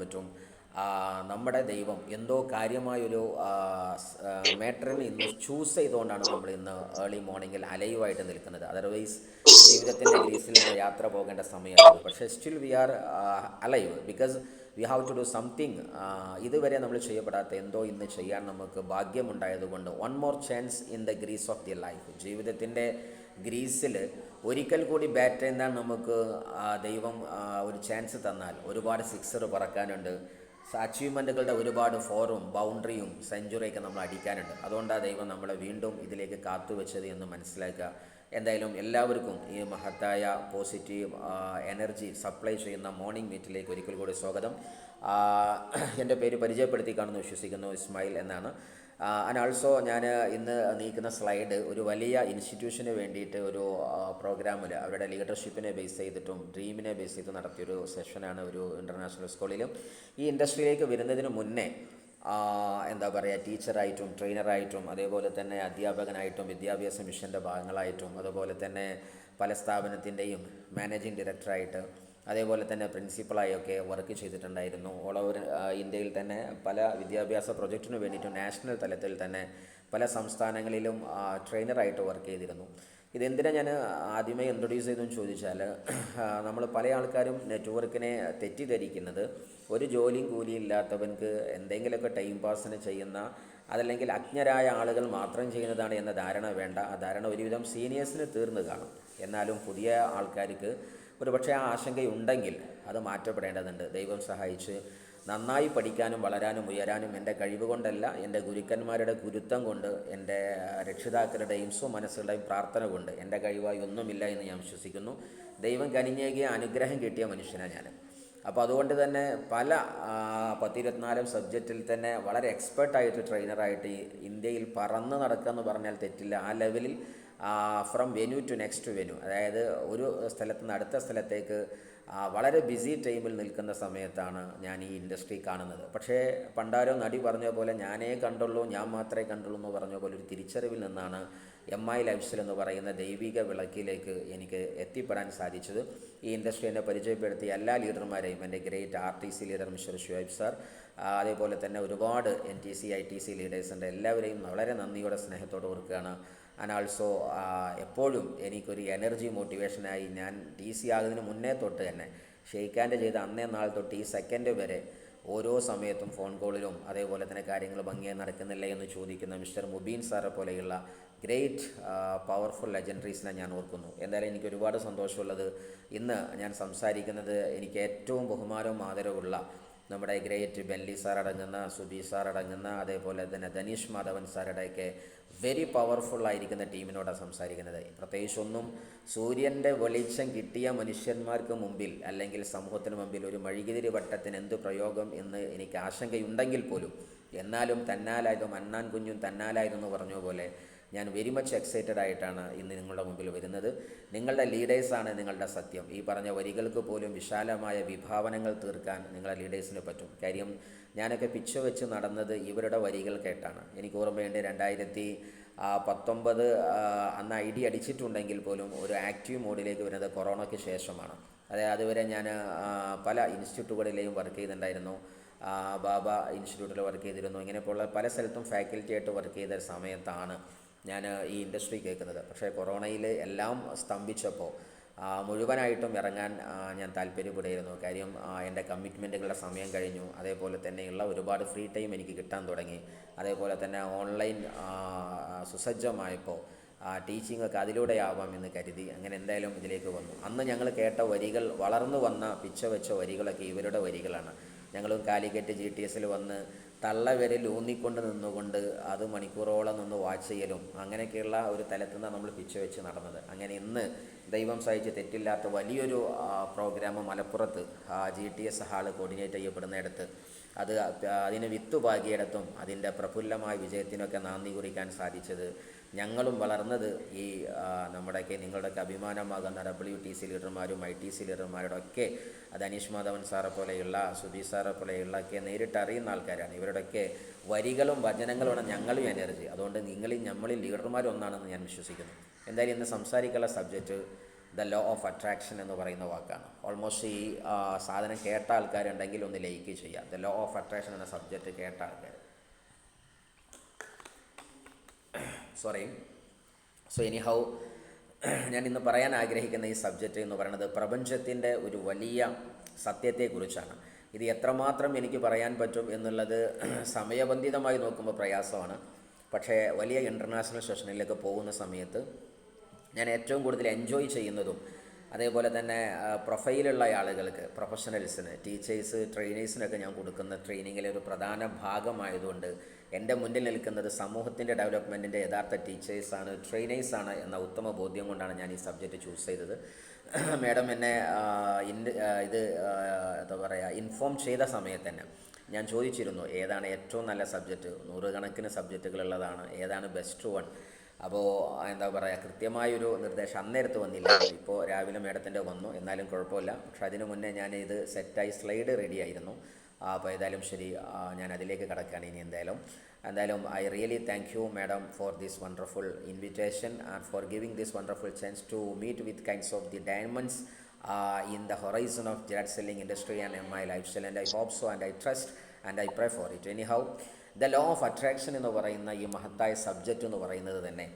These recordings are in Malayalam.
പറ്റും. നമ്മുടെ ദൈവം എന്തോ കാര്യമായൊരു മാറ്ററിനെ ഇന്ന് ചൂസ് ചെയ്തുകൊണ്ടാണ് നമ്മൾ ഇന്ന് ഏർലി മോർണിംഗിൽ അലൈവായിട്ട് നിൽക്കുന്നത്. അതർവൈസ് ജീവിതത്തിൻ്റെ ഗ്രീസിൽ നിന്ന് യാത്ര പോകേണ്ട സമയമായിരുന്നു. പക്ഷേ still we are alive because we have to do something. ഇതുവരെ നമ്മൾ ചെയ്യപ്പെടാത്ത എന്തോ ഇന്ന് ചെയ്യാൻ നമുക്ക് ഭാഗ്യമുണ്ടായതുകൊണ്ട് one more chance in the grace of the life. ജീവിതത്തിൻ്റെ ഗ്രീസിൽ ഒരിക്കൽ കൂടി ബാറ്റ് ചെയ്യാൻ നമുക്ക് ദൈവം ഒരു ചാൻസ് തന്നാൽ ഒരുപാട് സിക്സർ പറക്കാനുണ്ട്, അച്ചീവ്മെൻറ്റുകളുടെ ഒരുപാട് ഫോറും ബൗണ്ടറിയും സെഞ്ചുറിയൊക്കെ നമ്മൾ അടിക്കാനുണ്ട്. അതുകൊണ്ടാണ് ദൈവം നമ്മളെ വീണ്ടും ഇതിലേക്ക് കാത്തുവെച്ചത് എന്ന് മനസ്സിലാക്കുക. എന്തായാലും എല്ലാവർക്കും ഈ മഹത്തായ പോസിറ്റീവ് എനർജി സപ്ലൈ ചെയ്യുന്ന മോർണിംഗ് മീറ്റിലേക്ക് ഒരിക്കൽ കൂടി സ്വാഗതം. എൻ്റെ പേര് പരിചയപ്പെടുത്തി കാണുന്നു വിശ്വസിക്കുന്നു, ഇസ്മായിൽ എന്നാണ്. ആൻഡ് ആൾസോ ഞാൻ ഇന്ന് നീക്കുന്ന സ്ലൈഡ് ഒരു വലിയ ഇൻസ്റ്റിറ്റ്യൂഷന് വേണ്ടിയിട്ട് ഒരു പ്രോഗ്രാമിൽ അവരുടെ ലീഡർഷിപ്പിനെ ബേസ് ചെയ്തിട്ടും ഡ്രീമിനെ ബേസ് ചെയ്ത് നടത്തിയൊരു സെഷനാണ് ഒരു ഇൻ്റർനാഷണൽ സ്കൂളിലും. ഈ ഇൻഡസ്ട്രിയിലേക്ക് വരുന്നതിന് മുന്നേ എന്താ പറയുക, ടീച്ചറായിട്ടും ട്രെയിനറായിട്ടും അതേപോലെ തന്നെ അധ്യാപകനായിട്ടും വിദ്യാഭ്യാസ മിഷൻ്റെ ഭാഗങ്ങളായിട്ടും അതുപോലെ തന്നെ പല സ്ഥാപനത്തിൻ്റെയും മാനേജിങ് ഡയറക്ടറായിട്ട് അതേപോലെ തന്നെ പ്രിൻസിപ്പളായൊക്കെ വർക്ക് ചെയ്തിട്ടുണ്ടായിരുന്നു. ഓൾ ഓവർ ഇന്ത്യയിൽ തന്നെ പല വിദ്യാഭ്യാസ പ്രൊജക്റ്റിന് വേണ്ടിയിട്ടും നാഷണൽ തലത്തിൽ തന്നെ പല സംസ്ഥാനങ്ങളിലും ട്രെയിനറായിട്ട് വർക്ക് ചെയ്തിരുന്നു. ഇതെന്തിനാണ് ഞാൻ ആദ്യമേ ഇൻട്രൊഡ്യൂസ് ചെയ്തെന്ന് ചോദിച്ചാൽ, നമ്മൾ പല ആൾക്കാരും നെറ്റ്വർക്കിനെ തെറ്റിദ്ധരിക്കുന്നത് ഒരു ജോലിയും കൂലിയും ഇല്ലാത്തവൻക്ക് എന്തെങ്കിലുമൊക്കെ ടൈം പാസിന് ചെയ്യുന്ന അതല്ലെങ്കിൽ അജ്ഞരായ ആളുകൾ മാത്രം ചെയ്യുന്നതാണ് എന്ന ധാരണ വേണ്ട. ആ ധാരണ ഒരുവിധം സീനിയേഴ്സിന് തീർന്നു കാണും. എന്നാലും പുതിയ ആൾക്കാർക്ക് ഒരു പക്ഷേ ആ ആശങ്കയുണ്ടെങ്കിൽ അത് മാറ്റപ്പെടേണ്ടതുണ്ട്. ദൈവം സഹായിച്ച് നന്നായി പഠിക്കാനും വളരാനും ഉയരാനും എൻ്റെ കഴിവ് കൊണ്ടല്ല, എൻ്റെ ഗുരുക്കന്മാരുടെ ഗുരുത്വം കൊണ്ട്, എൻ്റെ രക്ഷിതാക്കളുടെയും സ്വമനസ്സുകളുടെയും പ്രാർത്ഥന കൊണ്ട് എൻ്റെ കഴിവായി ഒന്നുമില്ല എന്ന് ഞാൻ വിശ്വസിക്കുന്നു. ദൈവം കനിഞ്ഞേകിയ അനുഗ്രഹം കിട്ടിയ മനുഷ്യനാണ് ഞാൻ. അപ്പോൾ അതുകൊണ്ട് തന്നെ പല 10-24 സബ്ജക്റ്റിൽ തന്നെ വളരെ എക്സ്പേർട്ടായിട്ട് ട്രെയിനറായിട്ട് ഇന്ത്യയിൽ പറന്ന് നടക്കുക എന്ന് പറഞ്ഞാൽ തെറ്റില്ല. ആ ലെവലിൽ from venue to next venue, അതായത് ഒരു സ്ഥലത്ത് നിന്ന് അടുത്ത സ്ഥലത്തേക്ക് വളരെ ബിസി ടൈമിൽ നിൽക്കുന്ന സമയത്താണ് ഞാൻ ഈ ഇൻഡസ്ട്രി കാണുന്നത്. പക്ഷേ പണ്ടാരോ നടി പറഞ്ഞ പോലെ ഞാനേ കണ്ടുള്ളൂ, ഞാൻ മാത്രമേ കണ്ടുള്ളൂ എന്ന് പറഞ്ഞ പോലെ ഒരു തിരിച്ചറിവിൽ നിന്നാണ് MI ലൈഫ് സ്റ്റൈൽ എന്ന് പറയുന്ന ദൈവിക വിളക്കിലേക്ക് എനിക്ക് എത്തിപ്പെടാൻ സാധിച്ചത്. ഈ ഇൻഡസ്ട്രി എന്നെ പരിചയപ്പെടുത്തിയ എല്ലാ ലീഡർമാരെയും, എൻ്റെ great RTC leader mister Shuhaib sir, അതേപോലെ തന്നെ ഒരുപാട് NTC ITC ലീഡേഴ്സുണ്ട്, എല്ലാവരെയും വളരെ നന്ദിയോടെ സ്നേഹത്തോടെ ഓർക്കുകയാണ്. ആൻഡ് ആൾസോ എപ്പോഴും എനിക്കൊരു എനർജി മോട്ടിവേഷനായി ഞാൻ TC ആകുന്നതിന് മുന്നേ തൊട്ട് തന്നെ ഷെയ്ക്കാൻ്റെ ചെയ്ത അന്നേ നാൾ തൊട്ട് ഈ സെക്കൻഡ് വരെ ഓരോ സമയത്തും ഫോൺ കോളിലും അതേപോലെ തന്നെ കാര്യങ്ങൾ ഭംഗിയായി നടക്കുന്നില്ല എന്ന് ചോദിക്കുന്ന മിസ്റ്റർ മുബീൻ സാറെ പോലെയുള്ള ഗ്രേറ്റ് പവർഫുൾ ലെജൻഡറീസിനെ ഞാൻ ഓർക്കുന്നു. എന്തായാലും എനിക്ക് ഒരുപാട് സന്തോഷമുള്ളത് ഇന്ന് ഞാൻ സംസാരിക്കുന്നത് എനിക്ക് ഏറ്റവും ബഹുമാനവും ആദരവുള്ള നമ്മുടെ ഗ്രേറ്റ് ബെല്ലി സാർ അടങ്ങുന്ന, സുബി സാർ അടങ്ങുന്ന, അതേപോലെ തന്നെ ധനീഷ് മാധവൻ സാറുടെയൊക്കെ വെരി പവർഫുള്ളായിരിക്കുന്ന ടീമിനോടാണ് സംസാരിക്കുന്നത്. പ്രത്യേകിച്ചൊന്നും സൂര്യൻ്റെ വെളിച്ചം കിട്ടിയ മനുഷ്യന്മാർക്ക് മുമ്പിൽ അല്ലെങ്കിൽ സമൂഹത്തിന് മുമ്പിൽ ഒരു മെഴുകുതിരി വട്ടത്തിന് എന്ത് പ്രയോഗം എന്ന് എനിക്ക് ആശങ്കയുണ്ടെങ്കിൽ പോലും, എന്നാലും തന്നാലായതും അണ്ണാൻ കുഞ്ഞും തന്നാലായതെന്ന് പറഞ്ഞ പോലെ ഞാൻ വെരി മച്ച് എക്സൈറ്റഡ് ആയിട്ടാണ് ഇന്ന് നിങ്ങളുടെ മുമ്പിൽ വരുന്നത്. നിങ്ങളുടെ ലീഡേഴ്സാണ് നിങ്ങളുടെ സത്യം. ഈ പറഞ്ഞ വരികൾക്ക് പോലും വിശാലമായ വിഭാവനങ്ങൾ തീർക്കാൻ നിങ്ങളുടെ ലീഡേഴ്സിന് പറ്റും. കാര്യം ഞാനൊക്കെ പിച്ച് വെച്ച് നടന്നത് ഇവരുടെ വരികൾ കേട്ടാണ്. എനിക്ക് ഓർമ്മയുണ്ട് 2019 അന്ന് ID അടിച്ചിട്ടുണ്ടെങ്കിൽ പോലും ഒരു ആക്റ്റീവ് മോഡിലേക്ക് വരുന്നത് കൊറോണയ്ക്ക് ശേഷമാണ്. അതായത് അതുവരെ ഞാൻ പല ഇൻസ്റ്റിറ്റ്യൂട്ടുകളിലെയും വർക്ക് ചെയ്തിട്ടുണ്ടായിരുന്നു. ബാബ ഇൻസ്റ്റിറ്റ്യൂട്ടിൽ വർക്ക് ചെയ്തിരുന്നു. ഇങ്ങനെയുള്ള പല സ്ഥലത്തും ഫാക്കൽറ്റി ആയിട്ട് വർക്ക് ചെയ്ത സമയത്താണ് ഞാൻ ഈ ഇൻഡസ്ട്രി കേൾക്കുന്നത്. പക്ഷേ കൊറോണയിൽ എല്ലാം സ്തംഭിച്ചപ്പോൾ മുഴുവനായിട്ടും ഇറങ്ങാൻ ഞാൻ താല്പര്യപ്പെടുകയായിരുന്നു. കാര്യം എൻ്റെ കമ്മിറ്റ്മെൻറ്റുകളുടെ സമയം കഴിഞ്ഞു. അതേപോലെ തന്നെയുള്ള ഒരുപാട് ഫ്രീ ടൈം എനിക്ക് കിട്ടാൻ തുടങ്ങി. അതേപോലെ തന്നെ ഓൺലൈൻ സുസജ്ജമായപ്പോൾ ടീച്ചിങ് ഒക്കെ അതിലൂടെ ആവാം എന്ന് കരുതി അങ്ങനെ എന്തായാലും ഇതിലേക്ക് വന്നു. അന്ന് ഞങ്ങൾ കേട്ട വരികൾ, വളർന്നു വന്ന പിച്ച വെച്ച വരികളൊക്കെ ഇവരുടെ വരികളാണ്. ഞങ്ങളും കാലിക്കറ്റ് GTSൽ വന്ന് തള്ളവിരൽ ഊന്നിക്കൊണ്ട് നിന്നുകൊണ്ട് അത് മണിക്കൂറോളം നിന്ന് വാച്ച് ചെയ്യലും അങ്ങനെയൊക്കെയുള്ള ഒരു തലത്തിൽ നിന്നാണ് നമ്മൾ പിച്ച വെച്ച് നടന്നത്. അങ്ങനെ ഇന്ന് ദൈവം സഹിച്ച് തെറ്റില്ലാത്ത വലിയൊരു പ്രോഗ്രാം മലപ്പുറത്ത് GTS ഹാള് കോർഡിനേറ്റ് ചെയ്യപ്പെടുന്നിടത്ത് അതിന് വിത്തുപാകിയിടത്തും അതിൻ്റെ പ്രഫുല്ലമായ വിജയത്തിനൊക്കെ നന്ദി കുറിക്കാൻ സാധിച്ചത്, ഞങ്ങളും വളർന്നത് ഈ നിങ്ങളുടെയൊക്കെ അഭിമാനമാകുന്ന WTC ലീഡർമാരും ITC ലീഡർമാരോടൊക്കെ ധനീഷ് മാധവൻ സാറെ പോലെയുള്ള, സുബി സാറെ പോലെയുള്ള ഒക്കെ നേരിട്ട് അറിയുന്ന ആൾക്കാരാണ്. ഇവരുടെയൊക്കെ വരികളും വചനങ്ങളുമാണ് ഞങ്ങളും എനർജി. അതുകൊണ്ട് നമ്മളിൽ ലീഡർമാരൊന്നാണെന്ന് ഞാൻ വിശ്വസിക്കുന്നു. എന്തായാലും ഇന്ന് സംസാരിക്കാനുള്ള subject the law of attraction എന്ന് പറയുന്ന വാക്കാണ്. ഓൾമോസ്റ്റ് ഈ സാധനം കേട്ട ആൾക്കാരുണ്ടെങ്കിൽ ഒന്ന് ലൈക്ക് ചെയ്യുക. ദ ലോ ഓഫ് അട്രാക്ഷൻ എന്ന സബ്ജക്റ്റ് കേട്ട ആൾക്കാർ. സോറി. സോ എനിഹൗ, ഞാൻ ഇന്ന് പറയാൻ ആഗ്രഹിക്കുന്ന ഈ സബ്ജക്റ്റ് എന്ന് പറയുന്നത് പ്രപഞ്ചത്തിൻ്റെ ഒരു വലിയ സത്യത്തെക്കുറിച്ചാണ്. ഇത് എത്രമാത്രം എനിക്ക് പറയാൻ പറ്റും എന്നുള്ളത് സമയബന്ധിതമായി നോക്കുമ്പോൾ പ്രയാസമാണ്. പക്ഷേ വലിയ ഇൻ്റർനാഷണൽ സെഷനിലേക്ക് പോകുന്ന സമയത്ത് ഞാൻ ഏറ്റവും കൂടുതൽ എൻജോയ് ചെയ്യുന്നതും അതേപോലെ തന്നെ പ്രൊഫൈലുള്ള ആളുകൾക്ക്, പ്രൊഫഷണൽസിന്, ടീച്ചേഴ്സ്, ട്രെയിനേഴ്സിനൊക്കെ ഞാൻ കൊടുക്കുന്ന ട്രെയിനിങ്ങിലെ ഒരു പ്രധാന ഭാഗമായതുകൊണ്ട് എൻ്റെ മുന്നിൽ നിൽക്കുന്നത് സമൂഹത്തിൻ്റെ ഡെവലപ്മെൻറ്റിൻ്റെ യഥാർത്ഥ ടീച്ചേഴ്സാണ്, ട്രെയിനേഴ്സാണ് എന്ന ഉത്തമ ബോധ്യം കൊണ്ടാണ് ഞാൻ ഈ സബ്ജക്റ്റ് ചൂസ് ചെയ്തത്. മാഡം എന്നെ എന്താ പറയുക, ഇൻഫോം ചെയ്ത സമയത്ത് തന്നെ ഞാൻ ചോദിച്ചിരുന്നു ഏതാണ് ഏറ്റവും നല്ല സബ്ജക്റ്റ്. 100 കണക്കിന് സബ്ജക്റ്റുകളുള്ളതാണ്, ഏതാണ് ബെസ്റ്റ് വൺ. അപ്പോൾ എന്താ പറയുക, കൃത്യമായൊരു നിർദ്ദേശം അന്നേരത്ത് വന്നില്ല. ഇപ്പോൾ രാവിലെ മേഡത്തിൻ്റെ വന്നു, എന്നാലും കുഴപ്പമില്ല. പക്ഷെ അതിനു മുന്നേ ഞാൻ ഇത് സെറ്റായി സ്ലൈഡ് റെഡി ആയിരുന്നു. അപ്പോൾ ഏതായാലും ശരി, ഞാൻ അതിലേക്ക് കടക്കുകയാണ് ഇനി. എന്തായാലും I really thank you madam for this wonderful invitation and for giving this wonderful chance to meet with kinds of the diamonds in the horizon of jet selling industry and in my lifestyle, and I hope so and I trust and I pray for it. Anyhow, the law of attraction എന്ന് പറയുന്ന ഈ മഹത്തായ സബ്ജക്റ്റ് എന്ന് പറയുന്നത് തന്നെ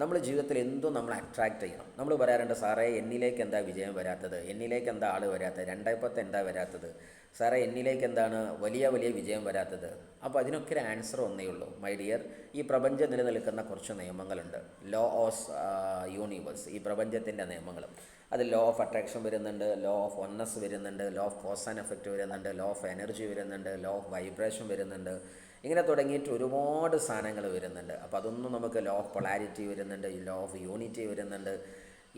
നമ്മൾ ജീവിതത്തിൽ എന്തും നമ്മൾ അട്രാക്റ്റ് ചെയ്യണം. നമ്മൾ പറയാറുണ്ട്, സാറേ എന്നിലേക്ക് എന്താ വിജയം വരാത്തത്, എന്നിലേക്ക് എന്താ ആൾ വരാത്തത്, 2 എന്താ വരാത്തത്, സാറേ എന്നിലേക്ക് എന്താണ് വലിയ വിജയം വരാത്തത്. അപ്പോൾ അതിനൊക്കെ ഒരു ആൻസർ ഒന്നേ ഉള്ളൂ മൈ ഡിയർ. ഈ പ്രപഞ്ചം നിലനിൽക്കുന്ന കുറച്ച് നിയമങ്ങളുണ്ട്. ലോ ഓഫ് യൂണിവേഴ്സ്, ഈ പ്രപഞ്ചത്തിൻ്റെ നിയമങ്ങൾ. അത് ലോ ഓഫ് അട്രാക്ഷൻ വരുന്നുണ്ട്, ലോ ഓഫ് ഒന്നസ് വരുന്നുണ്ട്, law of cause and effect വരുന്നുണ്ട്, ലോ ഓഫ് എനർജി വരുന്നുണ്ട്, ലോ ഓഫ് വൈബ്രേഷൻ വരുന്നുണ്ട്. ഇങ്ങനെ തുടങ്ങിയിട്ട് ഒരുപാട് സാധനങ്ങൾ വരുന്നുണ്ട്. അപ്പോൾ അതൊന്നും നമുക്ക് ലോ ഓഫ് പൊളാരിറ്റി വരുന്നുണ്ട്, ലോ ഓഫ് യൂണിറ്റി വരുന്നുണ്ട്.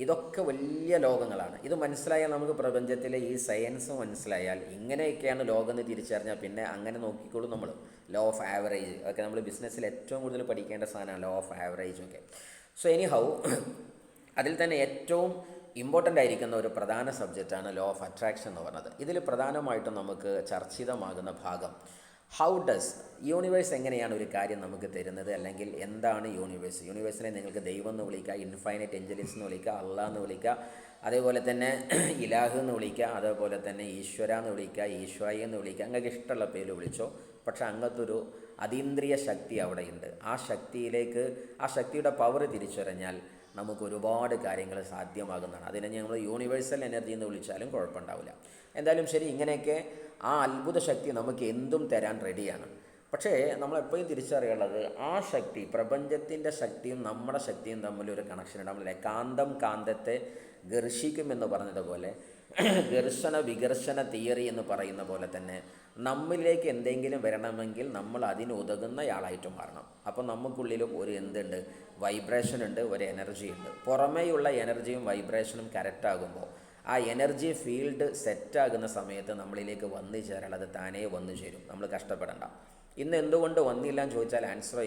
ഇതൊക്കെ വലിയ ലോകങ്ങളാണ്. ഇത് മനസ്സിലായാൽ നമുക്ക് പ്രപഞ്ചത്തിലെ ഈ സയൻസ് മനസ്സിലായാൽ ഇങ്ങനെയൊക്കെയാണ് ലോകം എന്ന് തിരിച്ചറിഞ്ഞാൽ പിന്നെ അങ്ങനെ നോക്കിക്കോളും നമ്മൾ. ലോ ഓഫ് ആവറേജ് ഒക്കെ നമ്മൾ ബിസിനസ്സിൽ ഏറ്റവും കൂടുതൽ പഠിക്കേണ്ട സാധനമാണ്, ലോ ഓഫ് ആവറേജ് ഒക്കെ. സോ എനിഹൗ, അതിൽ തന്നെ ഏറ്റവും ഇമ്പോർട്ടൻ്റ് ആയിരിക്കുന്ന ഒരു പ്രധാന സബ്ജക്റ്റാണ് ലോ ഓഫ് അട്രാക്ഷൻ എന്ന് പറയുന്നത്. ഇതിൽ പ്രധാനമായിട്ടും നമുക്ക് ചർച്ചിതമാകുന്ന ഭാഗം ഹൗ ഡസ് യൂണിവേഴ്സ്, എങ്ങനെയാണ് ഒരു കാര്യം നമുക്ക് തരുന്നത്, അല്ലെങ്കിൽ എന്താണ് യൂണിവേഴ്സ്. യൂണിവേഴ്സിനെ നിങ്ങൾക്ക് ദൈവം എന്ന് വിളിക്കുക, ഇൻഫൈനൈറ്റ് ഇൻ്റലിജൻസ് എന്ന് വിളിക്കുക, അള്ളാഹ് എന്ന് വിളിക്കുക, അതേപോലെ തന്നെ ഇലാഹ് എന്ന് വിളിക്കുക, അതേപോലെ തന്നെ ഈശ്വര എന്ന് വിളിക്കുക, ഈശ്വായി എന്ന് വിളിക്കുക, നിങ്ങൾക്ക് ഇഷ്ടമുള്ള പേര് വിളിച്ചോ. പക്ഷേ അങ്ങനത്തൊരു അതീന്ദ്രിയ ശക്തി അവിടെയുണ്ട്. ആ ശക്തിയുടെ പവർ തിരിച്ചറിഞ്ഞാൽ നമുക്ക് ഒരുപാട് കാര്യങ്ങൾ സാധ്യമാകുന്നതാണ്. അതിനെ ഞങ്ങൾ യൂണിവേഴ്സൽ എനർജി എന്ന് വിളിച്ചാലും കുഴപ്പമുണ്ടാവില്ല. എന്തായാലും ശരി, ഇങ്ങനെയൊക്കെ ആ അത്ഭുത ശക്തി നമുക്ക് എന്തും തരാൻ റെഡിയാണ്. പക്ഷേ നമ്മളെപ്പോഴും തിരിച്ചറിയുള്ളത് ആ ശക്തി, പ്രപഞ്ചത്തിൻ്റെ ശക്തിയും നമ്മുടെ ശക്തിയും തമ്മിലൊരു കണക്ഷൻ ഉണ്ടാവില്ല. കാന്തത്തെ ഘർഷിക്കുമെന്ന് പറഞ്ഞതുപോലെ ഘർഷണ വികർഷണ തിയറി എന്ന് പറയുന്ന പോലെ തന്നെ നമ്മളിലേക്ക് എന്തെങ്കിലും വരണമെങ്കിൽ നമ്മൾ അതിന് ഉതകുന്നയാളായിട്ട് മാറണം. അപ്പോൾ നമുക്കുള്ളിലും ഒരു എന്തുണ്ട്, വൈബ്രേഷൻ ഉണ്ട്, ഒരു എനർജി ഉണ്ട്. പുറമേയുള്ള എനർജിയും വൈബ്രേഷനും കറക്റ്റാകുമ്പോൾ ആ എനർജി ഫീൽഡ് സെറ്റാകുന്ന സമയത്ത് നമ്മളിലേക്ക് വന്നു ചേരാൻ അത് താനേ വന്നു ചേരും. നമ്മൾ കഷ്ടപ്പെടണ്ട. ഇന്ന് എന്തുകൊണ്ട് വന്നില്ല എന്ന് ചോദിച്ചാൽ ആൻസർ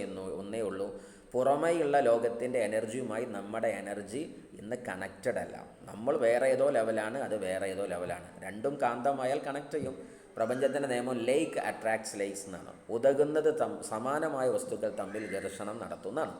ഒന്നേ ഉള്ളൂ, പുറമേയുള്ള ലോകത്തിൻ്റെ എനർജിയുമായി നമ്മുടെ എനർജി ഇന്ന് കണക്റ്റഡ് അല്ല. നമ്മൾ വേറെ ഏതോ ലെവലാണ്, അത് വേറെ ഏതോ ലെവലാണ്. രണ്ടും കാന്തമായാൽ കണക്ട് ചെയ്യും. പ്രപഞ്ചത്തിൻ്റെ നിയമം ലേക്ക് അട്രാക്ട്സ് ലേക്സ് എന്നാണ്. ഉതകുന്നത് സമാനമായ വസ്തുക്കൾ തമ്മിൽ ഘർഷണം നടത്തുന്നതാണ്.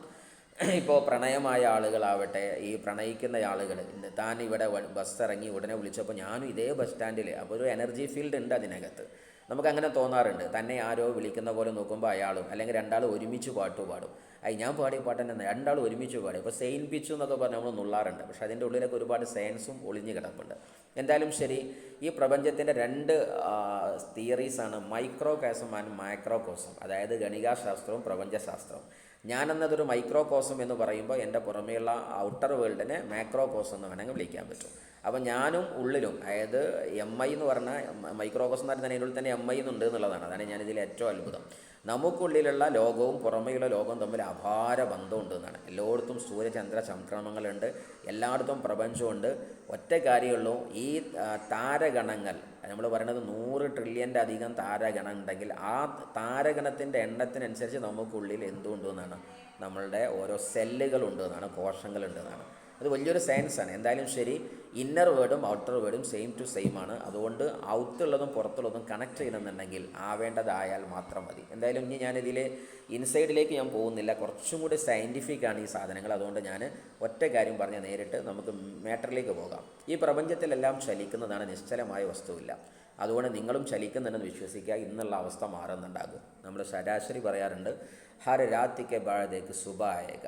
ഇപ്പോൾ പ്രണയമായ ആളുകളാവട്ടെ, ഈ പ്രണയിക്കുന്ന ആളുകൾ, താൻ ഇവിടെ ബസ് ഇറങ്ങി ഉടനെ വിളിച്ചപ്പോൾ ഞാനും ഇതേ ബസ് സ്റ്റാൻഡിൽ, അപ്പോൾ ഒരു എനർജി ഫീൽഡ് ഉണ്ട് അതിനകത്ത്. നമുക്കങ്ങനെ തോന്നാറുണ്ട്. തന്നെ ആരോ വിളിക്കുന്ന പോലെ നോക്കുമ്പോൾ അയാളും, അല്ലെങ്കിൽ രണ്ടാളും ഒരുമിച്ച് പാടും. ഞാൻ പാടിയ പാട്ട് തന്നെ രണ്ടാളും ഒരുമിച്ച് പാടി. ഇപ്പോൾ സെയിൻ പിച്ചു എന്നൊക്കെ പറഞ്ഞ് നമ്മൾ നുള്ളാറുണ്ട്. പക്ഷേ അതിൻ്റെ ഉള്ളിലൊക്കെ ഒരുപാട് സയൻസും ഒളിഞ്ഞു കിടപ്പുണ്ട്. എന്തായാലും ശരി, ഈ പ്രപഞ്ചത്തിൻ്റെ 2 തിയറീസാണ്, മൈക്രോകോസം ആൻഡ് മാക്രോകോസം. അതായത് ഗണികാശാസ്ത്രവും പ്രപഞ്ചശാസ്ത്രവും. ഞാനെന്നതൊരു മൈക്രോകോസം എന്ന് പറയുമ്പോൾ എൻ്റെ പുറമേയുള്ള ഔട്ടർ വേൾഡിനെ മാക്രോകോസം എന്ന് വേണമെങ്കിൽ വിളിക്കാൻ പറ്റും. അപ്പോൾ ഞാനും ഉള്ളിലും, അതായത് MI എന്ന് പറഞ്ഞാൽ മൈക്രോകോസം എന്ന് പറഞ്ഞാൽ അതിനുള്ളിൽ തന്നെ MI എന്നുണ്ട് എന്നുള്ളതാണ്. അതാണ് ഞാനിതിൽ ഏറ്റവും അത്ഭുതം. നമുക്കുള്ളിലുള്ള ലോകവും പുറമേയുള്ള ലോകവും തമ്മിൽ അപാര ബന്ധമുണ്ട് എന്നാണ്. എല്ലായിടത്തും സൂര്യചന്ദ്ര സംക്രമങ്ങളുണ്ട്, എല്ലായിടത്തും പ്രപഞ്ചമുണ്ട്. ഒറ്റ കാര്യമുള്ളൂ, ഈ താരഗണങ്ങൾ, നമ്മൾ പറയുന്നത് 100 ട്രില്യൻ്റെ അധികം താരഗണം ഉണ്ടെങ്കിൽ ആ താരഗണത്തിൻ്റെ എണ്ണത്തിനനുസരിച്ച് നമുക്കുള്ളിൽ എന്തുണ്ട് എന്നാണ്, നമ്മളുടെ ഓരോ സെല്ലുകളുണ്ട് എന്നാണ്, കോശങ്ങളുണ്ട് എന്നാണ്. അത് വലിയൊരു സയൻസാണ്. എന്തായാലും ശരി, ഇന്നർ വേർഡും ഔട്ടർ വേർഡും സെയിം ടു സെയിം ആണ്. അതുകൊണ്ട് ഔത്തുള്ളതും പുറത്തുള്ളതും കണക്ട് ചെയ്യണമെന്നുണ്ടെങ്കിൽ ആവേണ്ടതായാൽ മാത്രം മതി. എന്തായാലും ഇനി ഞാനിതിൽ ഇൻസൈഡിലേക്ക് ഞാൻ പോകുന്നില്ല, കുറച്ചും കൂടി സയൻറ്റിഫിക് ആണ് ഈ സാധനങ്ങൾ. അതുകൊണ്ട് ഞാൻ ഒറ്റ കാര്യം പറഞ്ഞ് നേരിട്ട് നമുക്ക് മാറ്ററിലേക്ക് പോകാം. ഈ പ്രപഞ്ചത്തിലെല്ലാം ചലിക്കുന്നതാണ്, നിശ്ചലമായ വസ്തുവില്ല. അതുകൊണ്ട് നിങ്ങളും ചലിക്കുന്നുണ്ടെന്ന് വിശ്വസിക്കുക, ഇന്നുള്ള അവസ്ഥ മാറുന്നുണ്ടാകും. നമ്മൾ ശരാശരി പറയാറുണ്ട്, ഹർ രാത്രിക്ക് ബാഴതേക്ക് സുബായേക.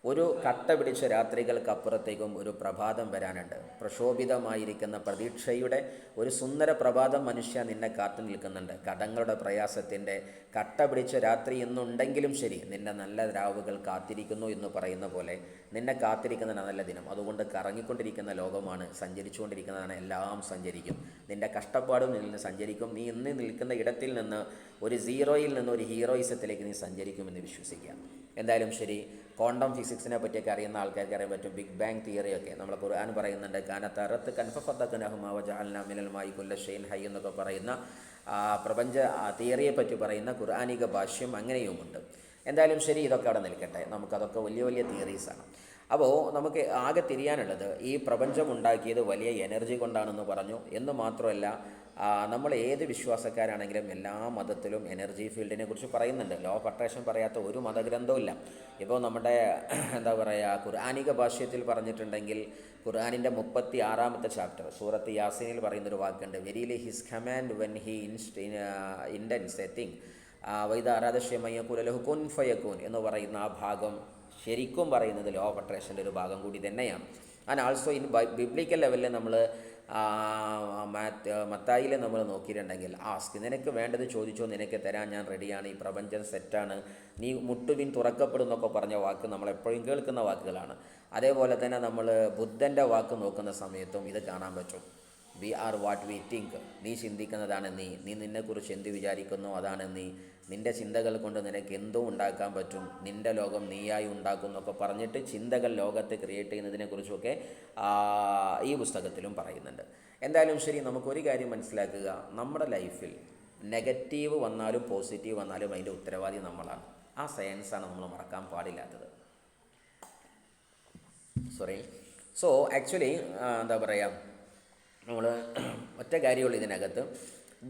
ഒരു കട്ട പിടിച്ച രാത്രികൾക്കപ്പുറത്തേക്കും ഒരു പ്രഭാതം വരാനുണ്ട്. പ്രക്ഷോഭിതമായിരിക്കുന്ന പ്രതീക്ഷയുടെ ഒരു സുന്ദര പ്രഭാതം മനുഷ്യ നിന്നെ കാത്തു നിൽക്കുന്നുണ്ട്. കടങ്ങളുടെ പ്രയാസത്തിൻ്റെ കട്ട പിടിച്ച രാത്രി എന്നുണ്ടെങ്കിലും ശരി, നിന്നെ നല്ല രാവുകൾ കാത്തിരിക്കുന്നു എന്ന് പറയുന്ന പോലെ നിന്നെ കാത്തിരിക്കുന്ന നല്ല ദിനം. അതുകൊണ്ട് കറങ്ങിക്കൊണ്ടിരിക്കുന്ന ലോകമാണ്, സഞ്ചരിച്ചുകൊണ്ടിരിക്കുന്നതാണ്, എല്ലാം സഞ്ചരിക്കും. നിൻ്റെ കഷ്ടപ്പാടും നിന്നിൽ നിന്ന് സഞ്ചരിക്കും. നീ ഇന്ന് നിൽക്കുന്ന ഇടത്തിൽ നിന്ന് ഒരു സീറോയിൽ നിന്ന് ഒരു ഹീറോയിസത്തിലേക്ക് നീ സഞ്ചരിക്കുമെന്ന് വിശ്വസിക്കുക. എന്തായാലും ശരി, ക്വാണ്ടം ഫിസിക്സിനെ പറ്റിയൊക്കെ അറിയുന്ന ആൾക്കാർക്ക് അറിയാൻ പറ്റും. ബിഗ് ബാങ് തിയറിയൊക്കെ നമ്മൾ ഖുർആൻ പറയുന്നുണ്ട്. കാനത്തറത്ത് കൻഫഫത്തനഹുമാവജാൽനാമിനൽമായി കുല്ലഷൈൻ ഹൈ എന്നൊക്കെ പറയുന്ന പ്രപഞ്ച തിയറിയെ പറ്റി പറയുന്ന ഖുർആനിക ഭാഷ്യം അങ്ങനെയുമുണ്ട്. എന്തായാലും ശരി, ഇതൊക്കെ അവിടെ നിൽക്കട്ടെ, നമുക്കതൊക്കെ വലിയ വലിയ തിയറീസാണ്. അപ്പോൾ നമുക്ക് ആകെ തിരിയാനുള്ളത്, ഈ പ്രപഞ്ചം ഉണ്ടാക്കിയത് വലിയ എനർജി കൊണ്ടാണെന്ന് പറഞ്ഞു. എന്ന് മാത്രമല്ല, നമ്മൾ ഏത് വിശ്വാസക്കാരാണെങ്കിലും എല്ലാ മതത്തിലും എനർജി ഫീൽഡിനെ കുറിച്ച് പറയുന്നുണ്ട്. ലോ ഓഫ് അട്രാക്ഷൻ പറയാത്ത ഒരു മതഗ്രന്ഥവും ഇല്ല. ഇപ്പോൾ നമ്മുടെ എന്താ പറയുക, ഖുർആനിക ഭാഷ്യത്തിൽ പറഞ്ഞിട്ടുണ്ടെങ്കിൽ ഖുർആനിൻ്റെ 36-ാമത്തെ ചാപ്റ്റർ സൂറത്ത് യാസീനിൽ പറയുന്നൊരു വാക്കുണ്ട്, verily his command when he intends a thing വൈദ ആരാധശ്യമയ്യക്കുലഹു കുൻ ഫയക്കൂൻ എന്ന് പറയുന്ന ആ ഭാഗം ശരിക്കും പറയുന്നത് ലോ ഓഫ് അട്രാക്ഷൻ്റെ ഒരു ഭാഗം കൂടി തന്നെയാണ്. ആൻഡ് ആൾസോ ഇൻ ബിബ്ലിക്കൽ ലെവലിൽ നമ്മൾ മത്തായിയിൽ നമ്മൾ നോക്കിയിട്ടുണ്ടെങ്കിൽ, ആസ്ക്, നിനക്ക് വേണ്ടത് ചോദിച്ചോ, നിനക്ക് തരാൻ ഞാൻ റെഡിയാണ്, ഈ പ്രപഞ്ചം സെറ്റാണ്, നീ മുട്ടുവിൻ തുറക്കപ്പെടുന്നൊക്കെ പറഞ്ഞ വാക്ക് നമ്മൾ എപ്പോഴും കേൾക്കുന്ന വാക്കുകളാണ്. അതേപോലെ തന്നെ നമ്മൾ ബുദ്ധൻ്റെ വാക്ക് നോക്കുന്ന സമയത്തും ഇത് കാണാൻ പറ്റും. We are what we think. നീ ചിന്തിക്കുന്നതാണ് നീ നിന്നെക്കുറിച്ച് എന്ത് വിചാരിക്കുന്നോ അതാണ് നീ. നിൻ്റെ ചിന്തകൾ കൊണ്ട് നിനക്ക് എന്തും ഉണ്ടാക്കാൻ പറ്റും, നിൻ്റെ ലോകം നീയായി ഉണ്ടാക്കും എന്നൊക്കെ പറഞ്ഞിട്ട് ചിന്തകൾ ലോകത്തെ ക്രിയേറ്റ് ചെയ്യുന്നതിനെക്കുറിച്ചൊക്കെ ഈ പുസ്തകത്തിലും പറയുന്നുണ്ട്. എന്തായാലും ശരി, നമുക്കൊരു കാര്യം മനസ്സിലാക്കുക, നമ്മുടെ ലൈഫിൽ നെഗറ്റീവ് വന്നാലും പോസിറ്റീവ് വന്നാലും അതിൻ്റെ ഉത്തരവാദി നമ്മളാണ്. ആ സയൻസാണ് നമ്മൾ മറക്കാൻ പാടില്ലാത്തത്. സോ ആക്ച്വലി എന്താ പറയുക, നമ്മൾ ഒറ്റ കാര്യമുള്ളൂ ഇതിനകത്ത്,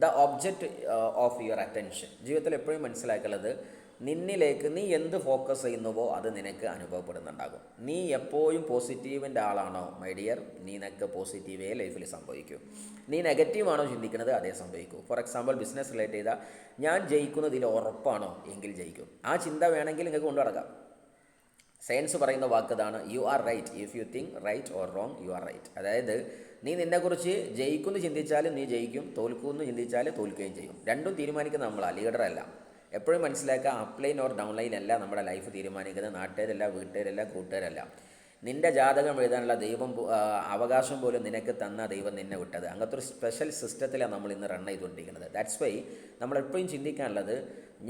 the object of your attention. ജീവിതത്തിൽ എപ്പോഴും മനസ്സിലാക്കുന്നത്, നിന്നിലേക്ക് നീ എന്ത് ഫോക്കസ് ചെയ്യുന്നുവോ അത് നിനക്ക് അനുഭവപ്പെടുന്നുണ്ടാകും. നീ എപ്പോഴും പോസിറ്റീവിൻ്റെ ആളാണോ മൈ ഡിയർ, നിനക്ക് പോസിറ്റീവേ ലൈഫിൽ സംഭവിക്കൂ. നീ നെഗറ്റീവാണോ ചിന്തിക്കുന്നത്, അതേ സംഭവിക്കൂ. ഫോർ എക്സാമ്പിൾ, ബിസിനസ് റിലേറ്റ് ചെയ്താൽ ഞാൻ ജയിക്കുന്നതിൽ ഉറപ്പാണോ എങ്കിൽ ജയിക്കും. ആ ചിന്ത വേണമെങ്കിൽ നിങ്ങൾക്ക് കൊണ്ടു നടക്കാം. സയൻസ് പറയുന്ന വാക്കതാണ്, you are right if you think right or wrong you are right. അതായത് നീ നിന്നെക്കുറിച്ച് ജയിക്കുമെന്ന് ചിന്തിച്ചാലും നീ ജയിക്കും, തോൽക്കുമെന്ന് ചിന്തിച്ചാൽ തോൽക്കുകയും ചെയ്യും. രണ്ടും തീരുമാനിക്കുന്ന നമ്മളാണ്, ലീഡറല്ല. എപ്പോഴും മനസ്സിലാക്കുക, അപ്ലൈൻ ഓർ ഡൗൺലൈൻ അല്ല നമ്മുടെ ലൈഫ് തീരുമാനിക്കുന്നത്, നാട്ടുകാരല്ല, വീട്ടുകാരല്ല, കൂട്ടുകാരല്ല. നിൻ്റെ ജാതകം എഴുതാനുള്ള ദൈവം അവകാശം പോലും നിനക്ക് തന്ന ദൈവം നിന്നെ വിട്ടത്. അങ്ങനത്തെ ഒരു സ്പെഷ്യൽ സിസ്റ്റത്തിലാണ് നമ്മൾ ഇന്ന് റൺ ചെയ്തുകൊണ്ടിരിക്കുന്നത്. ദാറ്റ്സ് വൈ നമ്മളെപ്പോഴും ചിന്തിക്കാനുള്ളത്,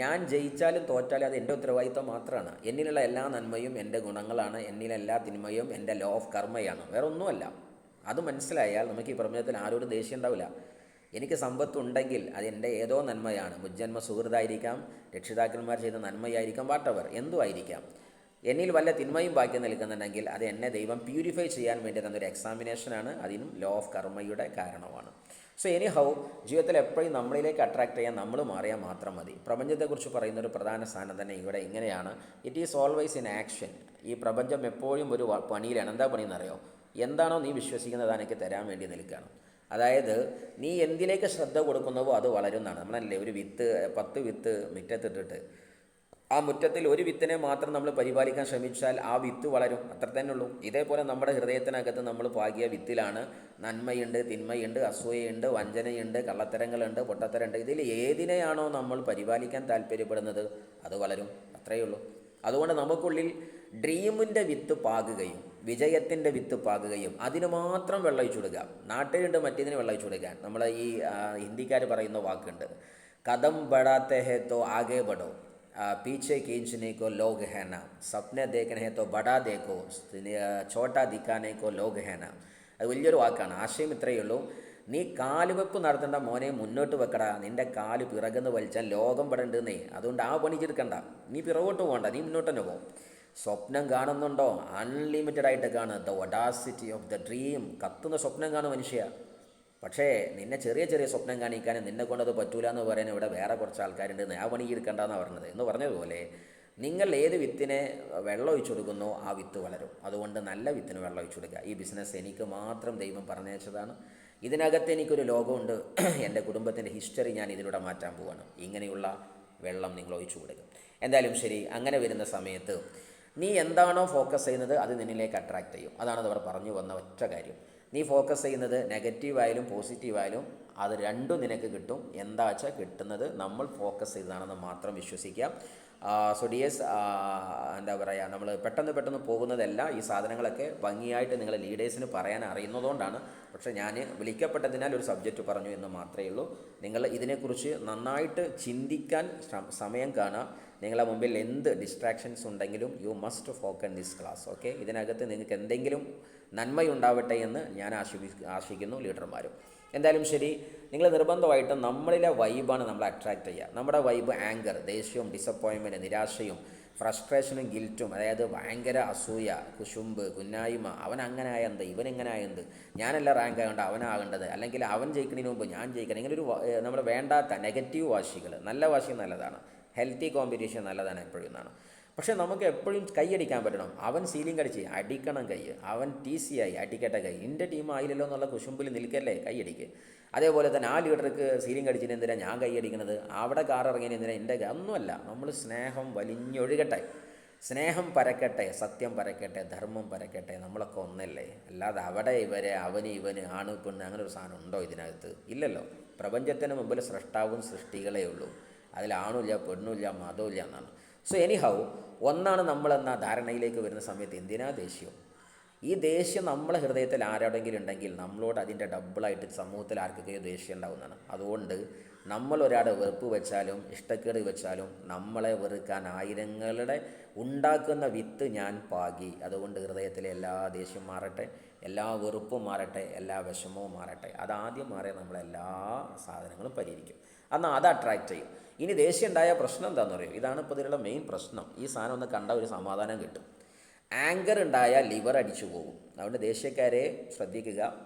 ഞാൻ ജയിച്ചാലും തോറ്റാലും അത് എൻ്റെ ഉത്തരവാദിത്വം മാത്രമാണ്. എന്നിലുള്ള എല്ലാ നന്മയും എൻ്റെ ഗുണങ്ങളാണ്, എന്നിലെല്ലാ തിന്മയും എൻ്റെ ലോ ഓഫ് കർമ്മയാണ്, വേറെ ഒന്നുമല്ല. അത് മനസ്സിലായാൽ നമുക്ക് ഈ പ്രപഞ്ചത്തിൽ ആരോടും ദേഷ്യം ഉണ്ടാവില്ല. എനിക്ക് സമ്പത്തുണ്ടെങ്കിൽ അത് എൻ്റെ ഏതോ നന്മയാണ്, മുജ്ജന്മ സുഹൃത്തായിരിക്കാം, രക്ഷിതാക്കന്മാർ ചെയ്ത നന്മയായിരിക്കാം, വാട്ടവർ എന്തും ആയിരിക്കാം. എന്നിൽ വല്ല തിന്മയും ബാക്കി നിൽക്കുന്നുണ്ടെങ്കിൽ അത് എന്നെ ദൈവം പ്യൂരിഫൈ ചെയ്യാൻ വേണ്ടി തന്നൊരു എക്സാമിനേഷനാണ്, അതിനും ലോ ഓഫ് കർമ്മയുടെ കാരണമാണ്. സോ എനി ഹൗ, ജീവിതത്തിൽ എപ്പോഴും നമ്മളിലേക്ക് അട്രാക്ട് ചെയ്യാൻ നമ്മൾ മാറിയാൽ മാത്രം മതി. പ്രപഞ്ചത്തെക്കുറിച്ച് പറയുന്നൊരു പ്രധാന സ്ഥാനം തന്നെ ഇവിടെ ഇങ്ങനെയാണ്, it is always in action. ഈ പ്രപഞ്ചം എപ്പോഴും ഒരു പണിയിലാണ്. എന്താ പണിയെന്നറിയോ? എന്താണോ നീ വിശ്വസിക്കുന്നത് അതെനിക്ക് തരാൻ വേണ്ടി നിൽക്കുകയാണ്. അതായത് നീ എന്തിലേക്ക് ശ്രദ്ധ കൊടുക്കുന്നുവോ അത് വളരുന്നതാണ്. നമ്മളല്ലേ ഒരു 10 വിത്ത് മുറ്റത്തിട്ടിട്ട് ആ മുറ്റത്തിൽ ഒരു വിത്തിനെ മാത്രം നമ്മൾ പരിപാലിക്കാൻ ശ്രമിച്ചാൽ ആ വിത്ത് വളരും, അത്ര തന്നെ ഉള്ളൂ. ഇതേപോലെ നമ്മുടെ ഹൃദയത്തിനകത്ത് നമ്മൾ പാകിയ വിത്തിലാണ് നന്മയുണ്ട്, തിന്മയുണ്ട്, അസൂയയുണ്ട്, വഞ്ചനയുണ്ട്, കള്ളത്തരങ്ങളുണ്ട്, പൊട്ടത്തരമുണ്ട്. ഇതിൽ ഏതിനെയാണോ നമ്മൾ പരിപാലിക്കാൻ താല്പര്യപ്പെടുന്നത് അത് വളരും, അത്രയേ ഉള്ളൂ. അതുകൊണ്ട് നമുക്കുള്ളിൽ ഡ്രീമിൻ്റെ വിത്ത് പാകുകയും വിജയത്തിൻ്റെ വിത്ത് പാകുകയും അതിന് മാത്രം വെള്ളമൊഴിച്ചു കൊടുക്കുക. നാട്ടിലുണ്ട് മറ്റേതിന് വെള്ളമൊഴിച്ചു കൊടുക്കാൻ. നമ്മൾ ഈ ഹിന്ദിക്കാർ പറയുന്ന വാക്കുണ്ട്, കദം ബടാത്തെ ഹേ തോ ആകെ ബടോ, पीछे खींचने को लोग है ना, सपने देखने हैं तो बड़ा देखो, छोटा दिखाने को लोग है ना. അത് വലിയൊരു വാക്കാണ്. ആശയം ഇത്രയേ ഉള്ളൂ, നീ കാലുവെപ്പ് നടത്തേണ്ട മോനെ, മുന്നോട്ട് വെക്കടാ. നിൻ്റെ കാല് പിറകുന്ന് വലിച്ചാൽ ലോകം പെടണ്ടെന്നേ. അതുകൊണ്ട് ആ പണി ചെറുക്കണ്ട, നീ പിറകോട്ട് പോകണ്ട, നീ മുന്നോട്ട് തന്നെ പോകും. സ്വപ്നം കാണുന്നുണ്ടോ? അൺലിമിറ്റഡ് ആയിട്ട് കാണുക. The Audacity of the dream. കത്തുന്ന സ്വപ്നം കാണും മനുഷ്യ. പക്ഷേ നിന്നെ ചെറിയ ചെറിയ സ്വപ്നം കാണിക്കാനും നിന്നെ കൊണ്ടത് പറ്റൂല എന്ന് പറയാൻ ഇവിടെ വേറെ കുറച്ച് ആൾക്കാരുണ്ട്. ആ പണി എടുക്കണ്ടെന്നാണ് പറഞ്ഞത്. എന്ന് പറഞ്ഞതുപോലെ നിങ്ങൾ ഏത് വിത്തിനെ വെള്ളം ഒഴിച്ചു കൊടുക്കുന്നോ ആ വിത്ത് വളരും. അതുകൊണ്ട് നല്ല വിത്തിന് വെള്ളം ഒഴിച്ചു കൊടുക്കുക. ഈ ബിസിനസ് എനിക്ക് മാത്രം ദൈവം പറഞ്ഞയച്ചതാണ്. ഇതിനകത്ത് എനിക്കൊരു ലോകമുണ്ട്. എൻ്റെ കുടുംബത്തിൻ്റെ ഹിസ്റ്ററി ഞാൻ ഇതിലൂടെ മാറ്റാൻ പോവാണ്. ഇങ്ങനെയുള്ള വെള്ളം നിങ്ങൾ ഒഴിച്ചു കൊടുക്കും. എന്തായാലും ശരി, അങ്ങനെ വരുന്ന സമയത്ത് നീ എന്താണോ ഫോക്കസ് ചെയ്യുന്നത് അത് നിന്നിലേക്ക് അട്രാക്റ്റ് ചെയ്യും. അതാണ് അവർ പറഞ്ഞു വന്ന ഒറ്റ കാര്യം. നീ ഫോക്കസ് ചെയ്യുന്നത് നെഗറ്റീവായാലും പോസിറ്റീവായാലും അത് രണ്ടും നിനക്ക് കിട്ടും. എന്താ വെച്ചാൽ കിട്ടുന്നത് നമ്മൾ ഫോക്കസ് ചെയ്തതാണെന്ന് മാത്രം വിശ്വസിക്കാം. സോ ഡിയേഴ്സ്, എന്താ പറയുക, നമ്മൾ പെട്ടെന്ന് പോകുന്നതല്ല. ഈ സാധനങ്ങളൊക്കെ ഭംഗിയായിട്ട് നിങ്ങൾ ലീഡേഴ്സിന് പറയാൻ അറിയുന്നതുകൊണ്ടാണ്. പക്ഷേ ഞാൻ വിളിക്കപ്പെട്ടതിനാൽ ഒരു സബ്ജക്റ്റ് പറഞ്ഞു എന്ന് മാത്രമേ ഉള്ളൂ. നിങ്ങൾ ഇതിനെക്കുറിച്ച് നന്നായിട്ട് ചിന്തിക്കാൻ സമയം കാണുക. നിങ്ങളെ മുമ്പിൽ എന്ത് ഡിസ്ട്രാക്ഷൻസ് ഉണ്ടെങ്കിലും you must focus this class. Okay, ഇതിനകത്ത് നിങ്ങൾക്ക് എന്തെങ്കിലും നന്മയുണ്ടാവട്ടെ എന്ന് ഞാൻ ആശിക്കുന്നു ലീഡർമാരും. എന്തായാലും ശരി, നിങ്ങൾ നിർബന്ധമായിട്ടും നമ്മളിലെ വൈബാണ് നമ്മൾ അട്രാക്റ്റ് ചെയ്യുക. നമ്മുടെ വൈബ് ആങ്കർ, ദേഷ്യവും ഡിസപ്പോയിൻമെൻറ്റ്, നിരാശയും ഫ്രസ്ട്രേഷനും ഗിൽറ്റും, അതായത് ഭയങ്കര അസൂയ, കുശുമ്പ്, കുന്നായ്മ, അവൻ അങ്ങനെ ആയെന്ത്, ഇവൻ ഇങ്ങനെ ആയെന്ത്, ഞാനല്ല റാങ്ക് ആകേണ്ട അവനാകേണ്ടത്, അല്ലെങ്കിൽ അവൻ ജയിക്കുന്നതിന് മുമ്പ് ഞാൻ ജയിക്കണം, ഇങ്ങനൊരു നമ്മൾ വേണ്ടാത്ത നെഗറ്റീവ് വാശികൾ. നല്ല വാശി നല്ലതാണ്, ഹെൽത്തി കോമ്പറ്റീഷൻ നല്ലതാണ് എപ്പോഴും എന്നാണ്. പക്ഷേ നമുക്ക് എപ്പോഴും കൈയടിക്കാൻ പറ്റണം. അവൻ സീലിംഗ് അടിച്ച് അടിക്കണം കൈ, അവൻ TC ആയി അടിക്കട്ടെ കൈ, എൻ്റെ ടീം ആയില്ലല്ലോ എന്നുള്ള കുശുമ്പിൽ നിൽക്കല്ലേ, കൈയടിക്ക്. അതേപോലെ തന്നെ ആ ലീഡർക്ക് സീലിംഗ് അടിച്ചിന് എന്തിനാ ഞാൻ കൈയടിക്കുന്നത്, അവിടെ കാർ ഇറങ്ങിയതിന് എന്തിനാ എൻ്റെ ഒന്നുമല്ല. നമ്മൾ സ്നേഹം വലിഞ്ഞൊഴുകട്ടെ, സ്നേഹം പരക്കട്ടെ, സത്യം പരക്കട്ടെ, ധർമ്മം പരക്കട്ടെ. നമ്മളൊക്കെ ഒന്നല്ലേ. അല്ലാതെ അവിടെ ഇവരെ അവന് ഇവന് ആണ് പെണ്ണ് അങ്ങനെ ഒരു സാധനം ഉണ്ടോ ഇതിനകത്ത്? ഇല്ലല്ലോ. പ്രപഞ്ചത്തിന് മുമ്പിൽ സൃഷ്ടാവും സൃഷ്ടികളേ ഉള്ളൂ. അതിലാണുമില്ല പെണ്ണുമില്ല മതമില്ല എന്നാണ്. സോ എനിഹൗ, ഒന്നാണ് നമ്മളെന്ന ധാരണയിലേക്ക് വരുന്ന സമയത്ത് എന്തിനാ ദേഷ്യം? ഈ ദേഷ്യം നമ്മളെ ഹൃദയത്തിൽ ആരോടെങ്കിലും ഉണ്ടെങ്കിൽ നമ്മളോട് അതിൻ്റെ ഡബിളായിട്ട് സമൂഹത്തിൽ ആർക്കൊക്കെയോ ദേഷ്യം ഉണ്ടാവുന്നതാണ്. അതുകൊണ്ട് നമ്മൾ ഒരാളെ വെറുപ്പ് വെച്ചാലും ഇഷ്ടക്കേട് വെച്ചാലും നമ്മളെ വെറുക്കാൻ ആയിരങ്ങളുടെ ഉണ്ടാക്കുന്ന വിത്ത് ഞാൻ പാകി. അതുകൊണ്ട് ഹൃദയത്തിലെ എല്ലാ ദേഷ്യം മാറട്ടെ, എല്ലാ വെറുപ്പും മാറട്ടെ, എല്ലാ വിഷമവും മാറട്ടെ. അതാദ്യം മാറിയാൽ നമ്മളെല്ലാ സാധനങ്ങളും പരിഹരിക്കും. എന്നാൽ അത് അട്രാക്റ്റ് ചെയ്യും. ഇനി ദേഷ്യം ഉണ്ടായ പ്രശ്നം എന്താണെന്ന് പറയും. ഇതാണ് ഇപ്പോൾ ഇതിലുള്ള മെയിൻ പ്രശ്നം. ഈ സാധനം ഒന്ന് കണ്ട ഒരു സമാധാനം കിട്ടും. ആങ്കർ ഉണ്ടായാൽ ലിവർ അടിച്ചു പോകും. അതുകൊണ്ട് ദേഷ്യക്കാരെ ശ്രദ്ധിക്കുക.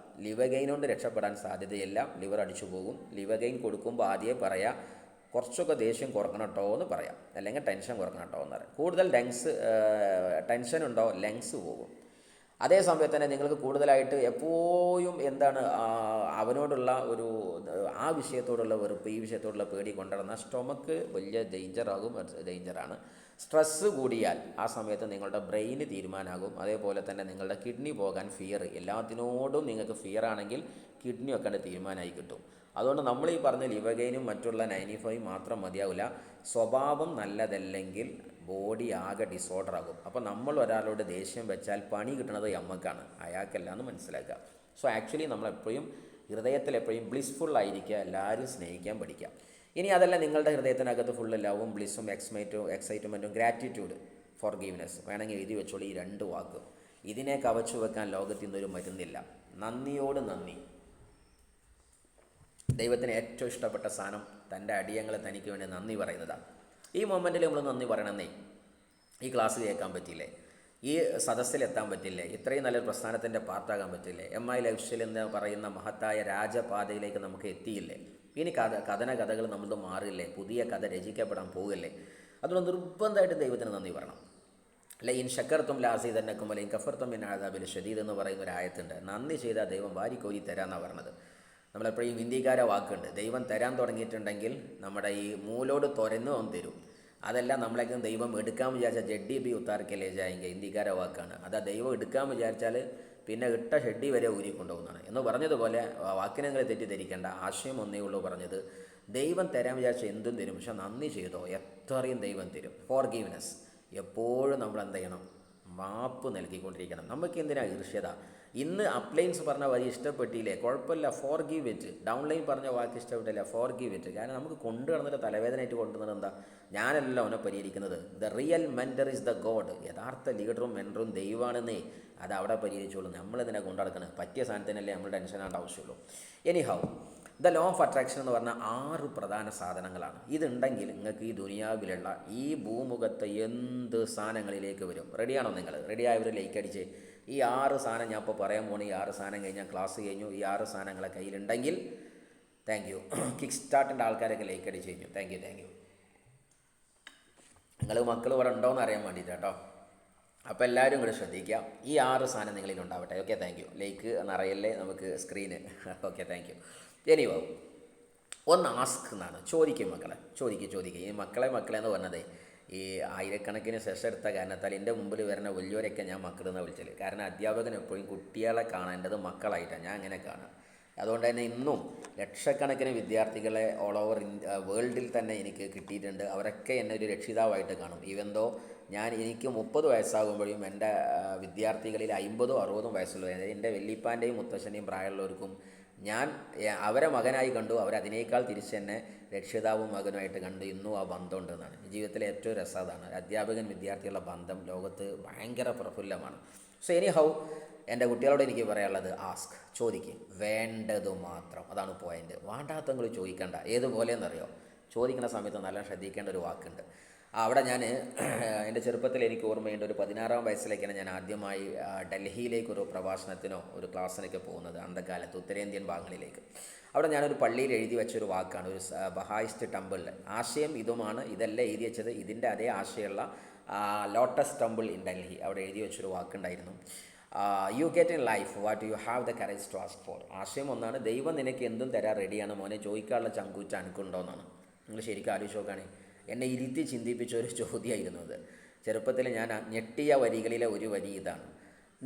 ലിവർ ഗെയിൻ കൊണ്ട് രക്ഷപ്പെടാൻ സാധ്യതയില്ല. ലിവർ അടിച്ചു പോകും. ലിവർ ഗെയിൻ കൊടുക്കുമ്പോൾ ആദ്യമേ പറയാം, കുറച്ചൊക്കെ ദേഷ്യം കുറക്കണം കേട്ടോ എന്ന് പറയാം, അല്ലെങ്കിൽ ടെൻഷൻ കുറക്കണം കേട്ടോ എന്ന് പറയാം. കൂടുതൽ ടെൻഷൻ ഉണ്ടോ ലങ്സ് പോകും. അതേ സമയത്ത് തന്നെ നിങ്ങൾക്ക് കൂടുതലായിട്ട് എപ്പോഴും എന്താണ് അവനോടുള്ള ഒരു ആ വിഷയത്തോടുള്ള വെറുപ്പ്, ഈ വിഷയത്തോടുള്ള പേടി കൊണ്ടുവരുന്ന സ്റ്റൊമക്ക് വലിയ ഡേഞ്ചറാണ്. സ്ട്രെസ്സ് കൂടിയാൽ ആ സമയത്ത് നിങ്ങളുടെ ബ്രെയിന് തീരുമാനമാകും. അതേപോലെ തന്നെ നിങ്ങളുടെ കിഡ്നി പോകാൻ ഫിയർ, എല്ലാത്തിനോടും നിങ്ങൾക്ക് ഫിയർ ആണെങ്കിൽ കിഡ്നി വെക്കേണ്ട തീരുമാനമായി കിട്ടും. അതുകൊണ്ട് നമ്മൾ ഈ പറഞ്ഞ ലിവഗെയിനും മറ്റുള്ള 95 മാത്രം മതിയാവില്ല. സ്വഭാവം നല്ലതല്ലെങ്കിൽ ബോഡി ആകെ ഡിസോർഡർ ആകും. അപ്പോൾ നമ്മൾ ഒരാളോട് ദേഷ്യം വെച്ചാൽ പണി കിട്ടുന്നത് നമ്മക്കാണ്, അയാൾക്കല്ല എന്ന് മനസ്സിലാക്കുക. സോ ആക്ച്വലി നമ്മളെപ്പോഴും ഹൃദയത്തിൽ എപ്പോഴും ബ്ലിസ്ഫുൾ ആയിരിക്കുക, എല്ലാവരും സ്നേഹിക്കാൻ പഠിക്കുക. ഇനി അതല്ല, നിങ്ങളുടെ ഹൃദയത്തിനകത്ത് ഫുള്ള് ലവും ബ്ലിസ്സും എക്സൈറ്റ്മെൻറ്റും ഗ്രാറ്റിറ്റ്യൂഡ്, ഫോർഗീവ്നെസ് വേണമെങ്കിൽ എഴുതി വെച്ചോളൂ. ഈ 2 വാക്ക് ഇതിനെ കവച്ചു വെക്കാൻ ലോകത്തിൽ നിന്നൊരു മരുന്നില്ല. നന്ദിയോട് നന്ദി. ദൈവത്തിന് ഏറ്റവും ഇഷ്ടപ്പെട്ട സാധനം തൻ്റെ അടിയങ്ങളെ തനിക്ക് വേണ്ടി നന്ദി പറയുന്നതാണ്. ഈ മൊമെൻറ്റിൽ നമ്മൾ നന്ദി പറയണമെന്നേ. ഈ ക്ലാസ് കേൾക്കാൻ പറ്റിയില്ലേ, ഈ സദസ്സിലെത്താൻ പറ്റില്ലേ, ഇത്രയും നല്ലൊരു പ്രസ്ഥാനത്തിൻ്റെ പാർട്ടാകാൻ പറ്റില്ലേ, MI ലൈഫ് സ്റ്റൈൽ എന്ന് പറയുന്ന മഹത്തായ രാജപാതയിലേക്ക് നമുക്ക് എത്തിയില്ലേ, ഇനി കഥകൾ നമ്മളത് മാറില്ലേ, പുതിയ കഥ രചിക്കപ്പെടാൻ പോകില്ലേ. അതുകൊണ്ട് നിർബന്ധമായിട്ട് ദൈവത്തിന് നന്ദി പറയണം. ലൈൻ ഷക്കർത്തും ലാസീതന്നക്കും അല്ലെങ്കിൽ കഫർത്തും പിന്നെ ആദാബിൽ ഷദീദ് എന്ന് പറയുന്ന ഒരു ആയത്തുണ്ട്. നന്ദി ചെയ്താൽ ദൈവം വാരിക്കോരി തരാമെന്നാണ് പറഞ്ഞത്. നമ്മളെപ്പോഴും ഹിന്ദിക്കാരെ വാക്കുണ്ട്, ദൈവം തരാൻ തുടങ്ങിയിട്ടുണ്ടെങ്കിൽ നമ്മുടെ ഈ മൂലോട് തുരന്ന് അവൻ തരും. അതെല്ലാം നമ്മളേക്കും ദൈവം എടുക്കാൻ വിചാരിച്ചാൽ ജഡ്ഡി ബി ഉത്താർക്കല്ലേ ജായെങ്കിൽ ഹിന്ദിക്കാരെ വാക്കാണ്. അതാ ദൈവം എടുക്കാൻ വിചാരിച്ചാൽ പിന്നെ ഇട്ട ഷെഡ്ഡി വരെ ഊരിക്കൊണ്ടുപോകുന്നതാണ് എന്ന് പറഞ്ഞതുപോലെ വാക്കിനെ നിങ്ങൾ തെറ്റിദ്ധരിക്കേണ്ട. ആശയം ഒന്നേ ഉള്ളൂ പറഞ്ഞത്. ദൈവം തരാൻ വിചാരിച്ചാൽ എന്തും തരും, പക്ഷെ നന്ദി ചെയ്തോ എത്രയും ദൈവം തരും. ഫോർഗീവ്നെസ് എപ്പോഴും നമ്മൾ എന്ത് ചെയ്യണം, മാപ്പ് നൽകിക്കൊണ്ടിരിക്കണം. നമുക്ക് എന്തിനാ ഈർഷ്യത? ഇന്ന് അപ്ലൈൻസ് പറഞ്ഞ വഴി ഇഷ്ടപ്പെട്ടില്ലേ, കുഴപ്പമില്ല, ഫോർഗീവ് ഇറ്റ്. ഡൗൺലൈൻ പറഞ്ഞ വാക്ക് ഇഷ്ടപ്പെട്ടില്ല, ഫോർഗീവ് ഇറ്റ്. കാരണം നമുക്ക് കൊണ്ടു കിടന്നിട്ട് തലവേദനയായിട്ട് കൊണ്ടുവന്നത് എന്താ? ഞാനല്ല അവനെ പരിഹരിക്കുന്നത്. The real mentor is the God. യഥാർത്ഥ ലീഡറും മെൻറ്ററും ദൈവമാണെന്നേ. അത് അവിടെ പരിഹരിച്ചോളൂ. നമ്മളിതിനെ കൊണ്ടു നടക്കണം. പറ്റിയ സാധനത്തിനല്ലേ നമ്മൾ ടെൻഷൻ ആവേണ്ട ആവശ്യമുള്ളൂ. Anyhow, the law of attraction എന്ന് പറഞ്ഞാൽ 6 പ്രധാന സാധനങ്ങളാണ്. ഇതുണ്ടെങ്കിൽ നിങ്ങൾക്ക് ഈ ദുനിയാവിലുള്ള ഈ ഭൂമുഖത്തെ എന്ത് സാധനങ്ങളിലേക്ക് വരും. റെഡിയാണോ നിങ്ങൾ? റെഡിയായവർ ലൈക്ക് അടിച്ച്. ഈ 6 സാധനം ഞാൻ ഇപ്പോൾ പറയാൻ പോണ ഈ 6 സാധനം കഴിഞ്ഞാൽ ക്ലാസ് കഴിഞ്ഞു. ഈ 6 സാധനങ്ങളെ കയ്യിലുണ്ടെങ്കിൽ താങ്ക് യു. കിക്ക് സ്റ്റാർട്ടിൻ്റെ ആൾക്കാരൊക്കെ ലൈക്ക് അടിച്ച് കഴിഞ്ഞു. Thank you. നിങ്ങൾ മക്കൾ ഇവിടെ ഉണ്ടോയെന്ന് അറിയാൻ വേണ്ടിയിട്ട് കേട്ടോ. അപ്പോൾ എല്ലാവരും കൂടെ ശ്രദ്ധിക്കുക. ഈ 6 സാധനം നിങ്ങളിലുണ്ടാവട്ടെ. Okay, thank you. ലൈക്ക് എന്നറിയല്ലേ നമുക്ക് screen. Okay, thank you. Anyway, ഒന്ന് ആസ്ക് എന്നാണ്. ചോദിക്കും മക്കളെ, ചോദിക്കും. ഈ മക്കളെ എന്ന് പറഞ്ഞത് ഈ ആയിരക്കണക്കിന് സെഷൻ എടുത്ത കാരണത്താൽ എൻ്റെ മുമ്പിൽ വരുന്ന വലിയവരൊക്കെ ഞാൻ മക്കളെന്ന് വിളിച്ചത്. കാരണം അധ്യാപകൻ എപ്പോഴും കുട്ടികളെ കാണേണ്ടത് മക്കളായിട്ടാണ് ഞാൻ അങ്ങനെ കാണുക. അതുകൊണ്ട് തന്നെ ഇന്നും ലക്ഷക്കണക്കിന് വിദ്യാർത്ഥികളെ ഓൾ ഓവർ വേൾഡിൽ തന്നെ എനിക്ക് കിട്ടിയിട്ടുണ്ട്. അവരൊക്കെ എന്നെ ഒരു രക്ഷിതാവായിട്ട് കാണും. ഈവൻ എനിക്ക് 30 വയസ്സാകുമ്പോഴും എൻ്റെ വിദ്യാർത്ഥികളിൽ 50 60 വയസ്സുള്ള എൻ്റെ വല്യപ്പാൻ്റെയും മുത്തശ്ശൻ്റെയും പ്രായമുള്ളവർക്കും ഞാൻ അവരെ മകനായി കണ്ടു. അവരതിനേക്കാൾ തിരിച്ചെന്നെ രക്ഷിതാവും മകനുമായിട്ട് കണ്ട് ഇന്നും ആ ബന്ധമുണ്ടെന്നാണ്. ജീവിതത്തിലെ ഏറ്റവും രസം അതാണ്. അധ്യാപകൻ വിദ്യാർത്ഥികളുടെ ബന്ധം ലോകത്ത് ഭയങ്കര പ്രഫുല്ലമാണ്. സോ എനി ഹൗ, എൻ്റെ കുട്ടികളോട് എനിക്ക് പറയാനുള്ളത് ആസ്ക്, ചോദിക്കും, വേണ്ടത് മാത്രം. അതാണ് പോയിൻ്റ്. വേണ്ടാത്തങ്ങൾ ചോദിക്കേണ്ട. ഏതുപോലെയെന്നറിയോ? ചോദിക്കുന്ന സമയത്ത് നല്ല ശ്രദ്ധിക്കേണ്ട ഒരു വാക്കുണ്ട്. അവിടെ ഞാൻ എൻ്റെ ചെറുപ്പത്തിൽ എനിക്ക് ഓർമ്മയുണ്ട്, ഒരു 16-ാം വയസ്സിലേക്കാണ് ഞാൻ ആദ്യമായി ഡൽഹിയിലേക്കൊരു പ്രഭാഷണത്തിനോ ഒരു ക്ലാസ്സിനൊക്കെ പോകുന്നത്. അന്നക്കാലത്ത് ഉത്തരേന്ത്യൻ ഭാഗങ്ങളിലേക്ക്. അവിടെ ഞാനൊരു പള്ളിയിൽ എഴുതി വെച്ചൊരു വാക്കാണ്, ഒരു ബഹായിസ്റ്റ് ടെമ്പിളിൽ. ആശയം ഇതുമാണ്, ഇതല്ല എഴുതി വെച്ചത്, ഇതിൻ്റെ അതേ ആശയമുള്ള ലോട്ടസ് ടെമ്പിൾ ഇൻ ഡൽഹി. അവിടെ എഴുതി വെച്ചൊരു വാക്കുണ്ടായിരുന്നു, you get in life what you have the courage to ask for. ആശയം ഒന്നാണ്, ദൈവം നിനക്ക് എന്തും തരാൻ റെഡിയാണ് മോനെ, ചോദിക്കാനുള്ള ചങ്കൂറ്റ എനിക്കുണ്ടോ എന്നാണ്. നിങ്ങൾ ശരിക്കും ആലോചിച്ച് നോക്കുകയാണെങ്കിൽ എന്നെ ഇരുത്തി ചിന്തിപ്പിച്ച ഒരു ചോദ്യമായിരുന്നു അത്. ചെറുപ്പത്തിൽ ഞാൻ ഞെട്ടിയ വരികളിലെ ഒരു വരി ഇതാണ്,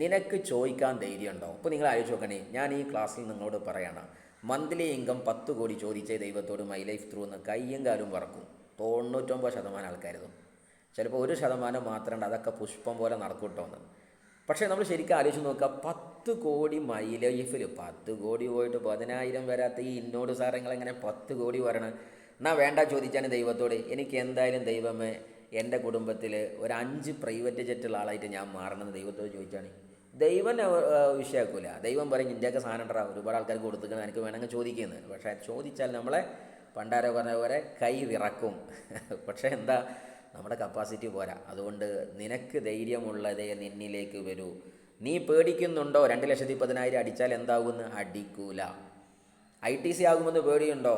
നിനക്ക് ചോദിക്കാൻ ധൈര്യമുണ്ടോ? ഇപ്പോൾ നിങ്ങൾ ആലോചിച്ച് നോക്കണേ, ഞാൻ ഈ ക്ലാസ്സിൽ നിങ്ങളോട് പറയണം, മന്ത്ലി ഇൻകം 10 കോടി ചോദിച്ചേ ദൈവത്തോട് മൈ ലൈഫ് ത്രൂ എന്ന് കയ്യും കാലും പറക്കും. 99% ആൾക്കാരും. ചിലപ്പോൾ 1% മാത്രം ഉണ്ട്, അതൊക്കെ പുഷ്പം പോലെ നടക്കൂട്ടോന്ന്. പക്ഷേ നമ്മൾ ശരിക്കും ആലോചിച്ച് നോക്കുക, 10 കോടി മൈ ലൈഫിൽ 10 കോടി പോയിട്ട് 10,000 വരാത്ത ഈ ഇന്നോട് സാറങ്ങളെങ്ങനെ 10 കോടി വരണം? എന്നാൽ വേണ്ട ചോദിച്ചാണ് ദൈവത്തോട്, എനിക്ക് എന്തായാലും ദൈവമേ എൻ്റെ കുടുംബത്തിൽ ഒരു 5 പ്രൈവറ്റ് ജെറ്റുള്ള ആളായിട്ട് ഞാൻ മാറണമെന്ന് ദൈവത്തോട് ചോദിച്ചാണ്. ദൈവം വിഷയമാക്കൂല. ദൈവം പറയും ഇന്ത്യക്ക് സാധനം ഉണ്ടാ, ഒരുപാട് ആൾക്കാർക്ക് കൊടുത്തിരിക്കണം, എനിക്ക് വേണമെങ്കിൽ ചോദിക്കുന്നത്. പക്ഷേ ചോദിച്ചാൽ നമ്മളെ പണ്ടാരോ പറഞ്ഞ പോലെ കൈ വിറക്കും. പക്ഷേ എന്താ, നമ്മുടെ കപ്പാസിറ്റി പോരാ. അതുകൊണ്ട് നിനക്ക് ധൈര്യമുള്ളതേ നിന്നിലേക്ക് വരൂ. നീ പേടിക്കുന്നുണ്ടോ 2,10,000 അടിച്ചാൽ എന്താകുമെന്ന്? അടിക്കൂല. ITC ആകുമെന്ന് പേടിയുണ്ടോ?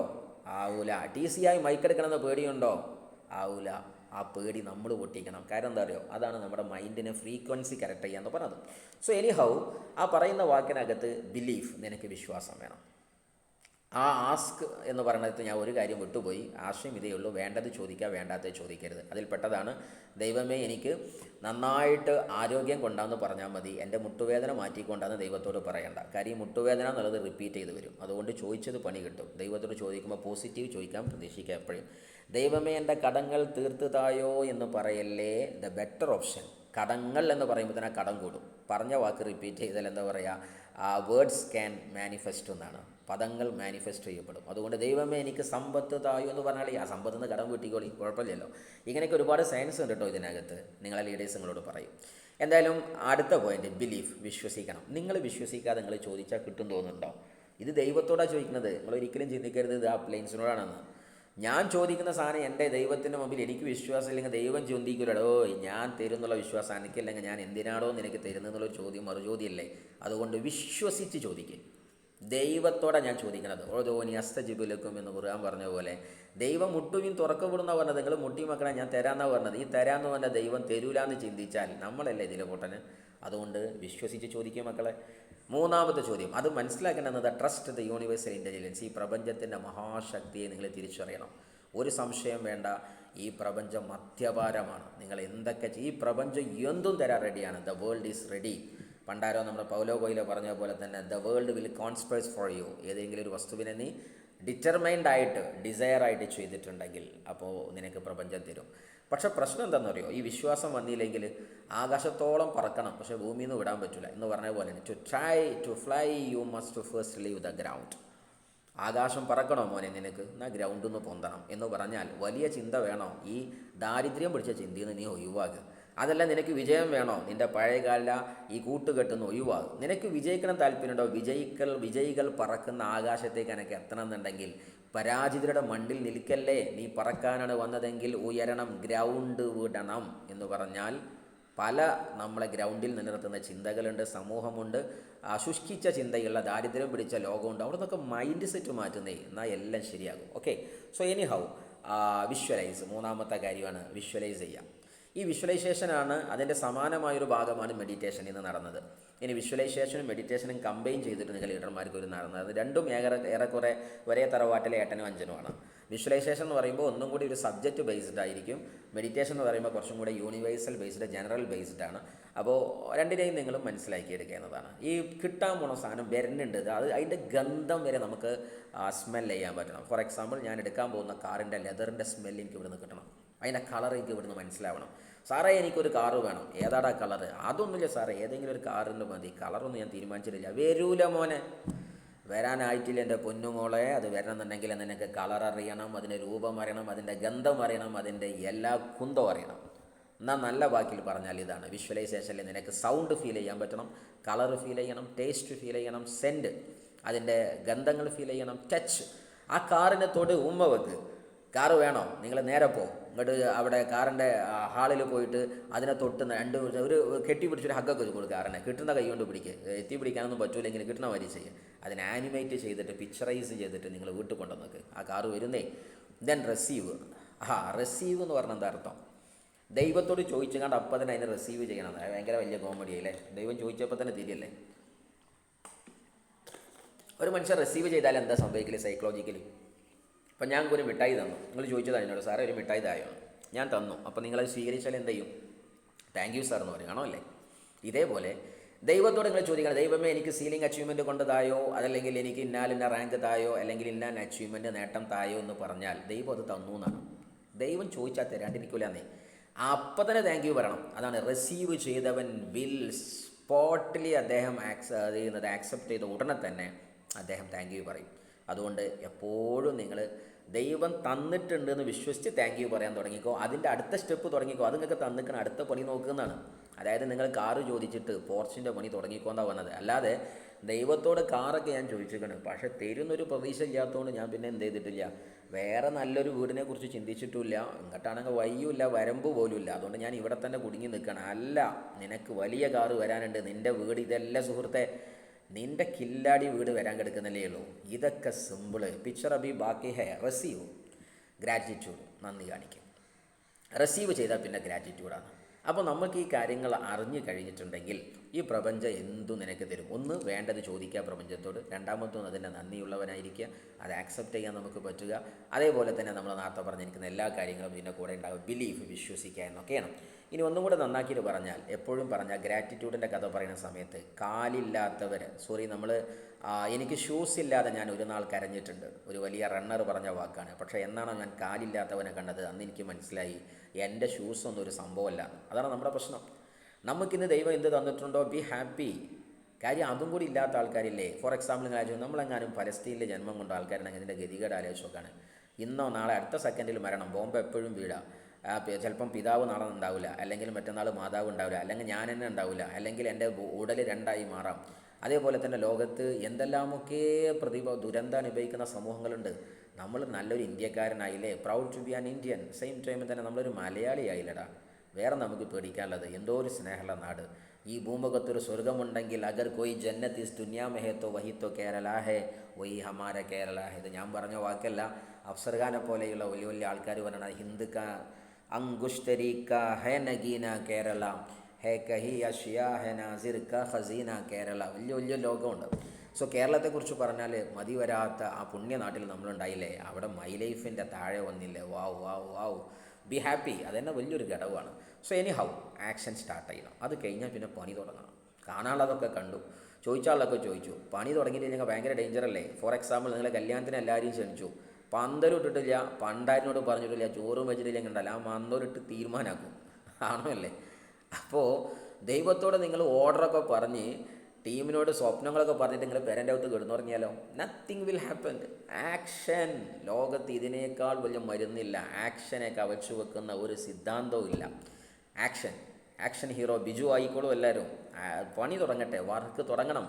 ആവൂല. TC ആയി മൈക്കെടുക്കണമെന്ന് പേടിയുണ്ടോ? ആവൂല. ആ പേടി നമ്മൾ പൊട്ടിക്കണം. കാരണം എന്താ അറിയോ, അതാണ് നമ്മുടെ മൈൻഡിനെ ഫ്രീക്വൻസി കറക്റ്റ് ചെയ്യാന്ന് പറഞ്ഞത്. സോ എനി ഹൗ, ആ പറയുന്ന വാക്കിനകത്ത് ബിലീഫ്, നിനക്ക് വിശ്വാസം വേണം. ആ ആസ്ക് എന്ന് പറയുന്നത് ഞാൻ ഒരു കാര്യം വിട്ടുപോയി. ആശയം ഇതേ ഉള്ളൂ, വേണ്ടത് ചോദിക്കുക, വേണ്ടാത്തത് ചോദിക്കരുത്. അതിൽപ്പെട്ടതാണ്, ദൈവമേ എനിക്ക് നന്നായിട്ട് ആരോഗ്യം കൊണ്ടാന്ന് പറഞ്ഞാൽ മതി, എൻ്റെ മുട്ടുവേദന മാറ്റിക്കൊണ്ടാന്ന് ദൈവത്തോട് പറയണ്ട. കാര്യം ഈ മുട്ടുവേദന എന്നുള്ളത് റിപ്പീറ്റ് ചെയ്ത് വരും. അതുകൊണ്ട് ചോദിച്ചത് പണി കിട്ടും. ദൈവത്തോട് ചോദിക്കുമ്പോൾ പോസിറ്റീവ് ചോദിക്കാൻ പ്രതീക്ഷിക്കുക എപ്പോഴും. ദൈവമേ എൻ്റെ കടങ്ങൾ തീർത്ത് തായോ എന്ന് പറയല്ലേ, ദ ബെറ്റർ ഓപ്ഷൻ. കടങ്ങൾ എന്ന് പറയുമ്പോൾ തന്നെ കടം കൂടും. പറഞ്ഞ വാക്ക് റിപ്പീറ്റ് ചെയ്താൽ എന്താ പറയുക, വേർഡ്സ് ക്യാൻ മാനിഫെസ്റ്റ് എന്നാണ്. പദങ്ങൾ മാനിഫെസ്റ്റ് ചെയ്യപ്പെടും. അതുകൊണ്ട് ദൈവമേ എനിക്ക് സമ്പത്ത് തായോ എന്ന് പറഞ്ഞാൽ ആ സമ്പത്ത് നിന്ന് കടം വീട്ടിക്കോളി, കുഴപ്പമില്ലല്ലോ. ഇങ്ങനെയൊക്കെ ഒരുപാട് സയൻസ് ഉണ്ട് കേട്ടോ ഇതിനകത്ത്. നിങ്ങളെ ലീഡേഴ്സ് നിങ്ങളോട് പറയും. എന്തായാലും അടുത്ത പോയിന്റ്, ബിലീഫ്, വിശ്വസിക്കണം. നിങ്ങൾ വിശ്വസിക്കാതെ നിങ്ങൾ ചോദിച്ചാൽ കിട്ടും തോന്നുന്നുണ്ടോ? ഇത് ദൈവത്തോടാണ് ചോദിക്കുന്നത്. നിങ്ങൾ ഒരിക്കലും ചിന്തിക്കരുത് ഇത് ആ പ്ലെയിൻസിനോടാണെന്ന്. ഞാൻ ചോദിക്കുന്ന സാധനം എൻ്റെ ദൈവത്തിൻ്റെ മുമ്പിൽ എനിക്ക് വിശ്വാസം ഇല്ലെങ്കിൽ ദൈവം ചിന്തിക്കില്ലടോ, ഞാൻ തരുന്നുള്ള വിശ്വാസം എനിക്കില്ലെങ്കിൽ ഞാൻ എന്തിനാടോ നിനക്ക് തരുന്നെന്നുള്ളൊരു ചോദ്യം മറുചോദ്യമല്ലേ. അതുകൊണ്ട് വിശ്വസിച്ച് ചോദിക്കുക. ദൈവത്തോടെ ഞാൻ ചോദിക്കണത്. ഓരോനി അസ്തജിബുലക്കും എന്ന് ഖുർആൻ പറഞ്ഞ പോലെ, ദൈവം മുട്ടുവിൻ തുറക്കപ്പെടുന്ന പറഞ്ഞത്, നിങ്ങൾ മുട്ടി മക്കളെ ഞാൻ തരാമെന്നാണ് പറഞ്ഞത്. ഈ തരാമെന്ന് പറഞ്ഞാൽ ദൈവം തരൂലാന്ന് ചിന്തിച്ചാൽ നമ്മളല്ലേ ഇതിലെ പൊട്ടന്. അതുകൊണ്ട് വിശ്വസിച്ച് ചോദിക്കുക മക്കളെ. മൂന്നാമത്തെ ചോദ്യം, അത് മനസ്സിലാക്കേണ്ടത് ട്രസ്റ്റ് ദ യൂണിവേഴ്സൽ ഇൻ്റലിജൻസ്. ഈ പ്രപഞ്ചത്തിൻ്റെ മഹാശക്തിയെ നിങ്ങൾ തിരിച്ചറിയണം. ഒരു സംശയം വേണ്ട, ഈ പ്രപഞ്ചം മധ്യപാരമാണ്. നിങ്ങൾ എന്തൊക്കെ ഈ പ്രപഞ്ചം എന്തും തരാൻ റെഡിയാണ്. The world is ready. പണ്ടാരോ നമ്മുടെ പൗലോ കൊയ്ലോ പറഞ്ഞ പോലെ തന്നെ, the world will conspires for you. ഏതെങ്കിലും ഒരു വസ്തുവിനെ നീ ഡിറ്റർമൈൻഡ് ആയിട്ട്, ഡിസയർ ആയിട്ട് ചെയ്തിട്ടുണ്ടെങ്കിൽ അപ്പോൾ നിനക്ക് പ്രപഞ്ചം തരും. പക്ഷേ പ്രശ്നം എന്താണെന്നറിയോ, ഈ വിശ്വാസം വന്നില്ലെങ്കിൽ ആകാശത്തോളം പറക്കണം, പക്ഷേ ഭൂമിയിൽ നിന്ന് വിടാൻ പറ്റില്ല എന്ന് പറഞ്ഞ പോലെ to try to fly you must first leave the ground. ആകാശം പറക്കണോ മോനെ നിനക്ക്, എന്നാൽ ഗ്രൗണ്ടിൽ നിന്ന് പൊന്തണം എന്ന് പറഞ്ഞാൽ വലിയ ചിന്ത വേണോ. ഈ ദാരിദ്ര്യം പിടിച്ച ചിന്തയിൽ നിന്ന് നീ ഒഴിവാക്കുക. അതല്ല നിനക്ക് വിജയം വേണോ, നിൻ്റെ പഴയകാല ഈ കൂട്ടുകെട്ടുന്ന ഒഴിവാകും. നിനക്ക് വിജയിക്കണം താല്പര്യമുണ്ടോ, വിജയികൾ പറക്കുന്ന ആകാശത്തേക്ക് എനിക്ക് എത്തണം എന്നുണ്ടെങ്കിൽ പരാജിതരുടെ മണ്ടിൽ നിൽക്കല്ലേ, നീ പറക്കാനാണ് വന്നതെങ്കിൽ ഉയരണം, ഗ്രൗണ്ട് വിടണം എന്ന് പറഞ്ഞാൽ പല നമ്മളെ ഗ്രൗണ്ടിൽ നിലനിർത്തുന്ന ചിന്തകളുണ്ട്, സമൂഹമുണ്ട്, ശുഷ്കിച്ച ചിന്തയുള്ള ദാരിദ്ര്യം പിടിച്ച ലോകമുണ്ട്. അവിടെ നിന്നൊക്കെ മൈൻഡ് സെറ്റ് മാറ്റുന്നേ, എന്നാൽ എല്ലാം ശരിയാകും. Okay, so any how visualise, മൂന്നാമത്തെ കാര്യമാണ് വിഷ്വലൈസ് ചെയ്യുക. ഈ വിഷ്വലൈസേഷനാണ് അതിൻ്റെ സമാനമായൊരു ഭാഗമാണ് മെഡിറ്റേഷൻ ഇന്ന് നടന്നത്. ഇനി വിഷ്വലൈസേഷനും മെഡിറ്റേഷനും കമ്പൈൻ ചെയ്തിട്ട് നിങ്ങൾ ലീഡർമാർക്ക് ഒരു നടന്നത്, രണ്ടും ഏറെക്കുറെ ഒരേ തറവാട്ടിലെ ഏട്ടനും അഞ്ചനുമാണ്. വിഷ്വലൈസേഷൻ എന്ന് പറയുമ്പോൾ ഒന്നും കൂടി ഒരു സബ്ജക്റ്റ് ബേസ്ഡ് ആയിരിക്കും. മെഡിറ്റേഷൻ എന്ന് പറയുമ്പോൾ കുറച്ചും കൂടി യൂണിവേഴ്സൽ ബേസ്ഡ്, ജനറൽ ബേസ്ഡ് ആണ്. അപ്പോൾ രണ്ടിനെയും നിങ്ങൾ മനസ്സിലാക്കിയെടുക്കുന്നതാണ്. ഈ കിട്ടാൻ പോണ സാധനം വരുന്നുണ്ട്, അത് അതിൻ്റെ ഗന്ധം വരെ നമുക്ക് സ്മെൽ ചെയ്യാൻ പറ്റണം. ഫോർ എക്സാമ്പിൾ, ഞാൻ എടുക്കാൻ പോകുന്ന കാറിൻ്റെ ലെതറിൻ്റെ സ്മെൽ എനിക്ക് ഇവിടുന്ന് കിട്ടണം, അതിൻ്റെ കളർ എനിക്ക് ഇവിടുന്ന് മനസ്സിലാവണം. സാറേ എനിക്കൊരു കാറ് വേണം, ഏതാടാ കളറ്? അതൊന്നുമില്ല സാറേ, ഏതെങ്കിലും ഒരു കാറിൻ്റെ മതി, കളറൊന്നും ഞാൻ തീരുമാനിച്ചിട്ടില്ല. വരൂല മോനെ, വരാനായിട്ടില്ല എൻ്റെ പൊന്നുമോളെ. അത് വരണമെന്നുണ്ടെങ്കിൽ നിനക്ക് കളർ അറിയണം, അതിൻ്റെ രൂപം അറിയണം, അതിൻ്റെ ഗന്ധം അറിയണം, അതിൻ്റെ എല്ലാ കുന്തവും അറിയണം. എന്നാൽ നല്ല വാക്കിൽ പറഞ്ഞാൽ ഇതാണ് വിഷ്വലൈസേഷനിൽ നിനക്ക് സൗണ്ട് ഫീൽ ചെയ്യാൻ പറ്റണം, കളർ ഫീൽ ചെയ്യണം, ടേസ്റ്റ് ഫീൽ ചെയ്യണം, സെൻറ്റ്, അതിൻ്റെ ഗന്ധങ്ങൾ ഫീൽ ചെയ്യണം, ടച്ച്. ആ കാറിനെ തൊട്, ഉമ്മ വെക്ക്. കാറ് വേണോ, നിങ്ങൾ നേരെ പോകും ഇങ്ങോട്ട്, അവിടെ കാറിൻ്റെ ഹാളിൽ പോയിട്ട് അതിനെ തൊട്ട് ഒരു കെട്ടി പിടിച്ചൊരു ഹഗ്ഗൊക്കെ കൊടുക്കുക. കാറിനെ കിട്ടുന്ന കൈ കൊണ്ട് പിടിക്കുക, എത്തി പിടിക്കാനൊന്നും പറ്റൂലെങ്കിൽ കിട്ടുന്ന മാതിരി ചെയ്യുക. അതിനെ ആനിമേറ്റ് ചെയ്തിട്ട് പിക്ചറൈസ് ചെയ്തിട്ട് നിങ്ങൾ വീട്ടിൽ കൊണ്ടുവന്നേക്ക്. ആ കാറ് വരുന്നേ. Then receive. റിസീവ് എന്ന് പറഞ്ഞാൽ എന്താ അർത്ഥം? ദൈവത്തോട് ചോദിച്ചുകൊണ്ട് അപ്പം തന്നെ അതിനെ റിസീവ് ചെയ്യണം. ഭയങ്കര വലിയ കോമഡി അല്ലേ? ദൈവം ചോദിച്ചപ്പോൾ തന്നെ തിരിയല്ലേ? ഒരു മനുഷ്യൻ റിസീവ് ചെയ്താൽ എന്താ സംഭവിക്കില്ല സൈക്കോളജിക്കലി? അപ്പം ഞാൻ ഒരു മിഠായി തന്നു, നിങ്ങൾ ചോദിച്ചതാണ് എന്നോട്, സാറേ ഒരു മിഠായി തായോ, ഞാൻ തന്നു. അപ്പോൾ നിങ്ങളത് സ്വീകരിച്ചാൽ എന്ത് ചെയ്യും? താങ്ക് യു സാർ എന്ന് പറയും, ആണോ അല്ലേ? ഇതേപോലെ ദൈവത്തോട് നിങ്ങൾ ചോദിക്കണം, ദൈവമേ എനിക്ക് സീലിംഗ് അച്ചീവ്മെൻറ്റ് കൊണ്ട് തായോ, അതല്ലെങ്കിൽ എനിക്ക് ഇന്ന റാങ്ക് തായോ, അല്ലെങ്കിൽ ഇന്ന അച്ചീവ്മെൻറ്റ് നേട്ടം തായോ എന്ന് പറഞ്ഞാൽ ദൈവം അത് തന്നു എന്നാണ്. ദൈവം ചോദിച്ചാൽ തരാണ്ടിരിക്കില്ലെന്നേ. അപ്പം തന്നെ താങ്ക് യു പറയണം. അതാണ് റിസീവ് ചെയ്തവൻ വിൽ സ്പോട്ടിലി അദ്ദേഹം ആക്സെപ്റ്റ് ചെയ്ത ഉടനെ തന്നെ അദ്ദേഹം താങ്ക് യു പറയും. അതുകൊണ്ട് എപ്പോഴും നിങ്ങൾ ദൈവം തന്നിട്ടുണ്ട് എന്ന് വിശ്വസിച്ച് താങ്ക് യു പറയാൻ തുടങ്ങിക്കോ. അതിൻ്റെ അടുത്ത സ്റ്റെപ്പ് തുടങ്ങിക്കോ. അത് നിങ്ങൾക്ക് തന്നിക്കണം, അടുത്ത പണി നോക്കുന്നതാണ്. അതായത് നിങ്ങൾ കാറ് ചോദിച്ചിട്ട് പോർച്ചിൻ്റെ പണി തുടങ്ങിക്കോന്നാണ് പറഞ്ഞത്. അല്ലാതെ ദൈവത്തോട് കാറൊക്കെ ഞാൻ ചോദിച്ചിരിക്കണം, പക്ഷേ തരുന്നൊരു പ്രതീക്ഷ ഇല്ലാത്തതുകൊണ്ട് ഞാൻ പിന്നെ എന്ത് ചെയ്തിട്ടില്ല, വേറെ നല്ലൊരു വീടിനെ കുറിച്ച് ചിന്തിച്ചിട്ടില്ല. ഇങ്ങോട്ടാണെങ്കിൽ വയ്യുമില്ല, വരമ്പ് പോലുമില്ല. അതുകൊണ്ട് ഞാൻ ഇവിടെ തന്നെ കുടുങ്ങി നിൽക്കണം. അല്ല, നിനക്ക് വലിയ കാറ് വരാനുണ്ട്, നിൻ്റെ വീട് ഇതല്ല സുഹൃത്തെ, നിൻ്റെ കില്ലാടി വീട് വരാൻ കിടക്കുന്നല്ലേ ഉള്ളൂ. ഇതൊക്കെ സിമ്പിള്. പിക്ചർ അബി ബാക്കി ഹേ. റിസീവ്, ഗ്രാറ്റിറ്റ്യൂഡ്, നന്ദി കാണിക്കും. റിസീവ് ചെയ്താൽ പിന്നെ ഗ്രാറ്റിറ്റ്യൂഡാണ്. അപ്പോൾ നമുക്ക് ഈ കാര്യങ്ങൾ അറിഞ്ഞു കഴിഞ്ഞിട്ടുണ്ടെങ്കിൽ ഈ പ്രപഞ്ചം എന്തു നിനക്ക് തരും. ഒന്ന്, വേണ്ടത് ചോദിക്കുക പ്രപഞ്ചത്തോട്. രണ്ടാമത്തൊന്ന്, അതിൻ്റെ നന്ദിയുള്ളവനായിരിക്കുക, അത് ആക്സെപ്റ്റ് ചെയ്യാൻ നമുക്ക് പറ്റുക. അതേപോലെ തന്നെ നമ്മൾ നേരത്തെ പറഞ്ഞിരിക്കുന്ന എല്ലാ കാര്യങ്ങളും ഇതിൻ്റെ കൂടെ ഉണ്ടാകും. ബിലീഫ്, വിശ്വസിക്കുക എന്നൊക്കെയാണ്. ഇനി ഒന്നും കൂടെ നന്നാക്കിയിട്ട് പറഞ്ഞാൽ, എപ്പോഴും പറഞ്ഞാൽ ഗ്രാറ്റിറ്റ്യൂഡിൻ്റെ കഥ പറയുന്ന സമയത്ത് കാലില്ലാത്തവർ, എനിക്ക് ഷൂസ് ഇല്ലാതെ ഞാൻ ഒരു നാൾ കരഞ്ഞിട്ടുണ്ട്. ഒരു വലിയ റണ്ണർ പറഞ്ഞ വാക്കാണ്. പക്ഷേ എന്നാണോ ഞാൻ കാലില്ലാത്തവനെ കണ്ടത്, അന്ന് എനിക്ക് മനസ്സിലായി എൻ്റെ ഷൂസ് ഒന്നും ഒരു സംഭവമല്ല. അതാണ് നമ്മുടെ പ്രശ്നം. നമുക്കിന്ന് ദൈവം എന്ത് തന്നിട്ടുണ്ടോ, ബി ഹാപ്പി. കാര്യം അതും കൂടി ഇല്ലാത്ത ആൾക്കാരില്ലേ. ഫോർ എക്സാമ്പിൾ കാര്യം, നമ്മളെങ്ങാനും പലസ്തീനിൽ ജന്മം കൊണ്ട ആൾക്കാരുണ്ടെങ്കിൽ ഇതിൻ്റെ ഗതികേട് ആലോചിച്ച് നോക്കാണ്. ഇന്നോ നാളെ അടുത്ത സെക്കൻഡിൽ മരണം, ബോംബ് എപ്പോഴും വീഴാം. ചിലപ്പം പിതാവ് നാളെ ഉണ്ടാവില്ല, അല്ലെങ്കിൽ മറ്റന്നാൾ മാതാവ് ഉണ്ടാവില്ല, അല്ലെങ്കിൽ ഞാൻ തന്നെ ഉണ്ടാവില്ല, അല്ലെങ്കിൽ എൻ്റെ ഉടൽ രണ്ടായി മാറാം. അതേപോലെ തന്നെ ലോകത്ത് എന്തെല്ലാമൊക്കെ ദുരന്തം അനുഭവിക്കുന്ന സമൂഹങ്ങളുണ്ട്. നമ്മൾ നല്ലൊരു ഇന്ത്യക്കാരനായില്ലേ, proud to be an Indian. Same ടൈമിൽ തന്നെ നമ്മളൊരു മലയാളി ആയില്ലടാ. വേറെ നമുക്ക് പേടിക്കാനുള്ളത് എന്തോ ഒരു സ്നേഹമുള്ള നാട്. ഈ ഭൂമുഖത്തൊരു സ്വർഗമുണ്ടെങ്കിൽ അഗർ കോയി ജന്നത്ത് ഇസ് ദുനിയാ മെ ഹേ തോ വഹി തോ കേരള ഹേ, വഹി ഹമാര കേരള ഹേ. ഇത് ഞാൻ പറഞ്ഞ വാക്കല്ല. അഫ്സർ ഖാനെ പോലെയുള്ള വലിയ വലിയ ആൾക്കാർ പറയണത്, ഹിന്ദുക്ക അങ്കുഷ്തരീക്ക ഹേ നഗീന കേരള ഹേ കഹി അഷിയ ഹേ നാസിർ ക ഖസീന കേരള. വലിയ വലിയ ലോകമുണ്ട്. സോ കേരളത്തെക്കുറിച്ച് പറഞ്ഞാൽ മതി വരാത്ത ആ പുണ്യനാട്ടിൽ നമ്മളുണ്ടായില്ലേ, അവിടെ മൈ ലൈഫിൻ്റെ താഴെ വന്നില്ലേ. വാവ് വാവ് വാവ്, ബി ഹാപ്പി. അതുതന്നെ വലിയൊരു ഘടകമാണ്. So any how, action start ചെയ്യണം. അത് കഴിഞ്ഞാൽ പിന്നെ പണി തുടങ്ങണം. കാണാനുള്ളതൊക്കെ കണ്ടു, ചോദിച്ചാലുള്ളതൊക്കെ ചോദിച്ചു. പണി തുടങ്ങിയിട്ട് നിങ്ങൾ ഭയങ്കര ഡേഞ്ചറല്ലേ. ഫോർ എക്സാമ്പിൾ, നിങ്ങൾ കല്യാണത്തിന് എല്ലാവരെയും ക്ഷണിച്ചു, പന്തലും ഇട്ടിട്ടില്ല, പണ്ടാരിനോട് പറഞ്ഞിട്ടില്ല, ചോറും വെച്ചിട്ടില്ലെങ്കിൽ ഉണ്ടല്ലോ, ആ മന്തലിട്ട് തീരുമാനമാക്കും, ആണോ അല്ലേ? അപ്പോൾ ദൈവത്തോട് നിങ്ങൾ ഓർഡറൊക്കെ പറഞ്ഞ് ടീമിനോട് സ്വപ്നങ്ങളൊക്കെ പറഞ്ഞിട്ട് നിങ്ങൾ പേരൻ്റെ അകത്ത് കിടന്നുറങ്ങിയാലോ, നത്തിങ് വിൽ ഹാപ്പൻ. ആക്ഷൻ. ലോകത്ത് ഇതിനേക്കാൾ വലിയ മരുന്നില്ല. ആക്ഷനെ കവച്ചു വെക്കുന്ന ഒരു സിദ്ധാന്തവും ഇല്ല. ആക്ഷൻ. ആക്ഷൻ ഹീറോ ബിജു ആയിക്കോളും എല്ലാവരും. പണി തുടങ്ങട്ടെ, വർക്ക് തുടങ്ങണം.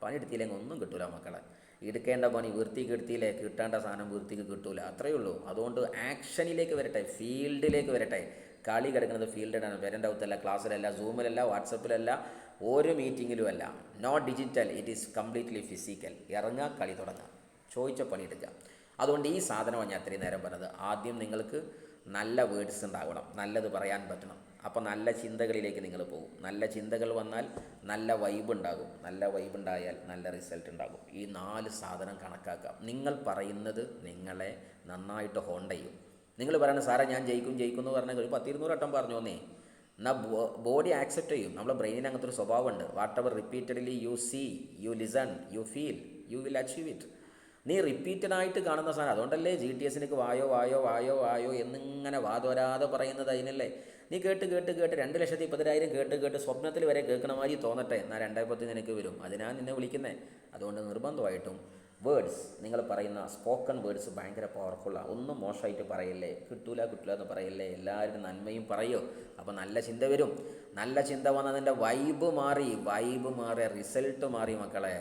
പണി എടുത്തില്ലെങ്കിൽ ഒന്നും കിട്ടൂല മക്കളെ. എടുക്കേണ്ട പണി വൃത്തിക്ക് എടുത്തില്ലേ കിട്ടേണ്ട സാധനം വൃത്തിക്ക് കിട്ടൂല, അത്രയേ ഉള്ളൂ. അതുകൊണ്ട് ആക്ഷനിലേക്ക് വരട്ടെ, ഫീൽഡിലേക്ക് വരട്ടെ. കളി കിടക്കുന്നത് ഫീൽഡിലാണ്, പേരൻ്റ് ഔത്തല്ല, ക്ലാസ്സിലല്ല, സൂമിലല്ല, വാട്സപ്പിലല്ല, ഒരു മീറ്റിങ്ങിലും അല്ല. Not digital, it is completely physical. ഇറങ്ങുക, കളി തുടങ്ങുക, ചോദിച്ച പണി എടുക്കുക. അതുകൊണ്ട് ഈ സാധനമാണ് ഞാൻ അത്രയും നേരം പറഞ്ഞത്. ആദ്യം നിങ്ങൾക്ക് നല്ല വേർഡ്സ് ഉണ്ടാകണം, നല്ലത് പറയാൻ പറ്റണം. അപ്പോൾ നല്ല ചിന്തകളിലേക്ക് നിങ്ങൾ പോകും. നല്ല ചിന്തകൾ വന്നാൽ നല്ല വൈബ് ഉണ്ടാകും. നല്ല വൈബ് ഉണ്ടായാൽ നല്ല റിസൾട്ട് ഉണ്ടാകും. ഈ 4 സാധനം കണക്കാക്കാം. നിങ്ങൾ പറയുന്നത് നിങ്ങളെ നന്നായിട്ട് ഹോണ്ട് ചെയ്യും. നിങ്ങൾ പറയുന്നത് സാറേ ഞാൻ ജയിക്കും ജയിക്കും എന്ന് പറഞ്ഞാൽ ഒരു 10-200 വട്ടം പറഞ്ഞോന്നേ, എന്നാൽ ബോഡി ആക്സെപ്റ്റ് ചെയ്യും. നമ്മുടെ ബ്രെയിനിന് അങ്ങനത്തെ ഒരു സ്വഭാവമുണ്ട്. Whatever repeatedly you see, you listen, you feel, you will achieve it. നീ റിപ്പീറ്റഡായിട്ട് കാണുന്ന സാധനം. അതുകൊണ്ടല്ലേ GTSനിക്ക് വായോ വായോ വായോ വായോ എന്നിങ്ങനെ വാതോരാതെ പറയുന്നത് അതിനല്ലേ. നീ കേട്ട് കേട്ട് കേട്ട് 2,10,000 കേട്ട് കേട്ട് സ്വപ്നത്തിൽ വരെ കേൾക്കണ മാതിരി തോന്നട്ടെ, എന്നാൽ 2,10 നിനക്ക് വരും. അതിനാണ് നിന്നെ വിളിക്കുന്നത്. അതുകൊണ്ട് നിർബന്ധമായിട്ടും വേർഡ്സ്, നിങ്ങൾ പറയുന്ന സ്പോക്കൺ വേർഡ്സ് ഭയങ്കര പവർഫുള്ളാണ്. ഒന്നും മോശമായിട്ട് പറയല്ലേ, കിട്ടൂല കിട്ടൂല എന്ന് പറയല്ലേ, എല്ലാവരും നന്മയും പറയോ. അപ്പോൾ നല്ല ചിന്ത വരും. നല്ല ചിന്ത വന്നതിൻ്റെ വൈബ് മാറിയ റിസൾട്ട് മാറി മക്കളെ.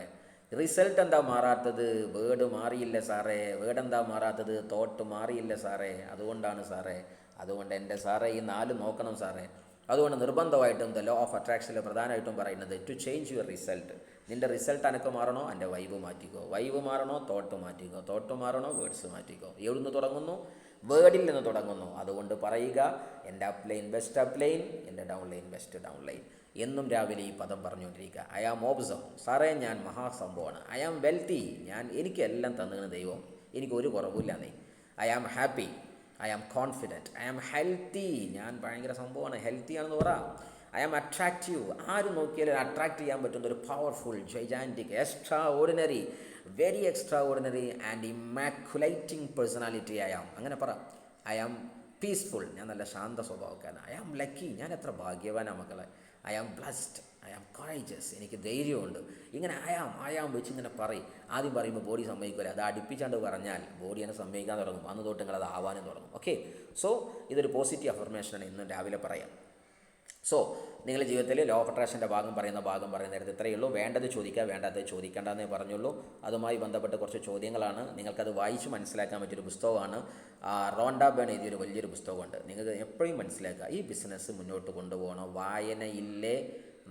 റിസൾട്ട് എന്താ മാറാത്തത്? വേർഡ് മാറിയില്ല സാറേ. വേർഡ് എന്താ മാറാത്തത്? തോട്ട് മാറിയില്ല സാറേ. അതുകൊണ്ടാണ് സാറേ. അതുകൊണ്ട് എൻ്റെ സാറേ ഈ 4 നോക്കണം സാറേ. അതുകൊണ്ട് നിർബന്ധമായിട്ടും ദ ലോ ഓഫ് അട്രാക്ഷനിൽ പ്രധാനമായിട്ടും പറയുന്നത് ടു ചേഞ്ച് യുവർ റിസൾട്ട്. നിൻ്റെ റിസൾട്ട് അനക്ക് മാറണോ, എൻ്റെ വൈബ് മാറ്റിക്കോ. വൈബ് മാറണോ, തോട്ട് മാറ്റിക്കോ. തോട്ട് മാറണോ, വേർഡ്സ് മാറ്റിക്കോ. എവിടുന്ന് തുടങ്ങുന്നു? വേർഡിൽ നിന്ന് തുടങ്ങുന്നു. അതുകൊണ്ട് പറയുക, എൻ്റെ upline best upline, എൻ്റെ downline best downline. എന്നും രാവിലെ ഈ പദം പറഞ്ഞുകൊണ്ടിരിക്കുക. ഐ ആം ഓബ്സം, സാറേ ഞാൻ മഹാസംഭവമാണ്. ഐ ആം വെൽത്തി, എനിക്കെല്ലാം തന്നിരുന്ന ദൈവം, എനിക്കൊരു കുറവില്ല നീ. I am happy, I am confident, I am healthy, ഞാൻ ഭയങ്കര സംഭവമാണ്, ഹെൽത്തി ആണെന്ന് പറ. ഐ ആം അട്രാക്റ്റീവ്, ആരും നോക്കിയാലും അട്രാക്റ്റ് ചെയ്യാൻ പറ്റുന്ന ഒരു powerful, gigantic, extraordinary, very extraordinary and immaculating personality I am. അങ്ങനെ പറ. ഐ ആം പീസ്ഫുൾ, ഞാൻ നല്ല ശാന്ത സ്വഭാവക്കാരനാണ്. ഐ ആം ലക്കി, ഞാൻ എത്ര ഭാഗ്യവാനാണ് മക്കളെ. I am blessed, I am courageous, എനിക്ക് ധൈര്യമുണ്ട്. ഇങ്ങനെ ആയാം വെച്ച് ഇങ്ങനെ പറയും. ആദ്യം പറയുമ്പോൾ ബോഡി സമ്മതിക്കില്ല. അത് അടുപ്പിച്ചാണ്ട് പറഞ്ഞാൽ ബോഡി എന്നെ സമ്മതിക്കാൻ തുടങ്ങും. അന്ന് തൊട്ട് നിങ്ങൾ അത് ആവാനും തുടങ്ങും. ഓക്കെ, സോ ഇതൊരു പോസിറ്റീവ് അഫർമേഷനാണ് ഇന്ന് രാവിലെ പറയാം. സോ നിങ്ങളുടെ ജീവിതത്തിൽ ലോ ഓഫ് അട്രാക്ഷൻ്റെ ഭാഗം പറയുന്ന നേരത്തെ ഇത്രയേ ഉള്ളൂ. വേണ്ടത് ചോദിക്കുക, വേണ്ടാത്തത് ചോദിക്കേണ്ടതെന്നേ പറഞ്ഞുള്ളൂ. അതുമായി ബന്ധപ്പെട്ട് കുറച്ച് ചോദ്യങ്ങളാണ്. നിങ്ങൾക്കത് വായിച്ച് മനസ്സിലാക്കാൻ പറ്റിയൊരു പുസ്തകമാണ്. റോണ്ട ബേൺ എഴുതിയൊരു വലിയൊരു പുസ്തകമുണ്ട്. നിങ്ങൾക്ക് എപ്പോഴും മനസ്സിലാക്കുക, ഈ ബിസിനസ് മുന്നോട്ട് കൊണ്ടുപോകണം. വായനയില്ലേ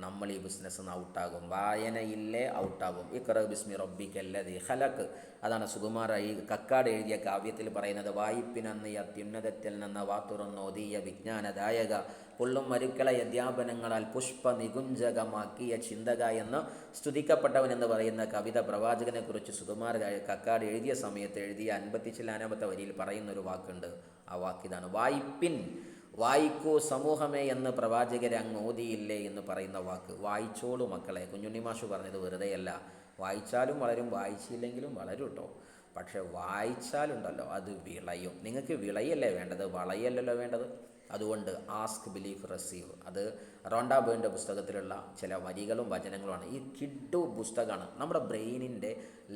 നമ്മൾ ഈ ബിസിനസ് ഔട്ടാകും. വായനയില്ലേ ഔട്ടാകും. ഇഖ്റ ബിസ്മി റബ്ബിക്കല്ലദീ ഖലഖ്, അതാണ് സുകുമാര ഈ കക്കാട് എഴുതിയ കാവ്യത്തിൽ പറയുന്നത്. വായിപ്പിനന്ന് അത്യുന്നതത്തിൽ നിന്ന് വാത്തുറന്നോതിയ വിജ്ഞാനദായക, പുള്ളും മരുക്കളെ അധ്യാപനങ്ങളാൽ പുഷ്പ നികുഞ്ചകമാക്കിയ ചിന്തക എന്ന് സ്തുതിക്കപ്പെട്ടവൻ എന്ന് പറയുന്ന കവിത പ്രവാചകനെക്കുറിച്ച് സുകുമാര കക്കാട് എഴുതിയ സമയത്ത് എഴുതിയ 54 വരിയിൽ പറയുന്നൊരു വാക്കുണ്ട്. ആ വാക്കിതാണ് വായിപ്പിൻ, വായിക്കൂ സമൂഹമേ എന്ന് പ്രവാചകരെ അങ്ങ് ഓതിയില്ലേ എന്ന് പറയുന്ന വാക്ക്. വായിച്ചോളൂ മക്കളെ. കുഞ്ഞുണ്ണിമാഷ് പറഞ്ഞത് വെറുതെയല്ല. വായിച്ചാലും വളരും, വായിച്ചില്ലെങ്കിലും വളരും കേട്ടോ. പക്ഷെ വായിച്ചാലുണ്ടല്ലോ അത് വിളയും. നിങ്ങൾക്ക് വിളയല്ലേ വേണ്ടത്, വളയല്ലല്ലോ വേണ്ടത്. അതുകൊണ്ട് ആസ്ക്, ബിലീവ്, റിസീവ്. അത് റോണ്ട ബേണിൻ്റെ പുസ്തകത്തിലുള്ള ചില വരികളും വചനങ്ങളുമാണ്. ഈ കിഡു പുസ്തകമാണ്, നമ്മുടെ ബ്രെയിനിൻ്റെ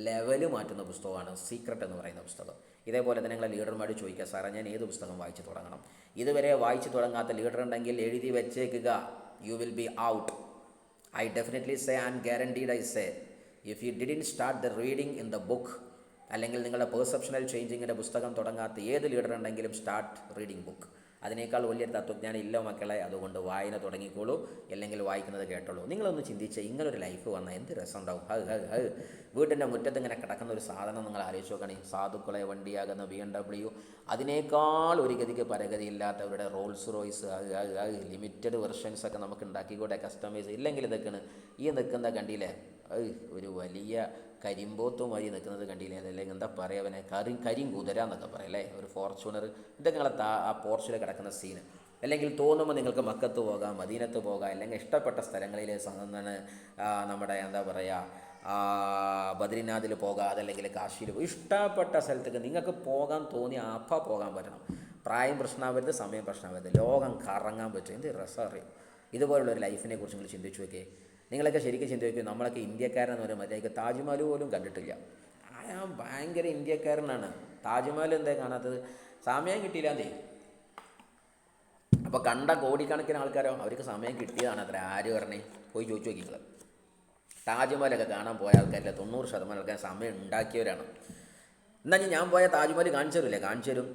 ലെവല് മാറ്റുന്ന പുസ്തകമാണ് സീക്രട്ട് എന്ന് പറയുന്ന പുസ്തകം. ഇതേപോലെ തന്നെ നിങ്ങളെ ലീഡർമാർ ചോദിക്കുക, സാറേ ഞാൻ ഏത് പുസ്തകം വായിച്ച് തുടങ്ങണം? ഇതുവരെ വായിച്ച് തുടങ്ങാത്ത ലീഡർ ഉണ്ടെങ്കിൽ എഴുതി വെച്ചേക്കുക. You will be out. I definitely say and guaranteed I say, if you didn't start the reading in the book, അല്ലെങ്കിൽ നിങ്ങളുടെ പേഴ്സെപ്ഷണൽ ചേഞ്ചിങ്ങിൻ്റെ പുസ്തകം തുടങ്ങാത്ത ഏത് ലീഡർ ഉണ്ടെങ്കിലും സ്റ്റാർട്ട് റീഡിങ് ബുക്ക്. അതിനേക്കാൾ വലിയൊരു തത്വജ്ഞാനം ഇല്ല മക്കളെ. അതുകൊണ്ട് വായന തുടങ്ങിക്കോളൂ, അല്ലെങ്കിൽ വായിക്കുന്നത് കേട്ടോളൂ. നിങ്ങളൊന്ന് ചിന്തിച്ച്, ഇങ്ങനൊരു ലൈഫ് വന്നാൽ എന്ത് രസം ഉണ്ടാവും. വീട്ടിൻ്റെ മുറ്റത്ത് ഇങ്ങനെ കിടക്കുന്ന ഒരു സാധനം നിങ്ങൾ ആലോചിച്ച് നോക്കണേ. സാധുക്കളെ വണ്ടിയാകുന്ന BMW, അതിനേക്കാൾ ഒരു ഗതിക്ക് പരഗതിയില്ലാത്തവരുടെ റോൾസ് റോയ്സ്, ലിമിറ്റഡ് വെർഷൻസൊക്കെ നമുക്ക് ഉണ്ടാക്കിക്കൂടെ, കസ്റ്റമൈസ്. ഇല്ലെങ്കിൽ ഇതൊക്കെയാണ് ഈ നിൽക്കുന്ന കണ്ടില്ലേ, ഒരു വലിയ കരിമ്പോത്തുമായി നിൽക്കുന്നത് കണ്ടില്ലേ, അതല്ലെങ്കിൽ എന്താ പറയുക, അവനെ കരിങ്കുതിര എന്നൊക്കെ പറയല്ലേ, ഒരു ഫോർച്യൂണർ. ഇതൊക്കെ നിങ്ങളെ ആ പോർച്ചിൽ കിടക്കുന്ന സീന്. അല്ലെങ്കിൽ തോന്നുമ്പോൾ നിങ്ങൾക്ക് മക്കത്ത് പോകാം, മദീനത്ത് പോകാം, അല്ലെങ്കിൽ ഇഷ്ടപ്പെട്ട സ്ഥലങ്ങളിൽ നമ്മുടെ എന്താ പറയുക ബദ്രിനാഥിൽ പോകാം, അതല്ലെങ്കിൽ കാശിയിൽ പോകാം. ഇഷ്ടപ്പെട്ട സ്ഥലത്തേക്ക് നിങ്ങൾക്ക് പോകാൻ തോന്നി അപ്പം പോകാൻ പറ്റണം. പ്രായം പ്രശ്നമാവരുത്, സമയം പ്രശ്നമാവരുത്, ലോകം കറങ്ങാൻ പറ്റും. എന്ത് രസം അറിയും. ഇതുപോലുള്ളൊരു ലൈഫിനെ കുറിച്ച് നിങ്ങൾ ചിന്തിച്ചു നോക്കിയേ. നിങ്ങളൊക്കെ ശരിക്കും ചിന്തിക്കുക, നമ്മളൊക്കെ ഇന്ത്യക്കാരെന്ന് പറയുമ്പോൾ മറ്റേക്ക് താജ്മഹൽ പോലും കണ്ടിട്ടില്ല. ഞാൻ ഭയങ്കര ഇന്ത്യക്കാരനാണ്. താജ്മഹൽ എന്താ കാണാത്തത്? സമയം കിട്ടിയില്ല. അപ്പോൾ കണ്ട കോടിക്കണക്കിന് ആൾക്കാരോ അവർക്ക് സമയം കിട്ടിയതാണ് അത്ര. ആര് പറഞ്ഞേ? പോയി ചോദിച്ചു നോക്കിക്കുക. താജ്മഹലൊക്കെ കാണാൻ പോയ ആൾക്കാരില്ല 90% ആൾക്കാർ സമയം ഉണ്ടാക്കിയവരാണ്. എന്നാൽ ഞാൻ പോയ താജ്മഹൽ കാണിച്ചു തരില്ലേ? കാണിച്ചു തരും.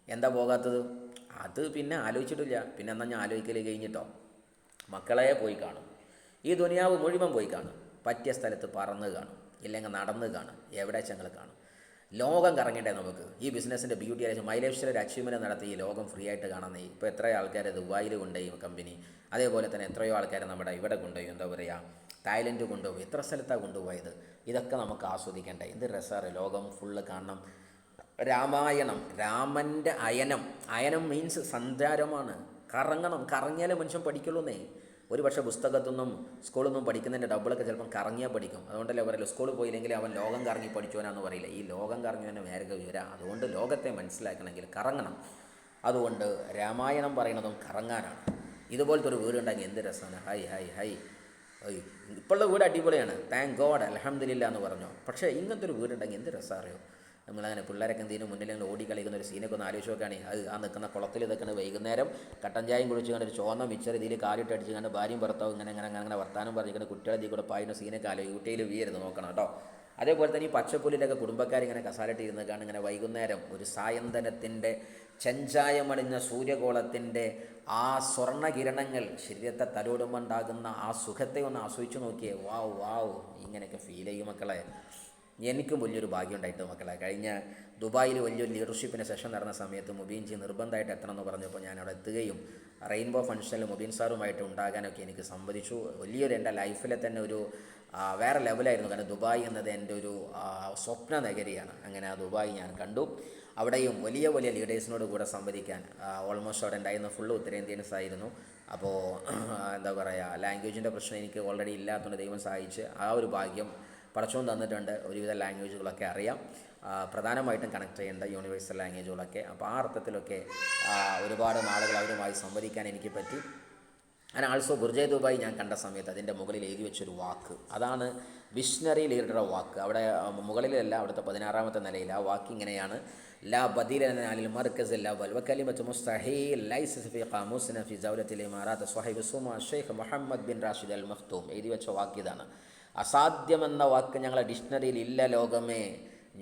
എന്താ പോകാത്തത്? അത് പിന്നെ ആലോചിച്ചിട്ടില്ല. പിന്നെ എന്നാൽ ഞാൻ ആലോചിക്കൽ കഴിഞ്ഞിട്ടോ. മക്കളെ പോയി കാണും. ഈ ദുനിയാവ് മുഴുവൻ പോയി കാണും. പറ്റിയ സ്ഥലത്ത് പറന്ന് കാണും, ഇല്ലെങ്കിൽ നടന്ന് കാണും, എവിടെ ചെങ്ങൾ കാണും. ലോകം കറങ്ങണ്ടേ നമുക്ക്? ഈ ബിസിനസ്സിൻ്റെ ബ്യൂട്ടി ആയിട്ട് മൈ ലൈഫ് സ്റ്റൈൽ ഒരു അച്ചീവ്മെൻറ്റ് നടത്തി ഈ ലോകം ഫ്രീ ആയിട്ട് കാണുന്നേ. ഇപ്പോൾ എത്രയോ ആൾക്കാർ ദുബായിൽ കൊണ്ടുപോയി കമ്പനി, അതേപോലെ തന്നെ എത്രയോ ആൾക്കാർ നമ്മുടെ ഇവിടെ കൊണ്ടുപോയി, എന്താ പറയുക, തായ്ലൻഡ് കൊണ്ടുപോയി, എത്ര സ്ഥലത്താണ് കൊണ്ടുപോയത്. ഇതൊക്കെ നമുക്ക് ആസ്വദിക്കേണ്ടേ? എന്ത് രസമാണ് ലോകം ഫുള്ള് കാണണം. രാമായണം, രാമൻ്റെ അയനം. അയനം മീൻസ് സഞ്ചാരമാണ്. കറങ്ങണം. കറങ്ങിയാലേ മനുഷ്യൻ പഠിക്കുള്ളൂന്നേ. ഒരു പക്ഷേ പുസ്തകത്തു നിന്നും സ്കൂളിൽ നിന്നും പഠിക്കുന്നതിൻ്റെ ഡബിളൊക്കെ ചിലപ്പം കറങ്ങിയാൽ പഠിക്കും. അതുകൊണ്ടല്ലേ പറയില്ല, സ്കൂളിൽ പോയില്ലെങ്കിൽ അവൻ ലോകം കറങ്ങി പഠിച്ചവനാന്ന് പറയില്ല. ഈ ലോകം കറങ്ങിയവനെ വേറെ വിവര. അതുകൊണ്ട് ലോകത്തെ മനസ്സിലാക്കണമെങ്കിൽ കറങ്ങണം. അതുകൊണ്ട് രാമായണം പറയുന്നതും കറങ്ങാനാണ്. ഇതുപോലത്തെ ഒരു വീടുണ്ടെങ്കിൽ എന്ത് രസമാണ്. ഹൈ ഹൈ ഹൈ ഹൈ ഇപ്പോഴുള്ള വീട് അടിപൊളിയാണ്, താങ്ക് ഗോഡ്, അൽഹംദുലില്ലാ എന്ന് പറഞ്ഞു. പക്ഷേ ഇങ്ങനത്തെ ഒരു വീടുണ്ടെങ്കിൽ എന്ത് രസമാണ് അറിയോ? നമ്മളങ്ങനെ പിള്ളേരൊക്കെ എന്തെങ്കിലും മുന്നിൽ ഓടി കളിക്കുന്ന ഒരു സീനൊക്കെ ഒന്ന് ആലോചിച്ച് നോക്കുകയാണെങ്കിൽ അത് ആ നിൽക്കുന്ന കുളത്തിൽ ഇതൊക്കെ വൈകുന്നേരം കട്ടൻ ചായയും കുടിച്ച് കണ്ട് ഒരു ചോന്ന മിച്ചർ ഇതിൽ കാലിട്ട് അടിച്ച് കണ്ട് ഭാര്യയും ഭർത്താവും ഇങ്ങനെ അങ്ങനെ അങ്ങനെ വർത്താനം പറഞ്ഞിട്ട് കുട്ടികളെ ഇതിൽ കൂടെ പായുന്ന സീനൊക്കെ യൂട്ടിയിൽ വീരുന്ന് നോക്കണം കേട്ടോ. അതേപോലെ തന്നെ ഈ പച്ചപ്പുല്ലിലൊക്കെ കുടുംബക്കാരിങ്ങനെ കസാലിട്ട് ഇരുന്ന് കാണും. ഇങ്ങനെ വൈകുന്നേരം ഒരു സായന്തനത്തിൻ്റെ ചെഞ്ചായമണിഞ്ഞ സൂര്യകോളത്തിൻ്റെ ആ സ്വർണ്ണകിരണങ്ങൾ ശരീരത്തെ തലോടുമ്പോണ്ടാകുന്ന ആ സുഖത്തെ ഒന്ന് ആസ്വദിച്ച് നോക്കിയേ. വാവ് വാവ്, ഇങ്ങനെയൊക്കെ ഫീൽ ചെയ്യും മക്കളെ. എനിക്കും വലിയൊരു ഭാഗ്യം ഉണ്ടായിട്ട് മക്കളെ. കഴിഞ്ഞ ദുബായിൽ വലിയൊരു ലീഡർഷിപ്പിൻ്റെ സെഷൻ നടന്ന സമയത്ത് മുബീൻജി നിർബന്ധമായിട്ട് എത്തണമെന്ന് പറഞ്ഞപ്പോൾ ഞാൻ അവിടെ എത്തുകയും റെയിൻബോ ഫംഗ്ഷനിൽ മുബീൻ സാറുമായിട്ട് ഉണ്ടാകാനൊക്കെ എനിക്ക് സംബന്ധിച്ചു. വലിയൊരു എൻ്റെ ലൈഫിലെ തന്നെ ഒരു വേറെ ലെവലായിരുന്നു. കാരണം ദുബായ് എന്നത് എൻ്റെ ഒരു സ്വപ്ന നഗരിയാണ്. അങ്ങനെ ആ ദുബായ് ഞാൻ കണ്ടു. അവിടെയും വലിയ വലിയ ലീഡേഴ്സിനോട് കൂടെ സംവദിക്കാൻ ഓൾമോസ്റ്റ് അവിടെ ഉണ്ടായിരുന്ന ഫുള്ള് ഉത്തരേന്ത്യൻസ് ആയിരുന്നു. അപ്പോൾ എന്താ പറയുക, ലാംഗ്വേജിൻ്റെ പ്രശ്നം എനിക്ക് ഓൾറെഡി ഇല്ലാത്തതുകൊണ്ട് ദൈവം സഹായിച്ച് ആ ഒരു ഭാഗ്യം പടച്ചോൻ തന്നിട്ടുണ്ട്. ഒരുവിധ ലാംഗ്വേജുകളൊക്കെ അറിയാം, പ്രധാനമായിട്ടും കണക്ട് ചെയ്യേണ്ട യൂണിവേഴ്സൽ ലാംഗ്വേജുകളൊക്കെ. അപ്പോൾ ആ അർത്ഥത്തിലൊക്കെ ഒരുപാട് നാളുകൾ അവരുമായി സംവദിക്കാൻ എനിക്ക് പറ്റി. ആൻഡ് ആൾസോ ബുർജ് ദുബായ് ഞാൻ കണ്ട സമയത്ത് അതിൻ്റെ മുകളിൽ എഴുതി വെച്ചൊരു വാക്ക്, അതാണ് വിഷണറി ലീഡറുടെ വാക്ക്. അവിടെ മുകളിലല്ല, അവിടുത്തെ 16ാമത്തെ നിലയിൽ ആ വാക്ക് ഇങ്ങനെയാണ്: ലാ ബദീലൽ മർക്കസ് ലവൽ വകലിമതു മുസ്തഹീൽ ലൈസ ഫീ ഖാമൂസിന ഫീ സൗലത്തിൽ ഇമാറാത്ത് സ്വഹൈബ് സുമ Sheikh Mohammed bin Rashid Al Maktoum. എഴുതി വെച്ച വാക്ക് ഇതാണ്: അസാധ്യമെന്ന വാക്ക് ഞങ്ങളെ ഡിക്ഷണറിയിൽ ഇല്ല ലോകമേ.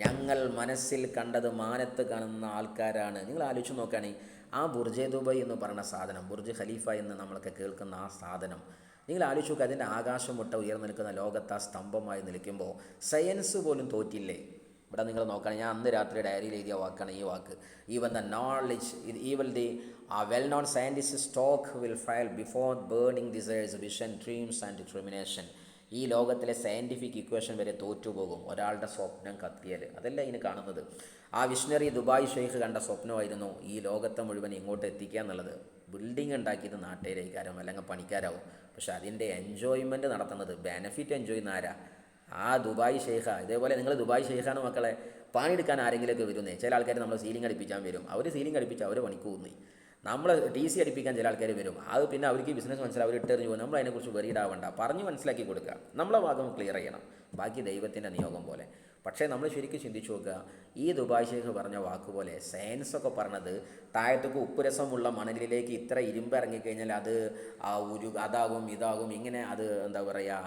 ഞങ്ങൾ മനസ്സിൽ കണ്ടത് മാനത്ത് കാണുന്ന ആൾക്കാരാണ്. നിങ്ങൾ ആലോചിച്ച് നോക്കുകയാണെങ്കിൽ ആ ബുർജ് ദുബായ് എന്ന് പറയുന്ന സാധനം, ബുർജ് ഖലീഫ എന്ന് നമ്മളൊക്കെ കേൾക്കുന്ന ആ സാധനം, നിങ്ങൾ ആലോചിച്ച് നോക്കുക. അതിൻ്റെ ആകാശം മുട്ട ഉയർന്നു നിൽക്കുന്ന ലോകത്ത് ആ സ്തംഭമായി നിൽക്കുമ്പോൾ സയൻസ് പോലും തോറ്റില്ലേ? ഇവിടെ നിങ്ങൾ നോക്കുകയാണെങ്കിൽ ഞാൻ അന്ന് രാത്രി ഡയറിയിൽ എഴുതിയ വാക്കാണ് ഈ വാക്ക്: even the knowledge even the well known scientist stock will fail before burning desires vision dreams and determination. ഈ ലോകത്തിലെ സയൻറ്റിഫിക് ഇക്വേഷൻ വരെ തോറ്റുപോകും ഒരാളുടെ സ്വപ്നം കത്തിയാൽ. അതല്ല ഇതിന് കാണുന്നത്. ആ വിഷണറി ദുബായ് ഷെയ്ഖ് കണ്ട സ്വപ്നമായിരുന്നു ഈ ലോകത്തെ മുഴുവൻ ഇങ്ങോട്ട് എത്തിക്കുക എന്നുള്ളത്. ബിൽഡിംഗ് ഉണ്ടാക്കിയത് നാട്ടുകാരാവും അല്ലെങ്കിൽ പണിക്കാരാവും. പക്ഷെ അതിൻ്റെ എൻജോയ്മെൻറ്റ് നടത്തുന്നത്, ബെനഫിറ്റ് എൻജോയ് ചെയ്യുന്ന ആരാ? ആ ദുബായ് ഷെയ്ഖ. ഇതേപോലെ നിങ്ങൾ ദുബായ് ഷെയ്ഖാണ് മക്കളെ. പണിയെടുക്കാൻ ആരെങ്കിലുമൊക്കെ വരുന്നേ. ചില ആൾക്കാർ നമ്മൾ സീലിംഗ് അടിപ്പിക്കാൻ വരും. അവർ സീലിംഗ് അടിപ്പിച്ച് അവർ പണിക്ക് പോകുന്നേ. നമ്മൾ TC അടിപ്പിക്കാൻ ചില ആൾക്കാർ വരും. അത് പിന്നെ അവർക്ക് ബിസിനസ് മനസ്സിലാവും, അവർ ഇട്ടെറിഞ്ഞു പോകും. നമ്മൾ അതിനെക്കുറിച്ച് വെറിയിടാവണ്ട, പറഞ്ഞ് മനസ്സിലാക്കി കൊടുക്കുക. നമ്മളെ ഭാഗം ക്ലിയർ ചെയ്യണം, ബാക്കി ദൈവത്തിൻ്റെ നിയോഗം പോലെ. പക്ഷേ നമ്മൾ ശരിക്കും ചിന്തിച്ച് നോക്കുക, ഈ ദുബായ് ഷെയ്ഖ് പറഞ്ഞ വാക്കുപോലെ സയൻസൊക്കെ പറഞ്ഞത് താഴത്തേക്ക് ഉപ്പുരസമുള്ള മണലിലേക്ക് ഇത്ര ഇരുമ്പ് ഇറങ്ങിക്കഴിഞ്ഞാൽ അത് അതാകും ഇതാകും ഇങ്ങനെ, അത് എന്താ പറയുക,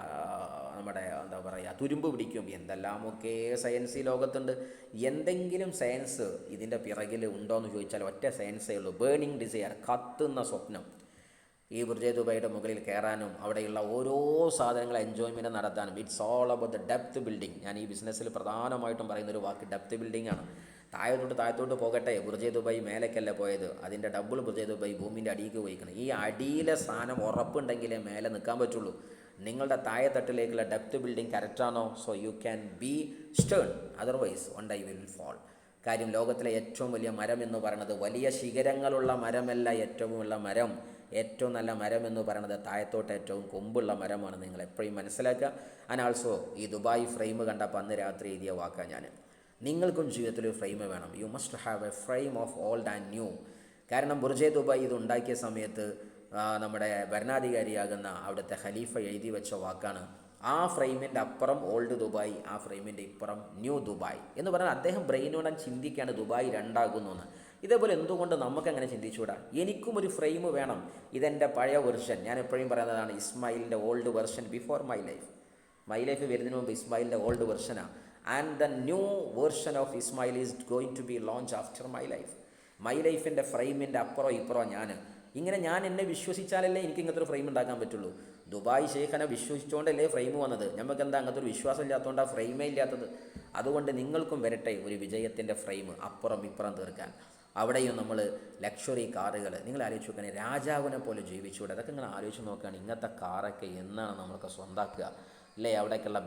നമ്മുടെ എന്താ പറയുക, തുരുമ്പ് പിടിക്കും, എന്തെല്ലാമൊക്കെ സയൻസ് ഈ ലോകത്തുണ്ട്. എന്തെങ്കിലും സയൻസ് ഇതിൻ്റെ പിറകിൽ ഉണ്ടോ എന്ന് ചോദിച്ചാൽ ഒറ്റ സയൻസേ ഉള്ളൂ: ബേണിംഗ് ഡിസയർ, കത്തുന്ന സ്വപ്നം. ഈ ബുർജ് ദുബായിയുടെ മുകളിൽ കയറാനും അവിടെയുള്ള ഓരോ സാധനങ്ങൾ എൻജോയ്മെൻറ്റ് നടത്താനും. It's all about the depth building. ഞാൻ ഈ ബിസിനസ്സിൽ പ്രധാനമായിട്ടും പറയുന്നൊരു വാക്ക് ഡെപ്ത് ബിൽഡിംഗ് ആണ്. താഴത്തോട്ട് പോകട്ടെ, ബുർജ് ദുബായ് മേലേക്കല്ല പോയത്, അതിൻ്റെ ഡബിൾ ബുർജ് ദുബായ് ഭൂമിൻ്റെ അടിയിലേക്ക് പോയിക്കണം. ഈ അടിയിലെ സാധനം ഉറപ്പുണ്ടെങ്കിലേ മേലെ നിൽക്കാൻ പറ്റുള്ളൂ. നിങ്ങളുടെ താഴെത്തട്ടിലേക്കുള്ള ഡെപ്ത് ബിൽഡിംഗ് കറക്റ്റാണോ? So you can be stern, otherwise one day will fall. കാര്യം ലോകത്തിലെ ഏറ്റവും വലിയ മരം എന്ന് പറയുന്നത് വലിയ ശിഖരങ്ങളുള്ള മരമല്ല. ഏറ്റവും നല്ല മരം എന്ന് പറയുന്നത് താഴത്തോട്ട് ഏറ്റവും കൊമ്പുള്ള മരമാണ്. നിങ്ങൾ എപ്പോഴും മനസ്സിലാക്കുക. ആൻഡ് ആൾസോ ഈ ദുബായ് ഫ്രെയിം കണ്ടപ്പോൾ അന്ന് രാത്രി എഴുതിയ വാക്കാണ് ഞാൻ. നിങ്ങൾക്കും ജീവിതത്തിൽ ഒരു ഫ്രെയിം വേണം. You must have A frame of old and new. കാരണം ബുർജ് ദുബായ് ഇത് ഉണ്ടാക്കിയ സമയത്ത് നമ്മുടെ ഭരണാധികാരിയാകുന്ന അവിടുത്തെ ഖലീഫ എഴുതി വെച്ച വാക്കാണ്: ആ ഫ്രെയിമിൻ്റെ അപ്പുറം ഓൾഡ് ദുബായ്, ആ ഫ്രെയിമിൻ്റെ ഇപ്പുറം ന്യൂ ദുബായ് എന്ന് പറഞ്ഞാൽ അദ്ദേഹം ബ്രെയിനോടെ ചിന്തിക്കുകയാണ് ദുബായ് രണ്ടാകുന്നു എന്ന്. ഇതേപോലെ എന്തുകൊണ്ട് നമുക്കങ്ങനെ ചിന്തിച്ചുകൂടാ? എനിക്കും ഒരു ഫ്രെയിം വേണം, ഇതെൻ്റെ പഴയ വെർഷൻ. ഞാൻ എപ്പോഴും പറയുന്നതാണ് ഇസ്മായിലിൻ്റെ old version before my life. My life വരുന്നതിന് മുമ്പ് ഇസ്മായിലിൻ്റെ ഓൾഡ് വെർഷനാണ്. And the new version of Ismail is going to be launch after my life. My ലൈഫിൻ്റെ ഫ്രെയിമിൻ്റെ അപ്പുറം ഇപ്പുറം ഞാൻ എന്നെ വിശ്വസിച്ചാലല്ലേ എനിക്ക് ഇങ്ങനത്തെ ഒരു ഫ്രെയിം ഉണ്ടാക്കാൻ പറ്റുള്ളൂ. ദുബായ് ഷെയ്ഖനെ വിശ്വസിച്ചുകൊണ്ടല്ലേ ഫ്രെയിം വന്നത്. നമുക്ക് എന്താ അങ്ങനത്തെ ഒരു വിശ്വാസം ഇല്ലാത്തതുകൊണ്ടാണ് ഫ്രെയിമേ ഇല്ലാത്തത്. അതുകൊണ്ട് നിങ്ങൾക്കും വരട്ടെ ഒരു വിജയത്തിൻ്റെ ഫ്രെയിം അപ്പുറം ഇപ്പുറം തീർക്കാൻ. അവിടെയും നമ്മൾ ലക്ഷറി കാറുകൾ, നിങ്ങൾ ആലോചിച്ച് നോക്കുകയാണെങ്കിൽ രാജാവിനെ പോലെ ജീവിച്ചുകൂടെ? അതൊക്കെ നിങ്ങൾ ആലോചിച്ച് നോക്കുകയാണ്. ഇങ്ങനത്തെ കാറൊക്കെ എന്നാണ് നമ്മളൊക്കെ സ്വന്തമാക്കുക അല്ലേ? അവിടേക്കുള്ള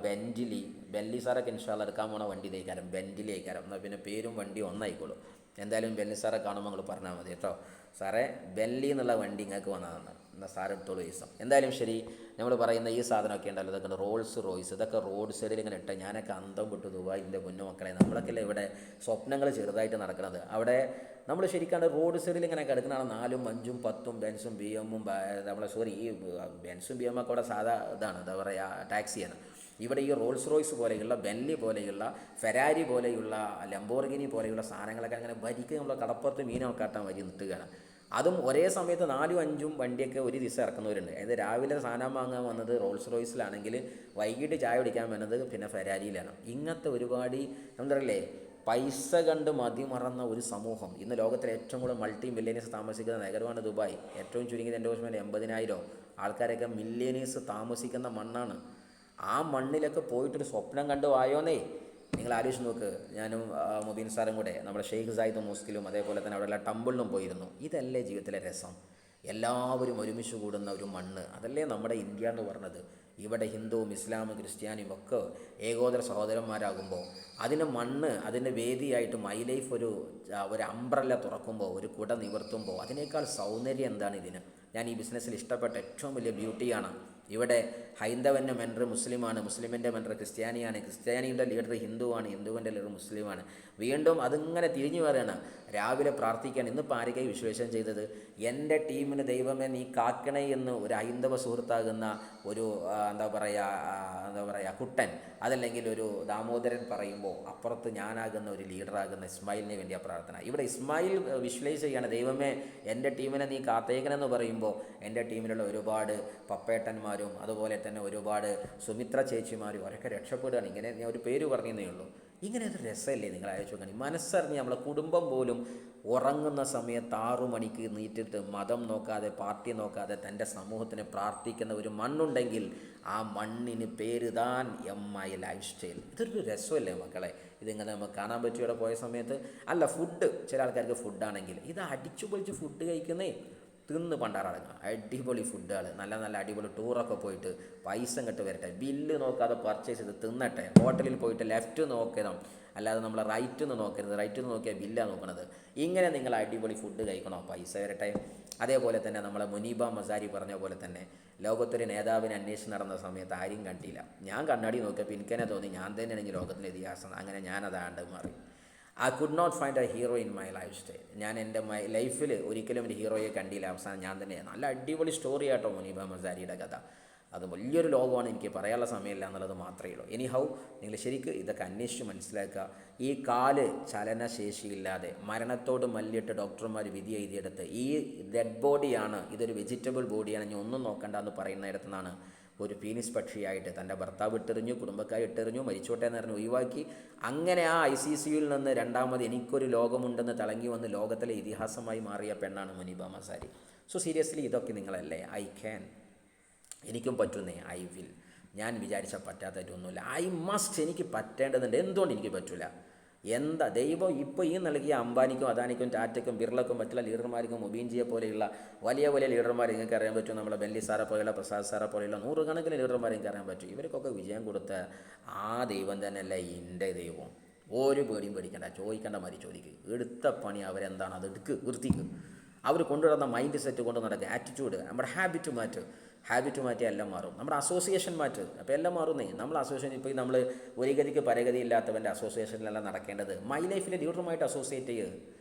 ബെല്ലി സാറൊക്കെ ഇൻഷാല്ല എടുക്കാൻ പോണ വണ്ടി തേക്കാരം, ബെൻറ്റിലി ആയിക്കാരം. എന്നാൽ പിന്നെ പേരും വണ്ടി ഒന്നായിക്കോളും. എന്തായാലും ബെല്ലി സാറെ കാണുമ്പോൾ നിങ്ങൾ പറഞ്ഞാൽ മതി കേട്ടോ, സാറേ ബെല്ലി എന്നുള്ള വണ്ടി നിങ്ങൾക്ക് വന്നതാണ്, എന്നാൽ സാറ് എടുത്തോളൂ ദിവസം. എന്തായാലും ശരി, നമ്മൾ പറയുന്ന ഈ സാധനമൊക്കെ ഉണ്ടല്ലോ, ഇതൊക്കെ റോൾസ് റോയ്സ്, ഇതൊക്കെ റോഡ് സൈഡിൽ ഇങ്ങനെ ഇട്ട് ഞാനൊക്കെ അന്തം വിട്ടു ദുബായിൻ്റെ പൊന്നു മക്കളെ. നമ്മളൊക്കെ ഇവിടെ സ്വപ്നങ്ങൾ ചെറുതായിട്ട് നടക്കുന്നത്. അവിടെ നമ്മൾ ശരിക്കാണ്ട് റോഡ് സൈഡിൽ ഇങ്ങനെ കിടക്കുന്നതാണ് 4ഉം 5ഉം 10ഉം ബെൻസും ബി എമ്മും ഈ ബെൻസും ബി എമ്മൊക്കെ അവിടെ സാധാ ഇതാണ്, എന്താ പറയുക, ടാക്സിയാണ്. ഇവിടെ ഈ റോൾസ് റോയ്സ് പോലെയുള്ള ബെന്നി പോലെയുള്ള ഫെരാരി പോലെയുള്ള ലംബോർഗിനി പോലെയുള്ള സാധനങ്ങളൊക്കെ അങ്ങനെ വരിക്ക് നമ്മൾ കടപ്പുറത്ത് മീനൊക്കെ കാട്ടാൻ വരി നിട്ടുകയാണ്. അതും ഒരേ സമയത്ത് 4ഉം 5ഉം വണ്ടിയൊക്കെ ഒരു ദിവസം ഇറക്കുന്നവരുണ്ട്. അതായത് രാവിലെ സാധനം വാങ്ങാൻ വന്നത് റോൾസ് റോയ്സിലാണെങ്കിൽ വൈകിട്ട് ചായ കുടിക്കാൻ വരുന്നത് പിന്നെ ഫെരാരിയിലാണ്. ഇങ്ങനത്തെ ഒരുപാട് എന്താ പറയില്ലേ, പൈസ കണ്ട് മതിമറന്ന ഒരു സമൂഹം. ഇന്ന് ലോകത്തിലെ ഏറ്റവും കൂടുതൽ മൾട്ടി മില്ലേനിയസ് താമസിക്കുന്ന നഗരമാണ് ദുബായ്. ഏറ്റവും ചുരുങ്ങിയത് എൻ്റെ ഓർമ്മയിൽ 80,000 ആൾക്കാരൊക്കെ മില്ലേനിയസ് താമസിക്കുന്ന മണ്ണാണ്. ആ മണ്ണിലൊക്കെ പോയിട്ടൊരു സ്വപ്നം കണ്ടു ആയോന്നേ നിങ്ങൾ ആലോചിച്ച് നോക്ക്. ഞാനും മുബീൻ സാറും കൂടെ നമ്മുടെ ഷെയ്ഖ് സായിദ് മോസ്കിലും അതേപോലെ തന്നെ അവിടെയുള്ള ടമ്പിളിലും പോയിരുന്നു. ഇതല്ലേ ജീവിതത്തിലെ രസം? എല്ലാവരും ഒരുമിച്ച് കൂടുന്ന ഒരു മണ്ണ്, അതല്ലേ നമ്മുടെ ഇന്ത്യ എന്ന് പറഞ്ഞത്. ഇവിടെ ഹിന്ദുവും ഇസ്ലാമും ക്രിസ്ത്യാനിയും ഒക്കെ ഏകോദര സഹോദരന്മാരാകുമ്പോൾ അതിന് മണ്ണ്, അതിൻ്റെ വേദിയായിട്ട് മൈ ലൈഫ് ഒരു അംബ്രല്ല തുറക്കുമ്പോൾ, ഒരു കുട നിവർത്തുമ്പോൾ അതിനേക്കാൾ സൗന്ദര്യം എന്താണ് ഇതിന്? ഞാൻ ഈ ബിസിനസ്സിൽ ഇഷ്ടപ്പെട്ട ഏറ്റവും വലിയ ബ്യൂട്ടിയാണ് ഇവിടെ ഹൈന്ദവൻ്റെ മെൻറ്റർ മുസ്ലിമാണ്, മുസ്ലിമിൻ്റെ മെൻറ്റർ ക്രിസ്ത്യാനിയാണ്, ക്രിസ്ത്യാനിയുടെ ലീഡർ ഹിന്ദുവാണ്, ഹിന്ദുവിൻ്റെ ലീഡർ മുസ്ലിമാണ്. വീണ്ടും അതിങ്ങനെ തിരിഞ്ഞു വരികയാണ്. രാവിലെ പ്രാർത്ഥിക്കാൻ ഇന്നിപ്പോൾ ആരൊക്കെ വിശ്ലേഷണം ചെയ്തത്? എൻ്റെ ടീമിന് ദൈവമേ നീ കാക്കണേ എന്ന് ഒരു ഹൈന്ദവ സുഹൃത്താകുന്ന ഒരു എന്താ പറയുക കുട്ടൻ, അതല്ലെങ്കിൽ ഒരു ദാമോദരൻ പറയുമ്പോൾ അപ്പുറത്ത് ഞാനാകുന്ന ഒരു ലീഡറാകുന്ന ഇസ്മായിലിന് വേണ്ടിയ പ്രാർത്ഥന. ഇവിടെ ഇസ്മായിൽ വിഷ്വലൈസ് ചെയ്യാണ്, ദൈവമേ എൻ്റെ ടീമിനെ നീ കാത്തേക്കണമെന്ന് പറയുമ്പോൾ എൻ്റെ ടീമിലുള്ള ഒരുപാട് പപ്പേട്ടന്മാരും അതുപോലെ തന്നെ ഒരുപാട് സുമിത്ര ചേച്ചിമാരും അവരൊക്കെ രക്ഷപ്പെടുകയാണ്. ഇങ്ങനെ ഞാൻ ഒരു പേര് പറഞ്ഞതേ ഉള്ളൂ. ഇങ്ങനെ ഒരു രസമല്ലേ നിങ്ങൾ അയച്ചു നോക്കണം. മനസ്സറിഞ്ഞ് നമ്മളെ കുടുംബം പോലും ഉറങ്ങുന്ന സമയത്ത് 6 മണിക്ക് നീറ്റിട്ട് മതം നോക്കാതെ പാർട്ടി നോക്കാതെ തൻ്റെ സമൂഹത്തിന് പ്രാർത്ഥിക്കുന്ന ഒരു മണ്ണുണ്ടെങ്കിൽ ആ മണ്ണിന് പേര് താൻ MI ലൈഫ് സ്റ്റൈൽ. ഇതൊരു രസമല്ലേ മക്കളെ? ഇതിങ്ങനെ നമുക്ക് കാണാൻ പറ്റും ഇവിടെ പോയ സമയത്ത്. അല്ല, ഫുഡ് ചില ആൾക്കാർക്ക് ഫുഡാണെങ്കിൽ ഇത് അടിച്ചു പൊളിച്ച് ഫുഡ് കഴിക്കുന്നേ, തിന്ന് പണ്ടാറടങ്ങുക. അടിപൊളി ഫുഡുകൾ, നല്ല നല്ല അടിപൊളി ടൂറൊക്കെ പോയിട്ട് പൈസ ഇങ്ങോട്ട് വരട്ടെ, ബില്ല് നോക്കാതെ പർച്ചേസ് ചെയ്ത് തിന്നട്ടെ. ഹോട്ടലിൽ പോയിട്ട് ലെഫ്റ്റ് നോക്കണം, അല്ലാതെ നമ്മൾ റൈറ്റ് നിന്ന് നോക്കരുത്. റൈറ്റ് നിന്ന് നോക്കിയാൽ ബില്ലാണ് നോക്കണത്. ഇങ്ങനെ നിങ്ങൾ അടിപൊളി ഫുഡ് കഴിക്കണോ, പൈസ വരട്ടെ. അതേപോലെ തന്നെ നമ്മളെ മുനീബ മസാരി പറഞ്ഞ പോലെ തന്നെ ലോകത്തൊരു നേതാവിനെ അന്വേഷിച്ച് നടന്ന സമയത്ത് ആരും കണ്ടില്ല. ഞാൻ കണ്ണാടി നോക്കിയപ്പോൾ എനിക്കെന്നെ തോന്നി ഞാൻ തന്നെയാണെങ്കിൽ ലോകത്തിൻ്റെ ഇതിഹാസം. അങ്ങനെ ഞാനതാണ്ട് മാറി. I could not find a hero in my lifestyle. ഞാൻ എൻ്റെ ലൈഫിൽ ഒരിക്കലും ഒരു ഹീറോയെ കണ്ടില്ല. അവസാനം ഞാൻ തന്നെയാണ്. നല്ല അടിപൊളി സ്റ്റോറി ആട്ടോ മുനീബ മസാരിയുടെ കഥ. അത് വലിയൊരു ലോകമാണ്, എനിക്ക് പറയാനുള്ള സമയമില്ല എന്നുള്ളത് മാത്രമേ ഉള്ളൂ. എനിഹൗ നിങ്ങൾ ശരിക്കും ഇതൊക്കെ അന്വേഷിച്ച് മനസ്സിലാക്കുക. ഈ കാല് ചലനശേഷിയില്ലാതെ മരണത്തോട് മല്ലിട്ട് ഡോക്ടർമാർ വിധി എഴുതിയെടുത്ത് ഈ ഡെഡ് ബോഡിയാണ്, ഇതൊരു വെജിറ്റബിൾ ബോഡിയാണ്, ഇനി ഒന്നും നോക്കണ്ട എന്ന് പറയുന്നിടത്തു നിന്നാണ് ഒരു പീനിസ് പക്ഷിയായിട്ട് തൻ്റെ ഭർത്താവ് ഇട്ടെറിഞ്ഞു, കുടുംബക്കാർ ഇട്ടെറിഞ്ഞു, മരിച്ചോട്ടെ എന്ന് പറഞ്ഞ് ഒഴിവാക്കി. അങ്ങനെ ആ ICCയിൽ നിന്ന് രണ്ടാമത് എനിക്കൊരു ലോകമുണ്ടെന്ന് തിളങ്ങി വന്ന് ലോകത്തിലെ ഇതിഹാസമായി മാറിയ പെണ്ണാണ് മുനീബ മസാരി. സോ സീരിയസ്ലി ഇതൊക്കെ നിങ്ങളല്ലേ? ഐ ക്യാൻ, എനിക്കും പറ്റുന്നേ, ഐ വിൽ. ഞാൻ വിചാരിച്ചാൽ പറ്റാത്തതായിട്ടൊന്നുമില്ല. ഐ മസ്റ്റ്, എനിക്ക് പറ്റേണ്ടതുണ്ട്. എന്തുകൊണ്ട് എനിക്ക് പറ്റില്ല? എന്താ ദൈവം ഇപ്പോൾ ഈ നൽകിയ അംബാനിക്കും അദാനിക്കും ടാറ്റയ്ക്കും ബിർളക്കും മറ്റുള്ള ലീഡർമാർക്കും മുബീൻജിയെ പോലെയുള്ള വലിയ വലിയ ലീഡർമാർ നിങ്ങൾക്ക് അറിയാൻ പറ്റും. നമ്മളെ ബെല്ലി സാറെ പോലെയുള്ള പ്രസാദ് സാറെ പോലെയുള്ള 100 കണക്കിന് ലീഡർമാരെ എനിക്ക് അറിയാൻ പറ്റും. ഇവർക്കൊക്കെ വിജയം കൊടുത്ത ആ ദൈവം തന്നെയല്ല എൻ്റെ ദൈവം. ഒരു പേടിയും പേടിക്കേണ്ട, ചോദിക്കേണ്ട മാതിരി ചോദിക്കുക. എടുത്ത പണി അവരെന്താണ് അത് എടുക്ക്, വൃത്തിക്ക്. അവർ കൊണ്ടുവരുന്ന മൈൻഡ് സെറ്റ് കൊണ്ട് നടക്കുക, ആറ്റിറ്റ്യൂഡ്, നമ്മുടെ ഹാബിറ്റ് മാറ്റി എല്ലാം മാറും. നമ്മുടെ അസോസിയേഷൻ മാറ്റ്, അപ്പോൾ എല്ലാം മാറുന്നേ. നമ്മൾ അസോസിയേഷൻ ഇപ്പോൾ നമ്മൾ ഒരു ഗതിക്ക് പരഗതി ഇല്ലാത്തവൻ്റെ അസോസിയേഷനിലെല്ലാം നടക്കേണ്ടത് മൈ ലൈഫിലെ ലീഡറുമായിട്ട് അസോസിയേറ്റ് ചെയ്യുക.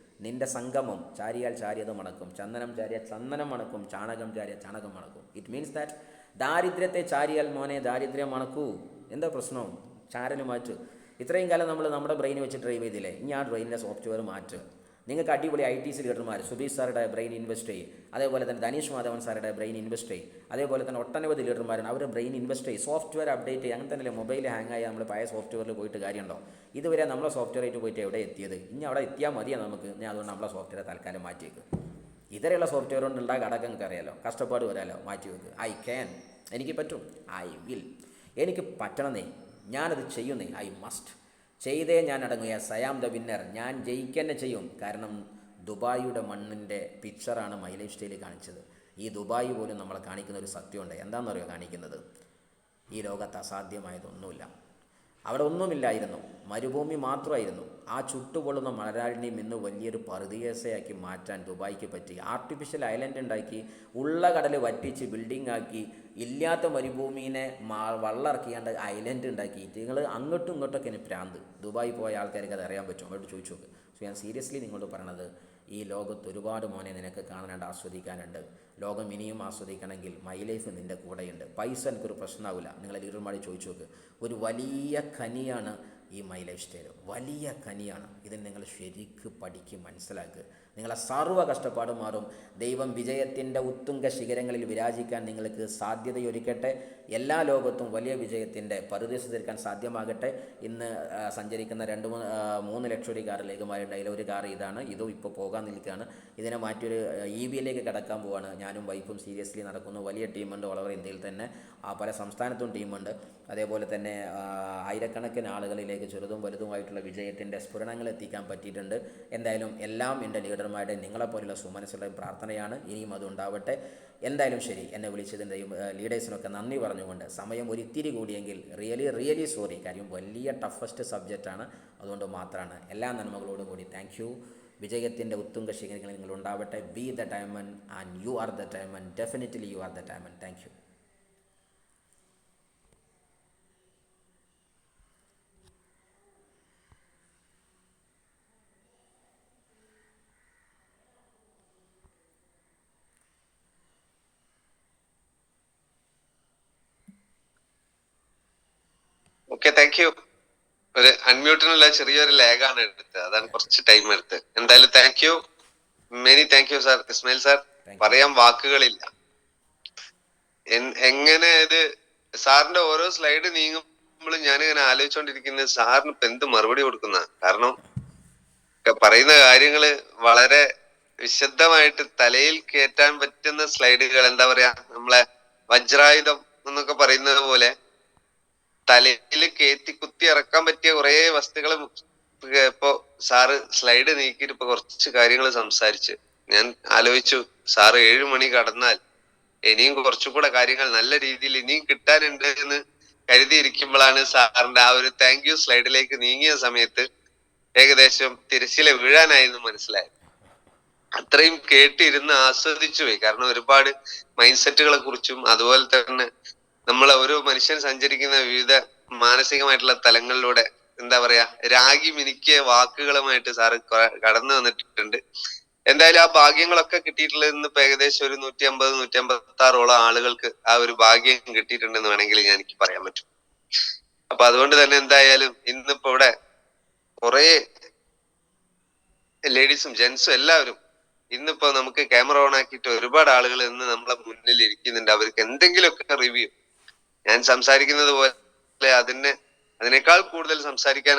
നിൻ്റെ സംഗമം ചാരിയാൽ ചാരിയത് മണക്കും, ചന്ദനം ചാരിയാൽ ചന്ദനം മണക്കും, ചാണകം ചാരിയാൽ ചാണകം മണക്കും. ഇറ്റ് മീൻസ് ദാറ്റ് ദാരിദ്ര്യത്തെ ചാരിയാൽ മോനെ ദാരിദ്ര്യം മണക്കൂ. എന്താ പ്രശ്നം? ചാരന് മാറ്റ്. ഇത്രയും കാലം നമ്മൾ നമ്മുടെ ബ്രെയിൻ വെച്ച് ഡ്രൈവ് ചെയ്തില്ലേ, ഇനി ആ ബ്രെയിനിൻ്റെ സോഫ്റ്റ്വെയർ മാറ്റ്. നിങ്ങൾക്ക് അടിപൊളി ITC ലീഡർമാർ സുബീഷ് സാറുടെ ബ്രെയിൻ ഇൻവെസ്റ്റ് ചെയ്യും, അതേപോലെ തന്നെ ധനീഷ് മാധവൻ സാറുടെ ബ്രെയിൻ ഇൻവെസ്റ്റ് ചെയ്യും, അതേപോലെ തന്നെ ഒട്ടനവധി ലീഡർമാരാണ് അവർ ബ്രെയിൻ ഇൻവെസ്റ്റ് ചെയ്യും, സോഫ്റ്റ്വെയർ അപ്ഡേറ്റ് ചെയ്യും. അങ്ങനെ തന്നെയല്ലേ മൊബൈൽ ഹാങ് ആയി നമ്മൾ പഴയ സോഫ്റ്റ്വെയറിൽ പോയിട്ട് കാര്യമുണ്ടോ? ഇതുവരെ നമ്മളെ സോഫ്റ്റ്വെയറായിട്ട് പോയിട്ട് എവിടെ എത്തിയത്? ഇനി അവിടെ എത്തിയാൽ മതിയാണ് നമുക്ക്. ഞാൻ അതുകൊണ്ട് നമ്മളെ സോഫ്റ്റ്വെയർ തൽക്കാലം മാറ്റി വെക്കും. ഇതരെയുള്ള സോഫ്റ്റ്വെയർ കൊണ്ട് ഉണ്ടാകുക അടക്കം നിങ്ങൾക്ക് അറിയാലോ, കഷ്ടപ്പാട് വരാലോ, മാറ്റി വെക്കുക. ഐ ക്യാൻ, എനിക്ക് പറ്റും, ഐ വിൽ, എനിക്ക് പറ്റണമെന്നേ, ഞാനത് ചെയ്യുന്നേ, ഐ മസ്റ്റ്, ചെയ്തേ ഞാൻ അടങ്ങുക. സയാം ദ വിന്നർ, ഞാൻ ജയിക്കന്നെ ചെയ്യും. കാരണം ദുബായിയുടെ മണ്ണിൻ്റെ പിക്ചറാണ് മൈ ലൈഫ് സ്റ്റൈലിൽ കാണിച്ചത്. ഈ ദുബായ് പോലും നമ്മളെ കാണിക്കുന്ന ഒരു സത്യമുണ്ട്. എന്താണെന്നറിയോ കാണിക്കുന്നത്? ഈ ലോകത്ത് അസാധ്യമായതൊന്നുമില്ല. അവിടെ ഒന്നുമില്ലായിരുന്നു, മരുഭൂമി മാത്രമായിരുന്നു. ആ ചുട്ടുപൊള്ളുന്ന മണലാടിനെയും ഇന്ന് വലിയൊരു പറുദീസയാക്കി മാറ്റാൻ ദുബായിക്ക് പറ്റി. ആർട്ടിഫിഷ്യൽ ഐലൻഡ് ഉണ്ടാക്കി, ഉള്ള കടൽ വറ്റിച്ച് ബിൽഡിംഗ് ആക്കി, ഇല്ലാത്ത മരുഭൂമിനെ വള്ളറക്കിയാണ്ട് ഐലൻഡ് ഉണ്ടാക്കിയിട്ട് നിങ്ങൾ അങ്ങോട്ടും ഇങ്ങോട്ടൊക്കെ ഇനി പ്രാന്ത്. ദുബായി പോയ ആൾക്കാർക്ക് അത് അറിയാൻ പറ്റും, അവരോട് ചോദിച്ചു നോക്ക്. സോ ഞാൻ സീരിയസ്ലി നിങ്ങളോട് പറയണത്, ഈ ലോകത്ത് ഒരുപാട് മോനെ നിനക്ക് കാണാനുണ്ട്, ആസ്വദിക്കാനുണ്ട്. ലോകം ഇനിയും ആസ്വദിക്കണമെങ്കിൽ മൈ ലൈഫ് നിൻ്റെ കൂടെയുണ്ട്. പൈസ എനിക്കൊരു പ്രശ്നമാവില്ല. നിങ്ങളെ ലീഡർമാർ ചോദിച്ചു നോക്ക്. ഒരു വലിയ ഖനിയാണ് ഈ മൈ ലൈഫ് സ്റ്റൈൽ, വലിയ ഖനിയാണ്. ഇതിന് നിങ്ങൾ ശരിക്ക് പഠിക്ക്, മനസ്സിലാക്കുക. നിങ്ങളെ സർവ്വ കഷ്ടപ്പാടും മാറും. ദൈവം വിജയത്തിൻ്റെ ഉത്തുംഗ ശിഖരങ്ങളിൽ വിരാജിക്കാൻ നിങ്ങൾക്ക് സാധ്യതയൊരുക്കട്ടെ. എല്ലാ ലോകത്തും വലിയ വിജയത്തിൻ്റെ പറുദീസ തീർക്കാൻ സാധ്യമാകട്ടെ. ഇന്ന് സഞ്ചരിക്കുന്ന 2-3 ലക്ഷറി കാറിലേക്കുമാരുണ്ട്. അതിലൊരു കാർ ഇതാണ്. ഇതും ഇപ്പോൾ പോകാൻ നിൽക്കുകയാണ്. ഇതിനെ മാറ്റിയൊരു EVയിലേക്ക് കടക്കാൻ പോവുകയാണ്. ഞാനും വൈഫും സീരിയസ്ലി നടക്കുന്നു. വലിയ ടീമുണ്ട് ഓൾ ഓവർ ഇന്ത്യയിൽ തന്നെ, പല സംസ്ഥാനത്തും ടീമുണ്ട്. അതേപോലെ തന്നെ ആയിരക്കണക്കിന് ആളുകളിലേക്ക് ചെറുതും വലുതുമായിട്ടുള്ള വിജയത്തിൻ്റെ സ്ഫുരണങ്ങൾ എത്തിക്കാൻ പറ്റിയിട്ടുണ്ട്. എന്തായാലും എല്ലാം എൻ്റെ ലീഡർമാരുടെ നിങ്ങളെപ്പോലുള്ള സുമനസ്സുകളുടെയും പ്രാർത്ഥനയാണ്. ഇനിയും അതുണ്ടാവട്ടെ. എന്തായാലും ശരി, എന്നെ വിളിച്ചതിൻ്റെ ലീഡേഴ്സിനൊക്കെ നന്ദി പറഞ്ഞുകൊണ്ട് സമയം ഒരിത്തിരി കൂടിയെങ്കിൽ റിയലി സോറി. കാര്യം വലിയ ടഫസ്റ്റ് സബ്ജക്റ്റാണ്, അതുകൊണ്ട് മാത്രമാണ്. എല്ലാ നന്മകളോടും കൂടി താങ്ക് യു. വിജയത്തിൻ്റെ ഉത്തുംഗ ശിഖരങ്ങളിൽ നിങ്ങൾ ഉണ്ടാവട്ടെ. B the diamond and you are the diamond. Definitely you are the diamond. Thank you. Okay, thank U. ഒരു അൺമ്യൂട്ടിനുള്ള ചെറിയൊരു ലാഗാണ് എടുത്തത്, അതാണ് കുറച്ച് ടൈം എടുത്തത്. എന്തായാലും thank you, many thank you sir. Ismail sir, പറയാൻ വാക്കുകളില്ല. എങ്ങനെ ഇത് സാറിന്റെ ഓരോ സ്ലൈഡ് നീങ്ങുമ്പോഴും ഞാനിങ്ങനെ ആലോചിച്ചുകൊണ്ടിരിക്കുന്നത് സാറിന് ഇപ്പൊ എന്ത് മറുപടി കൊടുക്കുന്ന. കാരണം പറയുന്ന കാര്യങ്ങള് വളരെ വിശദമായിട്ട് തലയിൽ കയറ്റാൻ പറ്റുന്ന സ്ലൈഡുകൾ. എന്താ പറയാ, നമ്മളെ വജ്രായുധം എന്നൊക്കെ പറയുന്നത് പോലെ തലയിൽ കയറ്റി കുത്തി ഇറക്കാൻ പറ്റിയ കുറെ വസ്തുക്കൾ ഇപ്പൊ സാറ് സ്ലൈഡ് നീക്കിയിട്ട് ഇപ്പൊ കുറച്ച് കാര്യങ്ങൾ സംസാരിച്ച് ഞാൻ ആലോചിച്ചു, സാറ് 7 മണി കടന്നാൽ ഇനിയും കുറച്ചുകൂടെ കാര്യങ്ങൾ നല്ല രീതിയിൽ ഇനിയും കിട്ടാനുണ്ട് എന്ന് കരുതിയിരിക്കുമ്പോഴാണ് സാറിന്റെ ആ ഒരു താങ്ക് യു സ്ലൈഡിലേക്ക് നീങ്ങിയ സമയത്ത് ഏകദേശം തിരശ്ശീല വീഴാനായി എന്ന് മനസ്സിലായത്. അത്രയും കേട്ടിരുന്ന് ആസ്വദിച്ചു പോയി. കാരണം ഒരുപാട് മൈൻഡ് സെറ്റുകളെ കുറിച്ചും അതുപോലെ തന്നെ നമ്മളെ ഓരോ മനുഷ്യൻ സഞ്ചരിക്കുന്ന വിവിധ മാനസികമായിട്ടുള്ള തലങ്ങളിലൂടെ എന്താ പറയാ രാഗി മിനുക്കിയ വാക്കുകളുമായിട്ട് സാറ് കടന്നു വന്നിട്ടുണ്ട്. എന്തായാലും ആ ഭാഗ്യങ്ങളൊക്കെ കിട്ടിയിട്ടുള്ളത് ഇന്ന് ഇപ്പൊ ഏകദേശം ഒരു 150-156 ആളുകൾക്ക് ആ ഒരു ഭാഗ്യം കിട്ടിയിട്ടുണ്ടെന്ന് വേണമെങ്കിൽ എനിക്ക് പറയാൻ പറ്റും. അപ്പൊ അതുകൊണ്ട് തന്നെ എന്തായാലും ഇന്നിപ്പോ ഇവിടെ കുറെ ലേഡീസും ജെന്റ്സും എല്ലാവരും ഇന്നിപ്പോ നമുക്ക് ക്യാമറ ഓൺ ആക്കിയിട്ട് ഒരുപാട് ആളുകൾ ഇന്ന് നമ്മളെ മുന്നിൽ ഇരിക്കുന്നുണ്ട്. അവർക്ക് എന്തെങ്കിലുമൊക്കെ റിവ്യൂ, ഞാൻ സംസാരിക്കുന്നത് പോലെ അതിനേക്കാൾ കൂടുതൽ സംസാരിക്കാൻ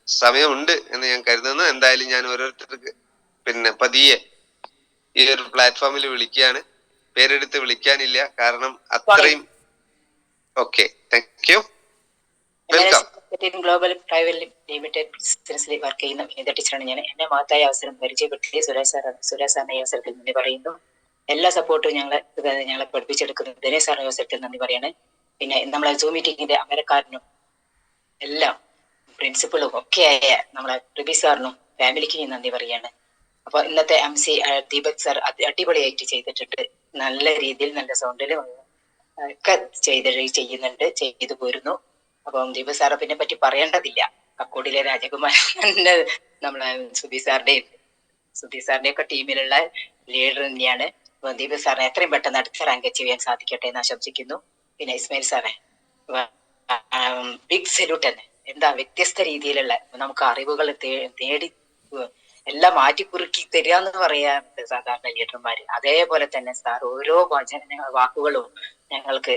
സമയമുണ്ട് എന്ന് ഞാൻ കരുതുന്നു. എന്തായാലും ഞാൻ ഓരോരുത്തർക്ക് പതിയെ ഈ ഒരു പ്ലാറ്റ്ഫോമിൽ വിളിക്കുകയാണ്. പേരെടുത്ത് വിളിക്കാനില്ല, കാരണം അത്രയും. Okay, thank U, welcome. Global Private limited ബിസിനസ്സിൽ വർക്ക് ചെയ്യുന്ന വിനീത ടീച്ചറാണ് ഞാൻ. എന്നെ മഹത്തായ അവസരം പരിചയപ്പെടുത്തി സുരേഷ് സാറിന്റെ അവസരത്തിൽ നന്ദി പറയുന്നു. എല്ലാ സപ്പോർട്ടും ഞങ്ങളെ പഠിപ്പിച്ചെടുക്കുന്ന ദിനേശ് സാറിന്റെ അവസരത്തിൽ നന്ദി പറയാണ്. പിന്നെ നമ്മളെ സൂം മീറ്റിംഗിന്റെ അമരക്കാരനും എല്ലാം പ്രിൻസിപ്പളും ഒക്കെയായ നമ്മളെ റിബി സാറിനും ഫാമിലിക്ക് ഞാൻ നന്ദി പറയാണ്. അപ്പൊ ഇന്നത്തെ MC ദീപക് സാർ അടിപൊളിയായിട്ട് ചെയ്തിട്ടുണ്ട്. നല്ല രീതിയിൽ നല്ല സൗണ്ടിലും ഒക്കെ ചെയ്യുന്നുണ്ട്, ചെയ്തു പോരുന്നു. അപ്പം ദീപക് സാറെ പിന്നെ പറ്റി പറയേണ്ടതില്ല. കക്കോടിയിലെ രാജകുമാരൻ നമ്മളെ സുധി സാറിന്റെ ഒക്കെ ടീമിലുള്ള ലീഡർ തന്നെയാണ്. ദീപക് സാറിനെ എത്രയും പെട്ടെന്ന് അടുത്ത റാങ്ക് അച്ചീവ് ചെയ്യാൻ സാധിക്കട്ടെ എന്ന് ആശംസിക്കുന്നു. പിന്നെ ഇസ്മായിൽ സാറെ ബിഗ് സല്യൂട്ട് തന്നെ. എന്താ വ്യത്യസ്ത രീതിയിലുള്ള നമുക്ക് അറിവുകൾ നേടി എല്ലാം മാറ്റിക്കുറുക്കി തരിക എന്ന് പറയാറുണ്ട് സാധാരണ ലീഡർമാര്. അതേപോലെ തന്നെ സാർ ഓരോ വാക്കുകളും ഞങ്ങൾക്ക്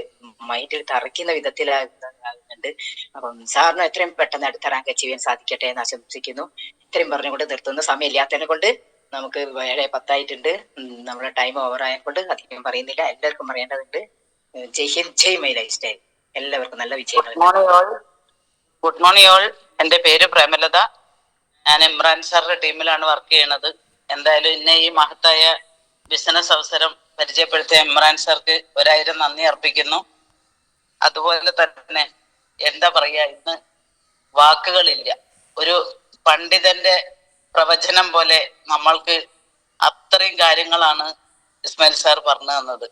മൈൻഡിൽ തറയ്ക്കുന്ന വിധത്തിലാകുന്നുണ്ട്. അപ്പം സാറിന് എത്രയും പെട്ടെന്ന് അടുത്ത റാങ്ക് അച്ചീവ് ചെയ്യാൻ സാധിക്കട്ടെ എന്ന് ആശംസിക്കുന്നു. ഇത്രയും പറഞ്ഞുകൊണ്ട് നിർത്തുന്ന സമയമില്ലാത്തതിനെ കൊണ്ട് നമുക്ക് 7:10 നമ്മുടെ ടൈം ഓവർ ആയതുകൊണ്ട് അധികം പറയുന്നില്ല. എല്ലാവർക്കും പറയേണ്ടതുണ്ട്. ജയ് ഹിന്ദ്, ജയ് മൈ ലൈഫ് സ്റ്റൈൽ. എല്ലാവർക്കും നല്ല വിജയങ്ങൾ. Good morning all. എൻ്റെ പേര് പ്രേമലത. ഞാൻ ഇമ്രാൻ സാറിന്റെ ടീമിലാണ് വർക്ക് ചെയ്യണത്. എന്തായാലും ഇന്നെ ഈ മഹത്തായ ബിസിനസ് അവസരം പരിചയപ്പെടുത്തിയ ഇമ്രാൻ സാർക്ക് 1000 നന്ദി അർപ്പിക്കുന്നു. അതുപോലെ തന്നെ എന്താ പറയാ, ഇന്ന് വാക്കുകളില്ല. ഒരു പണ്ഡിതന്റെ പ്രവചനം പോലെ നമ്മൾക്ക് അത്രയും കാര്യങ്ങളാണ് ഇസ്മായിൽ സാർ പറഞ്ഞു തന്നത്.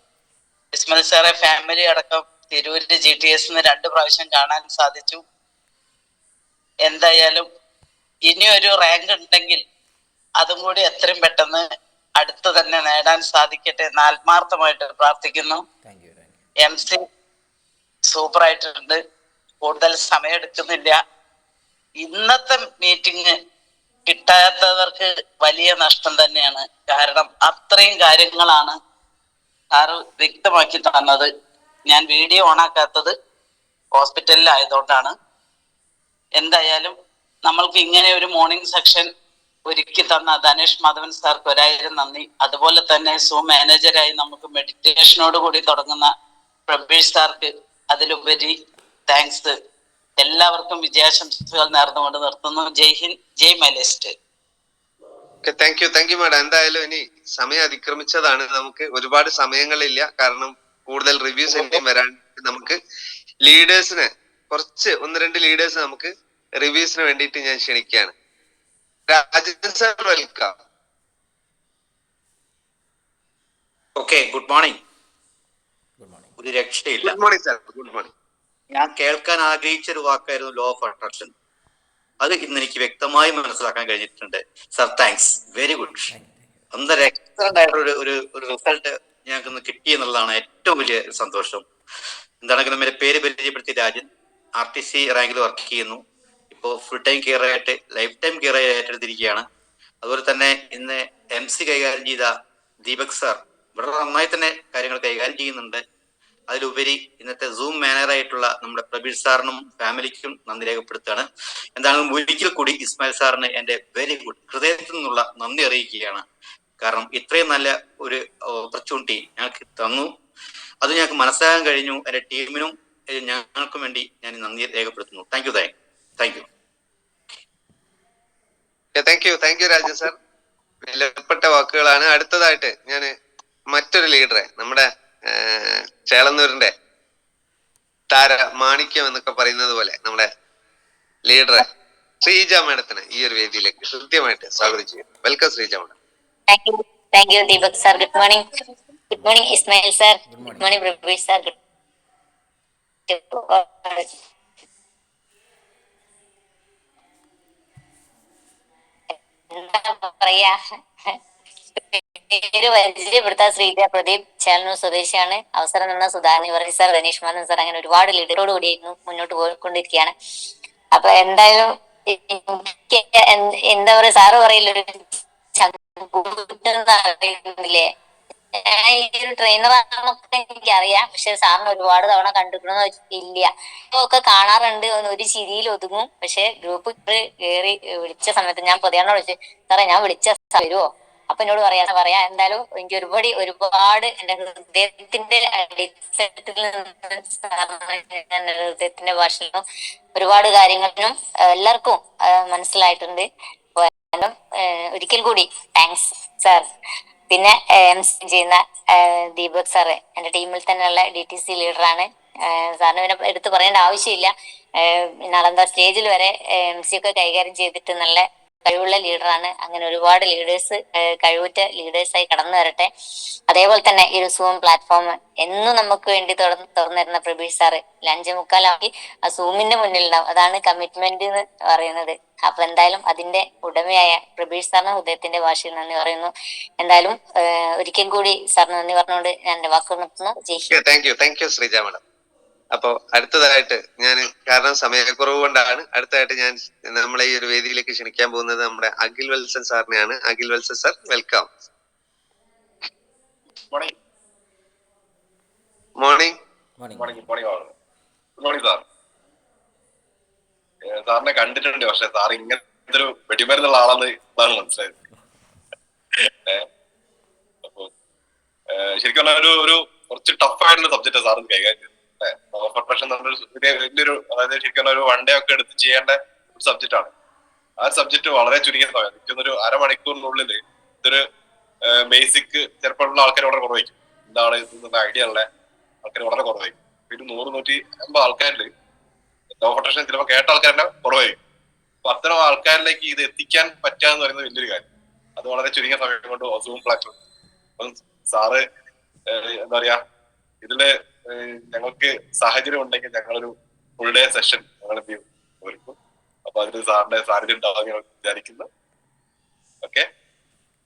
ഇസ്മായിൽ സാറെ ഫാമിലി അടക്കം തിരൂരിന്റെ GTS 2 പ്രാവശ്യം കാണാൻ സാധിച്ചു. എന്തായാലും ഇനി ഒരു റാങ്ക് ഉണ്ടെങ്കിൽ അതും കൂടി എത്രയും പെട്ടെന്ന് അടുത്ത് തന്നെ നേടാൻ സാധിക്കട്ടെ എന്ന് ആത്മാർത്ഥമായിട്ട് പ്രാർത്ഥിക്കുന്നു. MC സൂപ്പർ ആയിട്ടുണ്ട്. കൂടുതൽ സമയം എടുക്കുന്നില്ല. ഇന്നത്തെ മീറ്റിംഗ് കിട്ടാത്തവർക്ക് വലിയ നഷ്ടം തന്നെയാണ്. കാരണം അത്രയും കാര്യങ്ങളാണ് സാറ് വ്യക്തമാക്കി തന്നത്. ഞാൻ വീഡിയോ ഓണാക്കാത്തത് ഹോസ്പിറ്റലിലായതുകൊണ്ടാണ്. എന്തായാലും നമ്മൾക്ക് ഇങ്ങനെ ഒരു മോർണിംഗ് സെക്ഷൻ ഒരുക്കി തന്ന ധനേഷ് മാധവൻ സാർക്ക് 1000 നന്ദി. അതുപോലെ തന്നെ മാനേജരായി നമുക്ക് മെഡിറ്റേഷനോട് കൂടി തുടങ്ങുന്ന പ്രബീഷ് സാർക്ക് അതിലുപരി താങ്ക്സ്. എല്ലാവർക്കും വിജയാശംസകൾ നേർന്നുകൊണ്ട് നിർത്തുന്നു. ജയ് ഹിന്ദ്, ജയ് my lifestyle. Thank you madam. എന്തായാലും ഇനി സമയം അതിക്രമിച്ചതാണ്. നമുക്ക് ഒരുപാട് സമയങ്ങളില്ല. കാരണം കൂടുതൽ റിവ്യൂസ് ഇനിയും വരാൻ നമുക്ക് ലീഡേഴ്സിന് കുറച്ച് 1-2 ലീഡേഴ്സ് നമുക്ക് റിവ്യൂസിന് വേണ്ടിയിട്ട് ഞാൻ ക്ഷണിക്കുകയാണ്. Rajan sir, welcome. Okay, good morning. ഒരു രക്ഷയില്ല. Good morning sir. Good morning. ഞാൻ കേൾക്കാൻ ആഗ്രഹിച്ച ഒരു വാക്കായിരുന്നു ലോ ഓഫ് അട്രാക്ഷൻ. അത് ഇന്ന് എനിക്ക് വ്യക്തമായി മനസ്സിലാക്കാൻ കഴിഞ്ഞിട്ടുണ്ട്. Sir, thanks, very good. അന്നേരം എക്സലന്റ് ആയിട്ടുള്ള ഒരു റിസൾട്ട് ഞങ്ങൾക്ക് ഇന്ന് കിട്ടി എന്നുള്ളതാണ് ഏറ്റവും വലിയ സന്തോഷം. എന്താണെങ്കിലും എന്റെ പേര് പരിചയപ്പെടുത്തി രാജൻ, RTC റാങ്കിൽ വർക്ക് ചെയ്യുന്നു. ഇപ്പോൾ ഫുൾ ടൈം കെയർ ആയിട്ട് ലൈഫ് ടൈം കെയർ ആയി ഏറ്റെടുത്തിരിക്കുകയാണ്. അതുപോലെ തന്നെ ഇന്ന് MC കൈകാര്യം ചെയ്ത ദീപക് സാർ വളരെ നന്നായി തന്നെ കാര്യങ്ങൾ കൈകാര്യം ചെയ്യുന്നുണ്ട്. അതിലുപരി ഇന്നത്തെ സൂം മാനേജറായിട്ടുള്ള നമ്മുടെ പ്രബീഷ് സാറിനും ഫാമിലിക്കും നന്ദി രേഖപ്പെടുത്തുകയാണ്. എന്താണെങ്കിലും ഒരിക്കൽ കൂടി ഇസ്മായിൽ സാറിന് എൻ്റെ വെരി ഗുഡ് ഹൃദയത്തിൽ നിന്നുള്ള നന്ദി അറിയിക്കുകയാണ്. കാരണം ഇത്രയും നല്ല ഒരു ഓപ്പർച്യൂണിറ്റി ഞങ്ങൾക്ക് തന്നു. അത് ഞങ്ങൾക്ക് മനസ്സിലാക്കാൻ കഴിഞ്ഞു. എൻ്റെ ടീമിനും ഞങ്ങൾക്കും വേണ്ടി ഞാൻ നന്ദി രേഖപ്പെടുത്തുന്നു. Thank you. Thank you Rajan sir. വിലപ്പെട്ട വാക്കുകളാണ്. അടുത്തതായിട്ട് ഞാൻ മറ്റൊരു ലീഡറെ, നമ്മുടെ ചേളന്നൂരിന്റെ താര മാണിക്യം എന്നൊക്കെ പറയുന്നത് പോലെ നമ്മുടെ ലീഡറെ ശ്രീജ മാഡത്തിന് ഈ ഒരു വേദിയിലേക്ക് കൃത്യമായിട്ട് സ്വാഗതം ചെയ്യുന്നു. Welcome Sreeja madam. Thank you Deepak sir. Good morning Ismail sir. Good morning Prabeesh sir. എന്താ പറയാ, പേര് പരിചയപ്പെടുത്താൻ ശ്രീജ പ്രദീപ്, ചേളന്നൂർ സ്വദേശിയാണ്. അവസരം തന്ന സുധാകരൻ ഇവർ സാർ, ധനീഷ് മാധവൻ സാർ, അങ്ങനെ ഒരുപാട് ലീഡറോട് കൂടിയായിരുന്നു മുന്നോട്ട് പോയിക്കൊണ്ടിരിക്കുകയാണ്. അപ്പൊ എന്തായാലും എനിക്ക് എന്താ പറയാ, സാറ് പറയില്ല ഒരു അറിയുന്നില്ലേ, ഞാൻ ഈ ഒരു ട്രെയിനറാണെന്നൊക്കെ എനിക്കറിയാം. പക്ഷെ സാറിന് ഒരുപാട് തവണ കണ്ടിക്കണമെന്ന് ഇല്ല. ഒക്കെ കാണാറുണ്ട്, ഒരു ചിരിയിൽ ഒതുങ്ങും. പക്ഷെ ഗ്രൂപ്പ് കയറി വിളിച്ച സമയത്ത് ഞാൻ പൊതിയാണോ വിളിച്ചു, സാറേ ഞാൻ വിളിച്ച വരുമോ? അപ്പൊ എന്നോട് പറയാ എന്തായാലും എനിക്ക് ഒരുപാട് എന്റെ ഹൃദയത്തിന്റെ അടിത്തട്ടിൽ നിന്ന് ഹൃദയത്തിന്റെ ഭാഷയിലും ഒരുപാട് കാര്യങ്ങളിലും എല്ലാവർക്കും മനസ്സിലായിട്ടുണ്ട്. ഒരിക്കൽ കൂടി താങ്ക്സ് സാർ. പിന്നെ MC ചെയ്യുന്ന ദീപക് സാറ് എന്റെ ടീമിൽ തന്നെയുള്ള DTC ലീഡറാണ്. സാറിന് പിന്നെ എടുത്ത് പറയേണ്ട ആവശ്യമില്ല. നാളെന്താ സ്റ്റേജിൽ വരെ MC ഒക്കെ കൈകാര്യം ചെയ്തിട്ട് നല്ല കഴിവുള്ള ലീഡറാണ്. അങ്ങനെ ഒരുപാട് ലീഡേഴ്സ്, കഴിവുറ്റ ലീഡേഴ്സായി കടന്നു വരട്ടെ. അതേപോലെ തന്നെ ഈ ഒരു സൂം പ്ലാറ്റ്ഫോം എന്നും നമുക്ക് വേണ്ടി തുറന്നിരുന്ന പ്രബീഷ് സാറ് 5:45 ആ സൂമിന്റെ മുന്നിലുണ്ടാവും. അതാണ് കമ്മിറ്റ്മെന്റ് എന്ന് പറയുന്നത്. അപ്പൊ എന്തായാലും അതിന്റെ ഉടമയായ പ്രബീഷ് സാറിന് ഹൃദയത്തിന്റെ ഭാഷയിൽ നന്ദി പറയുന്നു. എന്തായാലും ഒരിക്കൽ കൂടി സാറിന് നന്ദി പറഞ്ഞുകൊണ്ട് ഞാൻ എന്റെ വാക്കുകൾ നിർത്തുന്നു. ജയ് Hind. Thank you Sreeja madam. അപ്പോ അടുത്തതായിട്ട് ഞാൻ, കാരണം സമയക്കുറവ് കൊണ്ടാണ്, അടുത്തതായിട്ട് ഞാൻ നമ്മളെ ഈ ഒരു വേദിയിലേക്ക് ക്ഷണിക്കാൻ പോകുന്നത് നമ്മുടെ അഖിൽ വത്സൻ സാറിനെയാണ്. Akhil Valsan sir, welcome. Morning morning. Morning. Morning morning good morning sir. സാറിനെ കണ്ടിട്ടുണ്ട്, പക്ഷെ സാർ ഇങ്ങനത്തെ ഒരു വെടിമരുന്നുള്ള ആളെന്ന് ഇതാണ് മനസ്സിലായത്. അപ്പൊ ശരിക്കും പറഞ്ഞാൽ ഒരു കുറച്ച് ടഫായിട്ടുള്ള സബ്ജക്റ്റ് സാർ കൈകാര്യം ചെയ്തത്. പ്രൊഫഷൻ വലിയൊരു, അതായത് ശരിക്കും പറഞ്ഞാൽ ഒരു വൺ ഡേ ഒക്കെ എടുത്ത് ചെയ്യേണ്ട ഒരു സബ്ജക്റ്റ് ആണ്. ആ സബ്ജക്ട് വളരെ ചുരുങ്ങിയ സമയം, എനിക്കൊന്നൊരു അരമണിക്കൂറിനുള്ളിൽ ഇതൊരു ബേസിക് ചിലപ്പോഴുള്ള ആൾക്കാർ വളരെ കുറവായിരിക്കും. എന്താണ് ഇതിന്റെ ഐഡിയ ഉള്ള ആൾക്കാർ വളരെ കുറവായിരിക്കും. ഒരു 100-150 ആൾക്കാരിൽ ലോ ഓഫ് അട്രാക്ഷൻ ചിലപ്പോൾ കേട്ട ആൾക്കാർ തന്നെ കുറവായിരിക്കും. അപ്പൊ അത്തരം ആൾക്കാരിലേക്ക് ഇത് എത്തിക്കാൻ പറ്റുക എന്ന് പറയുന്നത് വലിയൊരു കാര്യം. അത് വളരെ ചുരുങ്ങിയ സമയം കൊണ്ട് സൂം പ്ലാറ്റ്ഫോം. അപ്പം സാറ് എന്താ പറയാ, ഇതില് ഞങ്ങൾക്ക് സാഹചര്യം ഉണ്ടെങ്കിൽ ഞങ്ങളൊരു ഫുൾ ഡേ സെഷൻ ഞങ്ങൾ എന്ത് ചെയ്യും ഒരുക്കും. അപ്പൊ അതിന് സാറിന്റെ സാന്നിധ്യം ഉണ്ടാവും ഞാൻ വിചാരിക്കുന്നു. ഓക്കെ,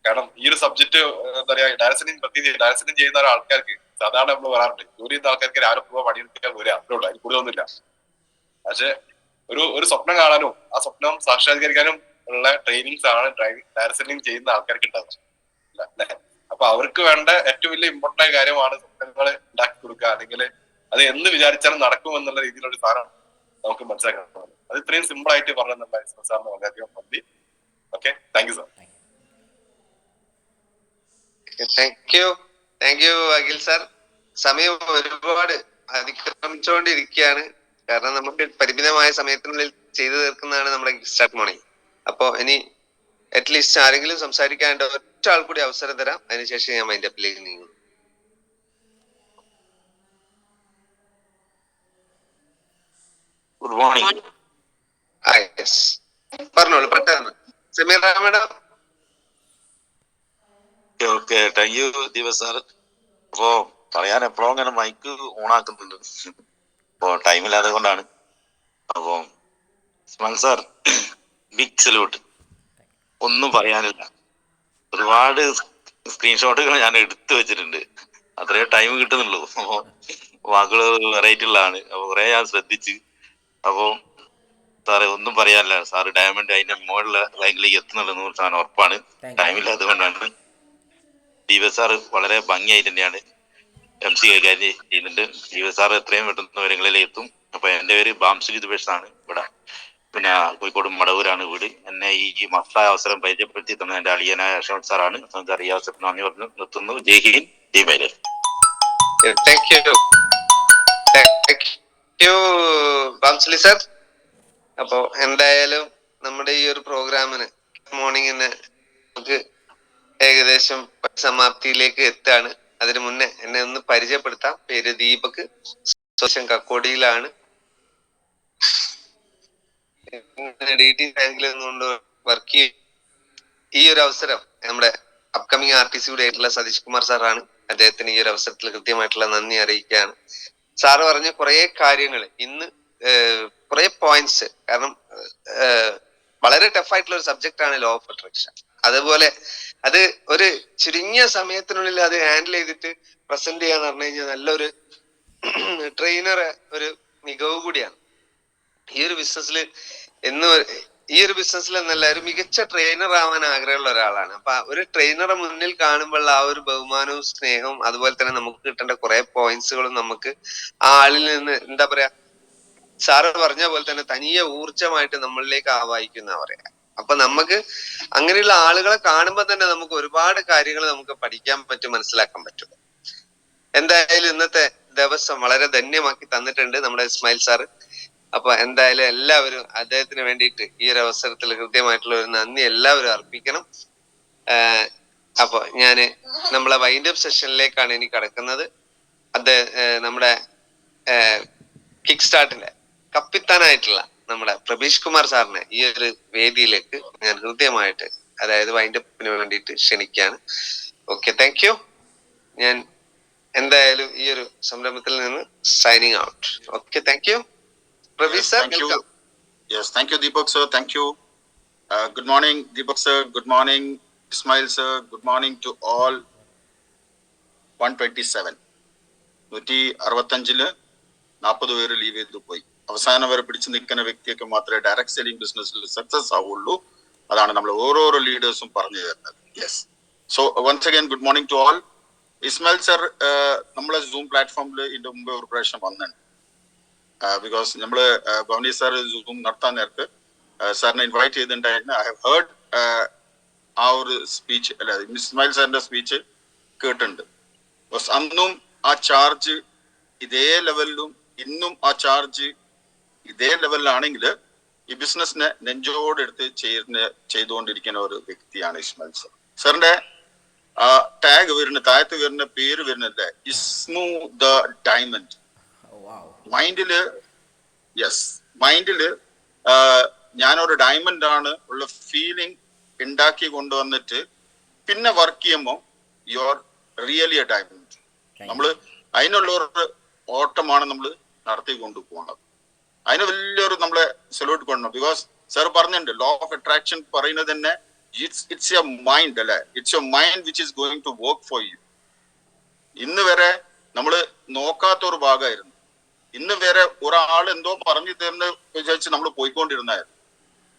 കാരണം ഈ ഒരു സബ്ജക്ട് എന്താ പറയാ, ഡയറക്ടറിങ് പ്രത്യേകിച്ച് ഡയറക്ടറിങ് ചെയ്യുന്ന ആൾക്കാർക്ക് സാധാരണ നമ്മൾ പറയാറുണ്ട്, ജോലി ചെയ്യുന്ന ആൾക്കാർക്ക് രാവിലെ പോകാൻ പണിയെടുക്കാൻ വരിക, അത്രേ ഉള്ളൂ, അതിൽ കൂടുതലൊന്നുമില്ല. പക്ഷെ ഒരു സ്വപ്നം കാണാനും ആ സ്വപ്നം സാക്ഷാത്കരിക്കാനും ഉള്ള ട്രെയിനിങ്സ് ആണ് ഡയറക്ടറിങ് ചെയ്യുന്ന ആൾക്കാർക്ക് ഉണ്ടാകുന്നത്. അപ്പൊ അവർക്ക് വേണ്ട ഏറ്റവും വലിയ ഇമ്പോർട്ടന്റ് ആയ കാര്യമാണ് സ്വപ്നങ്ങൾ ഉണ്ടാക്കി കൊടുക്കുക, അല്ലെങ്കിൽ അത് എന്ന് വിചാരിച്ചാലും നടക്കും എന്നുള്ള രീതിയിലുള്ള സാധനം നമുക്ക് മനസ്സിലാക്കാൻ. അത് ഇത്രയും സിമ്പിൾ ആയിട്ട് പറഞ്ഞ സാറിന് വളരെയധികം നന്ദി. Okay, thank you sir. Thank you Akhil sir. സമയം ഒരുപാട് അതിക്രമിച്ചുകൊണ്ടിരിക്കുകയാണ്. കാരണം നമുക്ക് പരിമിതമായ സമയത്തിനുള്ളിൽ ചെയ്തു തീർക്കുന്നതാണ് നമ്മുടെ സ്റ്റാർട്ട് മോർണിംഗ്. അപ്പൊ ഇനി അറ്റ്ലീസ്റ്റ് ആരെങ്കിലും സംസാരിക്കാണ്ട് ഒറ്റ ആൾ കൂടി അവസരം തരാം, അതിനുശേഷം ഞാൻ മൈൻഡ് അപ്പിലേക്ക് നീങ്ങും. Good morning. പറഞ്ഞോളൂ, പെട്ടെന്ന്. Sameera madam. Okay, thank U Deepa sir. അപ്പോ പറയാൻ എപ്പോഴും ഇങ്ങനെ മൈക്ക് ഓൺ ആക്കുന്നുണ്ട്, അപ്പോ ടൈമില്ലാതെ കൊണ്ടാണ്. അപ്പോ ഇസ്മായിൽ സാർ, ബിഗ് സല്യൂട്ട്. ഒന്നും പറയാനില്ല, ഒരുപാട് സ്ക്രീൻഷോട്ടുകൾ ഞാൻ എടുത്തു വെച്ചിട്ടുണ്ട്, അത്രേ ടൈം കിട്ടുന്നുള്ളൂ. അപ്പോ വാക്കുകൾ വെറൈറ്റി ഉള്ളതാണ്, അപ്പൊ കുറെ ഞാൻ ശ്രദ്ധിച്ച്. അപ്പോ സാറെ ഒന്നും പറയാനില്ല, സാറ് ഡയമണ്ട് അതിന്റെ മുകളിലെ റാങ്കിലേക്ക് എത്തുന്നുള്ളത് 100% ഉറപ്പാണ്. ടൈമില്ലാത്തത് കൊണ്ടാണ്. ദീപ സാറ് വളരെ ഭംഗിയായിട്ട് തന്നെയാണ് MC കൈകാര്യം ചെയ്യുന്നുണ്ട്. ദീപ സാർ എത്രയും പെട്ടെന്ന് വിവരങ്ങളിലേക്ക് എത്തും. അപ്പൊ എന്റെ പേര് ബാംസുജി ദുബേഷാണ്, ഇവിടെ പിന്നെ കോഴിക്കോട് മടവൂരാണ് വീട്. എന്നെ ഈ മഹത്തായ അവസരം പരിചയപ്പെടുത്തി തന്ന എന്റെ അളിയനായ അശോക് സാറാണ്. റിയാസ് നന്ദി പറഞ്ഞു നിർത്തുന്നു. ജയ് ഹിന്ദ്, ജയ് മൈലേ. ബാംസുലി സാർ. അപ്പോ എന്തായാലും നമ്മുടെ ഈ ഒരു പ്രോഗ്രാമിന് മോർണിംഗിന് നമുക്ക് ഏകദേശം സമാപ്തിയിലേക്ക് എത്താണ്. അതിനു മുന്നേ എന്നെ ഒന്ന് പരിചയപ്പെടുത്താം. പേര് ദീപക്, സ്വദേശം കക്കോടിയിലാണ്. DT ബാങ്കിൽ നിന്നുകൊണ്ട് വർക്ക് ചെയ്യും. ഈ ഒരു അവസരം നമ്മുടെ അപ്കമിങ് RTCയുടെ ആയിട്ടുള്ള സതീഷ് കുമാർ സാറാണ്. അദ്ദേഹത്തിന് ഈ ഒരു അവസരത്തിൽ കൃത്യമായിട്ടുള്ള നന്ദി അറിയിക്കുകയാണ്. സാറ് പറഞ്ഞ കുറെ കാര്യങ്ങൾ, ഇന്ന് കുറെ പോയിന്റ്സ്, കാരണം വളരെ ടഫായിട്ടുള്ള ഒരു സബ്ജക്റ്റ് ആണ് ലോ ഓഫ് അട്രാക്ഷൻ. അതുപോലെ അത് ഒരു ചുരുങ്ങിയ സമയത്തിനുള്ളിൽ അത് ഹാൻഡിൽ ചെയ്തിട്ട് പ്രസന്റ് ചെയ്യാന്ന് പറഞ്ഞു കഴിഞ്ഞാൽ നല്ലൊരു ട്രെയിനർ ഒരു മികവ് കൂടിയാണ്. ഈ ഒരു ബിസിനസ്സിൽ എന്നല്ല, ഒരു മികച്ച ട്രെയിനർ ആവാൻ ആഗ്രഹമുള്ള ഒരാളാണ്. അപ്പൊ ഒരു ട്രെയിനറെ മുന്നിൽ കാണുമ്പോൾ ആ ഒരു ബഹുമാനവും സ്നേഹവും അതുപോലെ തന്നെ നമുക്ക് കിട്ടേണ്ട കുറെ പോയിന്റ്സുകളും നമുക്ക് ആ ആളിൽ നിന്ന് എന്താ പറയാ, സാറ് പറഞ്ഞ പോലെ തന്നെ തനിയെ ഊർജമായിട്ട് നമ്മളിലേക്ക് ആവാഹിക്കുന്ന പറയാ. അപ്പൊ നമുക്ക് അങ്ങനെയുള്ള ആളുകളെ കാണുമ്പോൾ തന്നെ നമുക്ക് ഒരുപാട് കാര്യങ്ങൾ നമുക്ക് പഠിക്കാൻ പറ്റും, മനസ്സിലാക്കാൻ പറ്റും. എന്തായാലും ഇന്നത്തെ ദിവസം വളരെ ധന്യമാക്കി തന്നിട്ടുണ്ട് നമ്മുടെ ഇസ്മായിൽ സാറ്. അപ്പൊ എന്തായാലും എല്ലാവരും അദ്ദേഹത്തിന് വേണ്ടിയിട്ട് ഈ ഒരു അവസരത്തിൽ കൃത്യമായിട്ടുള്ള ഒരു നന്ദി എല്ലാവരും അർപ്പിക്കണം. അപ്പൊ ഞാന് നമ്മളെ വൈൻഡ് അപ്പ് സെഷനിലേക്കാണ് ഇനി കടക്കുന്നത്. നമ്മുടെ കിക്ക് സ്റ്റാർട്ടിലെ കപ്പിത്താനായിട്ടുള്ള നമ്മുടെ പ്രബീഷ് കുമാർ സാറിനെ ഈ ഒരു വേദിയിലേക്ക് ഞാൻ ഹൃദ്യമായിട്ട്, അതായത് വൈൻഡപ്പിന് വേണ്ടിയിട്ട് ക്ഷണിക്കുകയാണ്. Okay, thank U. ഞാൻ എന്തായാലും ഈ ഒരു സംരംഭത്തിൽ നിന്ന് signing out. Okay, thank U. Prabeesh sir, welcome. Yes, thank you, Deepak sir. Thank you. Good morning, Deepak sir. Good morning, Ismail sir. Good morning to all. 127. 165 40 പേര് ലീവ് ചെയ്ത് പോയി. അവസാനം വരെ പിടിച്ചു നിൽക്കുന്ന വ്യക്തിയൊക്കെ മാത്രമേ ഡയറക്ട് സെല്ലിംഗ് ബിസിനസ്സിൽ സക്സസ് ആവുള്ളൂ. അതാണ് നമ്മൾ ഓരോരോ ലീഡേഴ്സും പറഞ്ഞു തരുന്നത്. Yes. So once again good morning to all. Ismail sir നമ്മളെ സൂം പ്ലാറ്റ്ഫോമിൽ ഇതിന്റെ മുമ്പ് ഒരു പ്രാവശ്യം വന്നിട്ടുണ്ട്. ബിക്കോസ് നമ്മള് ഭവനി സാർ സൂം നടത്താൻ നേരത്ത് സാറിനെ ഇൻവൈറ്റ് ചെയ്തിട്ടുണ്ടായിരുന്നു. ഐ ഹാവ് ഹേർഡ് ആ ഒരു സ്പീച്ച്, അല്ല ഇസ്മായിൽ സാറിന്റെ സ്പീച്ച് കേട്ടിട്ടുണ്ട്. അന്നും ആ ചാർജ് ഇതേ ലെവലിലും ഇന്നും ആ ചാർജ് ഇതേ ലെവലിലാണെങ്കിൽ ഈ ബിസിനസിനെ നെഞ്ചോടെടുത്ത് ചെയ്തുകൊണ്ടിരിക്കുന്ന ഒരു വ്യക്തിയാണ് ഇസ്മായിൽ സാർ. സാറിന്റെ ടാഗ് വരുന്ന താഴത്ത് വരുന്ന പേര് വരുന്നത് ഇസ്മു ദ ഡയമണ്ട്. മൈൻഡില് ഞാനൊരു ഡയമണ്ട് ആണ് ഉള്ള ഫീലിംഗ് ഉണ്ടാക്കി കൊണ്ടുവന്നിട്ട് പിന്നെ വർക്ക് ചെയ്യുമ്പോൾ you are really A diamond. നമ്മള് അതിനുള്ള ഒരു ഓട്ടമാണ് നമ്മൾ നടത്തി കൊണ്ടുപോകുന്നത്. അതിന് വലിയൊരു നമ്മളെ സല്യൂട്ട് കൊണ്ടു. ബിക്കോസ് സാർ പറഞ്ഞിട്ടുണ്ട് ലോ ഓഫ് അട്രാക്ഷൻ പറയുന്നത് തന്നെ ഇറ്റ്സ് യുവർ മൈൻഡ് അല്ലെ, it's your mind which is going to work for you. ഇന്ന് വരെ നമ്മൾ നോക്കാത്ത ഒരു ഭാഗമായിരുന്നു. ഇന്ന് വരെ ഒരാൾ എന്തോ പറഞ്ഞു തരുന്ന വിചാരിച്ച് നമ്മൾ പോയിക്കൊണ്ടിരുന്നായിരുന്നു.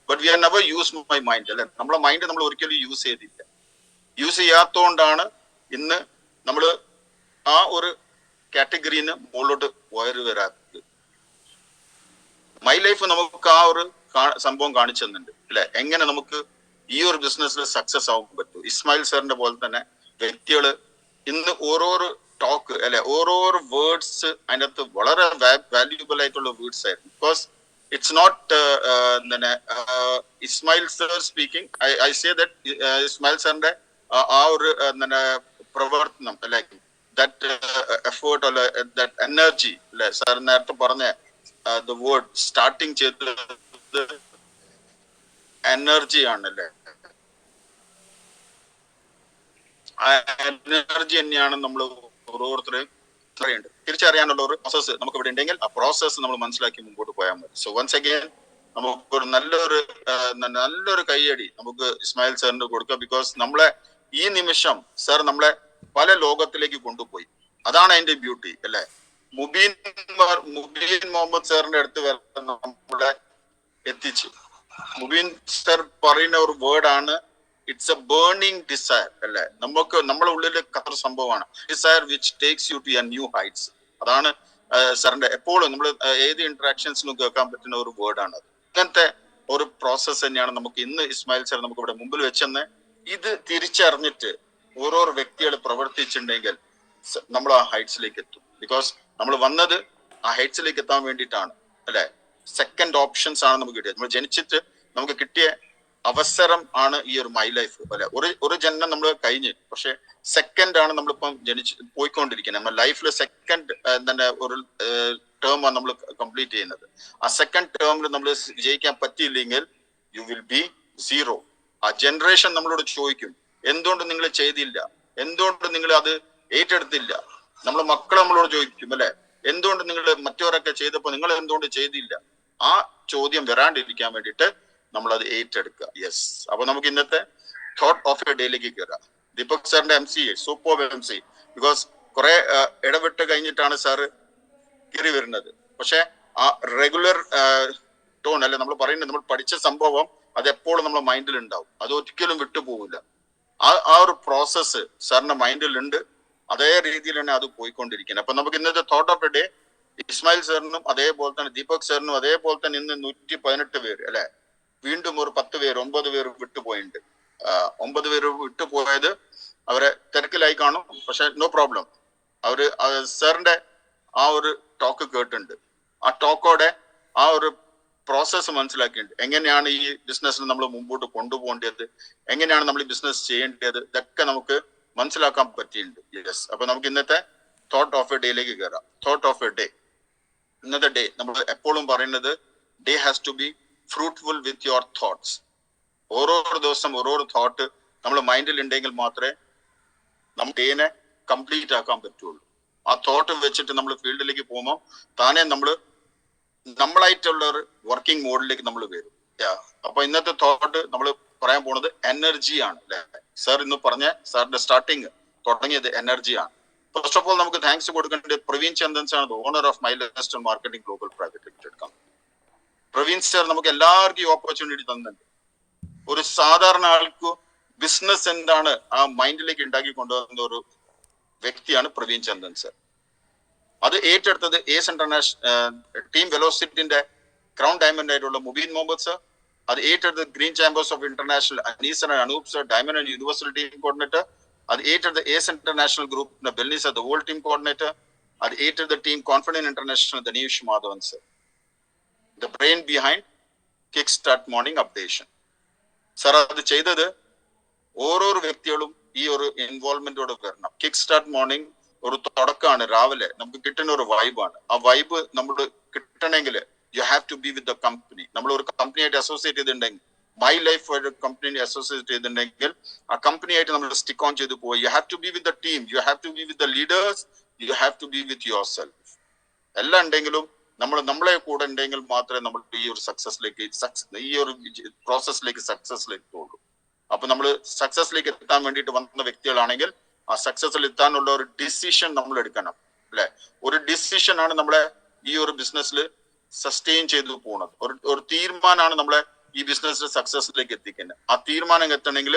But we are never use my mind അല്ലെ. നമ്മളെ മൈൻഡ് നമ്മൾ ഒരിക്കലും യൂസ് ചെയ്തില്ല. യൂസ് ചെയ്യാത്തോണ്ടാണ് ഇന്ന് നമ്മൾ ആ ഒരു കാറ്റഗറിന്ന് മുകളിലോട്ട് വയറ് വരാത്തത്. മൈ ലൈഫ് നമുക്ക് ആ ഒരു സംഭവം കാണിച്ചു തന്നിട്ടുണ്ട് അല്ലെ, എങ്ങനെ നമുക്ക് ഈ ഒരു ബിസിനസ്സിൽ സക്സസ് ആവാൻ പറ്റും. ഇസ്മായിൽ സാറിന്റെ പോലെ തന്നെ വ്യക്തികള് ഇന്ന് ഓരോരോ ടോക്ക് അല്ലെ, ഓരോരോ വേർഡ്സ് അതിൻ്റെ അകത്ത് വളരെ വാല്യൂബിൾ ആയിട്ടുള്ള വേർഡ്സ് ആയിരുന്നു. Because it's not Ismail sir speaking. I say that Ismail സാറിന്റെ ആ ഒരു പ്രവർത്തനം അല്ലെ, ദാറ്റ് എഫേർട്ട് അല്ലെ, ദാറ്റ് എനർജി അല്ലെ, സാർ നേരത്തെ പറഞ്ഞ ദ വേർഡ് സ്റ്റാർട്ടിങ് ചെയ്തത് എനർജി ആണല്ലേ. ആ എനർജി തന്നെയാണ് നമ്മൾ ഓരോരുത്തരെയും അറിയേണ്ടത്. തിരിച്ചറിയാനുള്ള ഒരു പ്രോസസ്സ് നമുക്ക് ഇവിടെ ഉണ്ടെങ്കിൽ ആ പ്രോസസ്സ് നമ്മൾ മനസ്സിലാക്കി മുമ്പോട്ട് പോയാൽ മതി. സോ വൺസ് അഗൈൻ നമുക്കൊരു നല്ലൊരു കൈയടി നമുക്ക് ഇസ്മായിൽ സാറിന് കൊടുക്കുക. ബിക്കോസ് നമ്മളെ ഈ നിമിഷം സാർ നമ്മളെ പല ലോകത്തിലേക്ക് കൊണ്ടുപോയി. അതാണ് അതിന്റെ ബ്യൂട്ടി അല്ലെ. മുബീൻ മുഹമ്മദ് സാറിന്റെ അടുത്ത് വരെ നമ്മളെ എത്തിച്ച്. മുബീൻ സാർ പറയുന്ന ഒരു വേർഡാണ് ഇറ്റ്സ് എ ബേണിംഗ് ഡിസയർ അല്ലെ. നമുക്ക് നമ്മളെ ഉള്ളിൽ കത്ര സംഭവമാണ് desire which takes you to a new heights. അതാണ് സാറിന്റെ എപ്പോഴും നമ്മൾ ഏത് ഇന്ററാക്ഷൻസിലും കേൾക്കാൻ പറ്റുന്ന ഒരു വേർഡാണ് അത്. അങ്ങനത്തെ ഒരു പ്രോസസ്സ് തന്നെയാണ് നമുക്ക് ഇന്ന് ഇസ്മായിൽ സാർ നമുക്ക് ഇവിടെ മുമ്പിൽ വെച്ചെന്ന്. ഇത് തിരിച്ചറിഞ്ഞിട്ട് ഓരോരോ വ്യക്തികൾ പ്രവർത്തിച്ചിട്ടുണ്ടെങ്കിൽ നമ്മൾ ആ ഹൈറ്റ്സിലേക്ക് എത്തും. ബിക്കോസ് നമ്മൾ വന്നത് ആ ഹൈറ്റ്സിലേക്ക് എത്താൻ വേണ്ടിയിട്ടാണ് അല്ലെ. സെക്കൻഡ് ഓപ്ഷൻസ് ആണ് നമുക്ക് കിട്ടിയത്. നമ്മൾ ജനിച്ചിട്ട് നമുക്ക് കിട്ടിയ അവസരം ആണ് ഈ ഒരു മൈ ലൈഫ് അല്ലെ. ഒരു ജന്മം നമ്മൾ കഴിഞ്ഞ്, പക്ഷെ സെക്കൻഡ് ആണ് നമ്മളിപ്പം പോയിക്കൊണ്ടിരിക്കുന്നത്. നമ്മുടെ ലൈഫിൽ സെക്കൻഡ് തന്നെ ഒരു ടേം ആണ് നമ്മൾ കംപ്ലീറ്റ് ചെയ്യുന്നത്. ആ സെക്കൻഡ് ടേമിൽ നമ്മൾ വിജയിക്കാൻ പറ്റിയില്ലെങ്കിൽ യു വിൽ ബി സീറോ. ആ ജനറേഷൻ നമ്മളോട് ചോദിക്കും, എന്തുകൊണ്ട് നിങ്ങൾ ചെയ്തില്ല, എന്തുകൊണ്ട് നിങ്ങൾ അത് ഏറ്റെടുത്തില്ല. നമ്മളെ മക്കൾ നമ്മളോട് ചോദിക്കും അല്ലെ, എന്തുകൊണ്ട് നിങ്ങൾ മറ്റവരൊക്കെ ചെയ്തപ്പോ നിങ്ങൾ എന്തുകൊണ്ട് ചെയ്തില്ല. ആ ചോദ്യം വരാണ്ടിരിക്കാൻ വേണ്ടിയിട്ട് നമ്മൾ അത് ഏറ്റെടുക്കുക. യെസ്. അപ്പൊ നമുക്ക് ഇന്നത്തെ തോട്ട് ഓഫ് എ ഡേയിലേക്ക് കയറാം. ദീപക് സാറിന്റെ MC സൂപ്പർ MC. ബിക്കോസ് കുറെ ഇടവിട്ട് കഴിഞ്ഞിട്ടാണ് സാറ് കയറി വരുന്നത്. പക്ഷെ ആ റെഗുലർ ടോൺ അല്ലെ നമ്മൾ പറയുന്നത്, നമ്മൾ പഠിച്ച സംഭവം അത് എപ്പോഴും നമ്മുടെ മൈൻഡിൽ ഉണ്ടാവും. അത് ഒരിക്കലും വിട്ടുപോകില്ല. ആ ഒരു പ്രോസസ്സ് സാറിന്റെ മൈൻഡിൽ ഉണ്ട്. അതേ രീതിയിൽ തന്നെ അത് പോയിക്കൊണ്ടിരിക്കുന്നത്. അപ്പൊ നമുക്ക് ഇന്നത്തെ thought of a day Ismail സാറിനും അതേപോലെ തന്നെ ദീപക് സാറിനും അതേപോലെ തന്നെ ഇന്ന് 118 പേര് അല്ലെ. വീണ്ടും ഒരു 10 പേര് 9 പേര് വിട്ടുപോയിട്ടുണ്ട്. 9 പേര് വിട്ടുപോയത് അവരെ തിരക്കിലായി കാണും. പക്ഷെ നോ പ്രോബ്ലം. അവര് സാറിന്റെ ആ ഒരു ടോക്ക് കേട്ടിട്ടുണ്ട്. ആ ടോക്കോടെ ആ ഒരു പ്രോസസ്സ് മനസ്സിലാക്കിയിട്ടുണ്ട്. എങ്ങനെയാണ് ഈ ബിസിനസ്സിൽ നമ്മൾ മുമ്പോട്ട് കൊണ്ടുപോകേണ്ടത്, എങ്ങനെയാണ് നമ്മൾ ഈ ബിസിനസ് ചെയ്യേണ്ടത്, ഇതൊക്കെ നമുക്ക് മനസ്സിലാക്കാൻ പറ്റിയിട്ടുണ്ട്. യെസ്. അപ്പൊ നമുക്ക് ഇന്നത്തെ തോട്ട് ഓഫ് എ ഡേയിലേക്ക് കയറാം. Thought of a day. ഇന്നത്തെ ഡേ നമ്മൾ എപ്പോഴും പറയുന്നത് day has to be fruitful with your thoughts. ഓരോരോ ദിവസം ഓരോരോ തോട്ട് നമ്മുടെ മൈൻഡിൽ ഉണ്ടെങ്കിൽ മാത്രമേ നമുക്ക് ഡേനെ കംപ്ലീറ്റ് ആക്കാൻ പറ്റുള്ളൂ. ആ തോട്ട് വെച്ചിട്ട് നമ്മൾ ഫീൽഡിലേക്ക് പോകുമ്പോൾ താനെ നമ്മളായിട്ടുള്ള ഒരു വർക്കിംഗ് മോഡിലേക്ക് നമ്മൾ വരും. അപ്പൊ ഇന്നത്തെ തോട്ട് നമ്മൾ പറയാൻ പോണത് എനർജിയാണ് അല്ലെ. സാർ ഇന്ന് പറഞ്ഞ സാറിന്റെ സ്റ്റാർട്ടിങ് തുടങ്ങിയത് എനർജിയാണ്. ഫസ്റ്റ് ഓഫ് ഓൾ നമുക്ക് താങ്ക്സ് കൊടുക്കേണ്ടത് പ്രവീൺ ചന്ദൻസ് ആണ്, owner of Milestone Marketing Global Private Limited company. Praveen sir നമുക്ക് എല്ലാവർക്കും ഈ ഓപ്പർച്യൂണിറ്റി തന്നിട്ടുണ്ട്. ഒരു സാധാരണ ആൾക്ക് ബിസിനസ് എന്താണ് ആ മൈൻഡിലേക്ക് ഉണ്ടാക്കി കൊണ്ടുവന്ന ഒരു വ്യക്തിയാണ് പ്രവീൺ ചന്ദൻ സർ. അത് ഏറ്റെടുത്തത് ഏസ് ഇന്റർനാഷണൽ ടീം വെലോസിറ്റിന്റെ ക്രൗൺ ഡയമണ്ട് ആയിട്ടുള്ള മുബീൻ മുഹമ്മദ് സർ, അത് ഏറ്റെടുത്തത് green chambers of international Anees and Anoop sir, diamond and universal team coordinator, അത് ഏറ്റെടുത്ത ഏസ് ഇന്റർനാഷണൽ ഗ്രൂപ്പിന്റെ Belni sir, the whole team coordinator, അത് ഏറ്റെടുത്ത team confident international Dhaneesh Madhavan sir, the brain behind kickstart morning updation sir. അത് ചെയ്തത് ഓരോരോ വ്യക്തികളും ഈ ഒരു ഇൻവോൾവ്മെന്റോട് വരണം. കിക്ക് സ്റ്റാർട്ട് മോർണിംഗ് ഒരു തുടക്കമാണ്, രാവിലെ നമുക്ക് കിട്ടുന്ന ഒരു വൈബാണ്. ആ വൈബ് നമ്മൾ കിട്ടണമെങ്കിൽ you have to be with the company. നമ്മൾ ഒരു കമ്പനിയായിട്ട് അസോസിയേറ്റ് ചെയ്തിട്ടുണ്ടെങ്കിൽ, മൈ ലൈഫ് ഒരു കമ്പനി അസോസിയേറ്റ് ചെയ്തിട്ടുണ്ടെങ്കിൽ ആ കമ്പനിയായിട്ട് നമ്മൾ സ്റ്റിക്ക് ഓൺ ചെയ്ത് പോയി. You have to be with the team, you have to be with the leaders, you have to be with yourself. എല്ലാം ഉണ്ടെങ്കിലും നമ്മളെ കൂടെ ഉണ്ടെങ്കിൽ മാത്രമേ നമ്മൾ ഈ ഒരു സക്സസിലേക്ക്, ഈ ഒരു പ്രോസസ്സിലേക്ക് സക്സസിലേക്ക് പോകുള്ളൂ. അപ്പൊ നമ്മൾ സക്സസിലേക്ക് എത്താൻ വേണ്ടിയിട്ട് വന്ന വ്യക്തികളാണെങ്കിൽ ആ സക്സസിൽ എത്താനുള്ള ഒരു ഡിസിഷൻ നമ്മൾ എടുക്കണം, അല്ലെ? ഒരു ഡിസിഷൻ ആണ് നമ്മളെ ഈ ഒരു ബിസിനസ്സിൽ സസ്റ്റെയിൻ ചെയ്തു പോകുന്നത്. ഒരു തീരുമാനമാണ് നമ്മളെ ഈ ബിസിനസ്സിൽ സക്സസിലേക്ക് എത്തിക്കുന്നത്. ആ തീരുമാനം എത്തണമെങ്കിൽ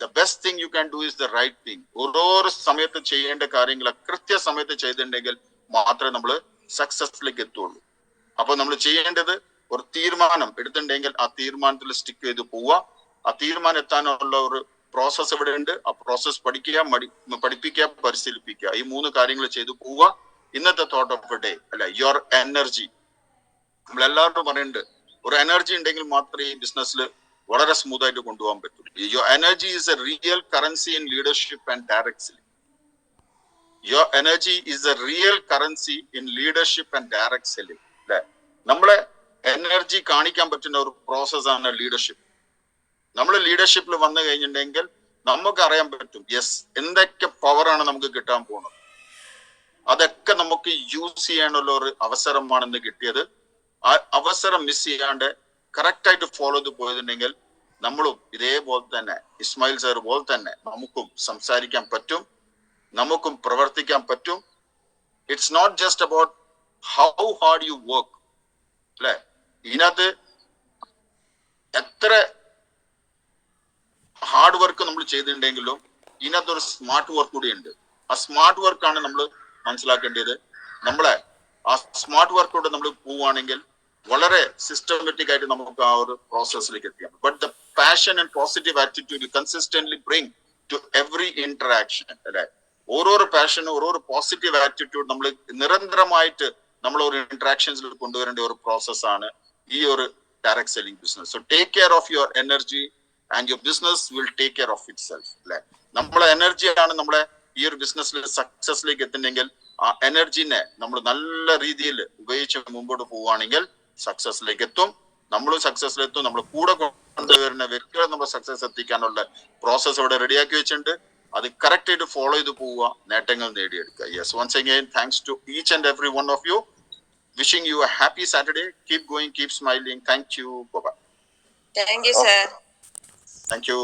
the best thing you can do is the right thing. ഓരോ സമയത്ത് ചെയ്യേണ്ട കാര്യങ്ങൾ കൃത്യസമയത്ത് ചെയ്തിട്ടുണ്ടെങ്കിൽ മാത്രമേ നമ്മൾ സക്സസിലേക്ക് എത്തുള്ളൂ. അപ്പൊ നമ്മൾ ചെയ്യേണ്ടത് ഒരു തീരുമാനം എടുത്തിട്ടുണ്ടെങ്കിൽ ആ തീരുമാനത്തിൽ സ്റ്റിക്ക് ചെയ്ത് പോവുക. ആ തീരുമാനം എത്താനുള്ള ഒരു പ്രോസസ് ഇവിടെ ഉണ്ട്. ആ പ്രോസസ് പഠിപ്പിക്കുക, പരിശീലിപ്പിക്കുക, ഈ 3 കാര്യങ്ങൾ ചെയ്തു പോവുക. ഇന്നത്തെ തോട്ട് ഓഫ് ഡേ അല്ലെ, യുവർ എനർജി. നമ്മളെല്ലാവരും പറയുന്നുണ്ട് ഒരു എനർജി ഉണ്ടെങ്കിൽ മാത്രമേ ഈ ബിസിനസ്സിൽ വളരെ സ്മൂത്ത് ആയിട്ട് കൊണ്ടുപോകാൻ പറ്റൂ. Your energy is A real currency in leadership and direct selling. Your energy is A real currency in leadership and direct selling അല്ലെ. നമ്മളെ എനർജി കാണിക്കാൻ പറ്റുന്ന ഒരു പ്രോസസ്സാണ് ലീഡർഷിപ്പ്. നമ്മൾ ലീഡർഷിപ്പിൽ വന്നു കഴിഞ്ഞിട്ടുണ്ടെങ്കിൽ നമുക്ക് അറിയാൻ പറ്റും, യെസ്, എന്തൊക്കെ പവറാണ് നമുക്ക് കിട്ടാൻ പോകുന്നത്. അതൊക്കെ നമുക്ക് യൂസ് ചെയ്യാനുള്ള ഒരു അവസരമാണെന്ന് കിട്ടിയത്. ആ അവസരം മിസ് ചെയ്യാണ്ട് കറക്റ്റ് ആയിട്ട് ഫോളോ ചെയ്ത് പോയിട്ടുണ്ടെങ്കിൽ നമ്മളും ഇതേപോലെ തന്നെ ഇസ്മായിൽ സാർ പോലെ തന്നെ നമുക്കും സംസാരിക്കാൻ പറ്റും, നമുക്കും പ്രവർത്തിക്കാൻ പറ്റും. It's not just about how hard you work അല്ലെ. ഇതിനകത്ത് എത്ര ഹാർഡ് വർക്ക് നമ്മൾ ചെയ്തിട്ടുണ്ടെങ്കിലും ഇതിനകത്ത് ഒരു സ്മാർട്ട് വർക്ക് കൂടി ഉണ്ട്. ആ സ്മാർട്ട് വർക്കാണ് നമ്മൾ മനസ്സിലാക്കേണ്ടത്. നമ്മളെ ആ സ്മാർട്ട് വർക്കോട് നമ്മൾ പോവുകയാണെങ്കിൽ വളരെ സിസ്റ്റമാറ്റിക് ആയിട്ട് നമുക്ക് ആ ഒരു പ്രോസസ്സിലേക്ക് എത്തിക്കാം. But the passion and positive attitude consistently bring to every interaction അല്ലെ. ഓരോരോ പാഷനും ഓരോരോ പോസിറ്റീവ് ആറ്റിറ്റ്യൂഡ് നമ്മൾ നിരന്തരമായിട്ട് നമ്മൾ ഒരു ഇന്ററാക്ഷൻസിൽ കൊണ്ടുവരേണ്ട ഒരു പ്രോസസ്സാണ് ഈ ഒരു direct selling business. So take care of your energy and your business will take care of it self അല്ലെ. നമ്മളെ എനർജിയാണ് നമ്മളെ ഈ ഒരു ബിസിനസ്സിൽ സക്സസിലേക്ക് എത്തുന്നെങ്കിൽ ആ എനർജിനെ നമ്മൾ നല്ല രീതിയിൽ ഉപയോഗിച്ച് മുമ്പോട്ട് പോവുകയാണെങ്കിൽ സക്സസിലേക്ക് എത്തും. നമ്മളും സക്സസിലെത്തും. നമ്മൾ കൂടെ കൊണ്ടുവരുന്ന വ്യക്തികളെ നമ്മൾ സക്സസ് എത്തിക്കാനുള്ള പ്രോസസ് ഇവിടെ റെഡിയാക്കി വെച്ചിട്ടുണ്ട്. അത് കറക്റ്റ് ആയിട്ട് ഫോളോ ചെയ്ത് പോവുക, നേട്ടങ്ങൾ നേടിയെടുക്കുക. Yes, once again thanks to each and every one of you. Wishing you a happy Saturday. Keep going, keep smiling. Thank you. Bye-bye. Thank you, sir. Thank you.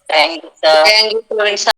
Thank you, sir. Thank you, sir.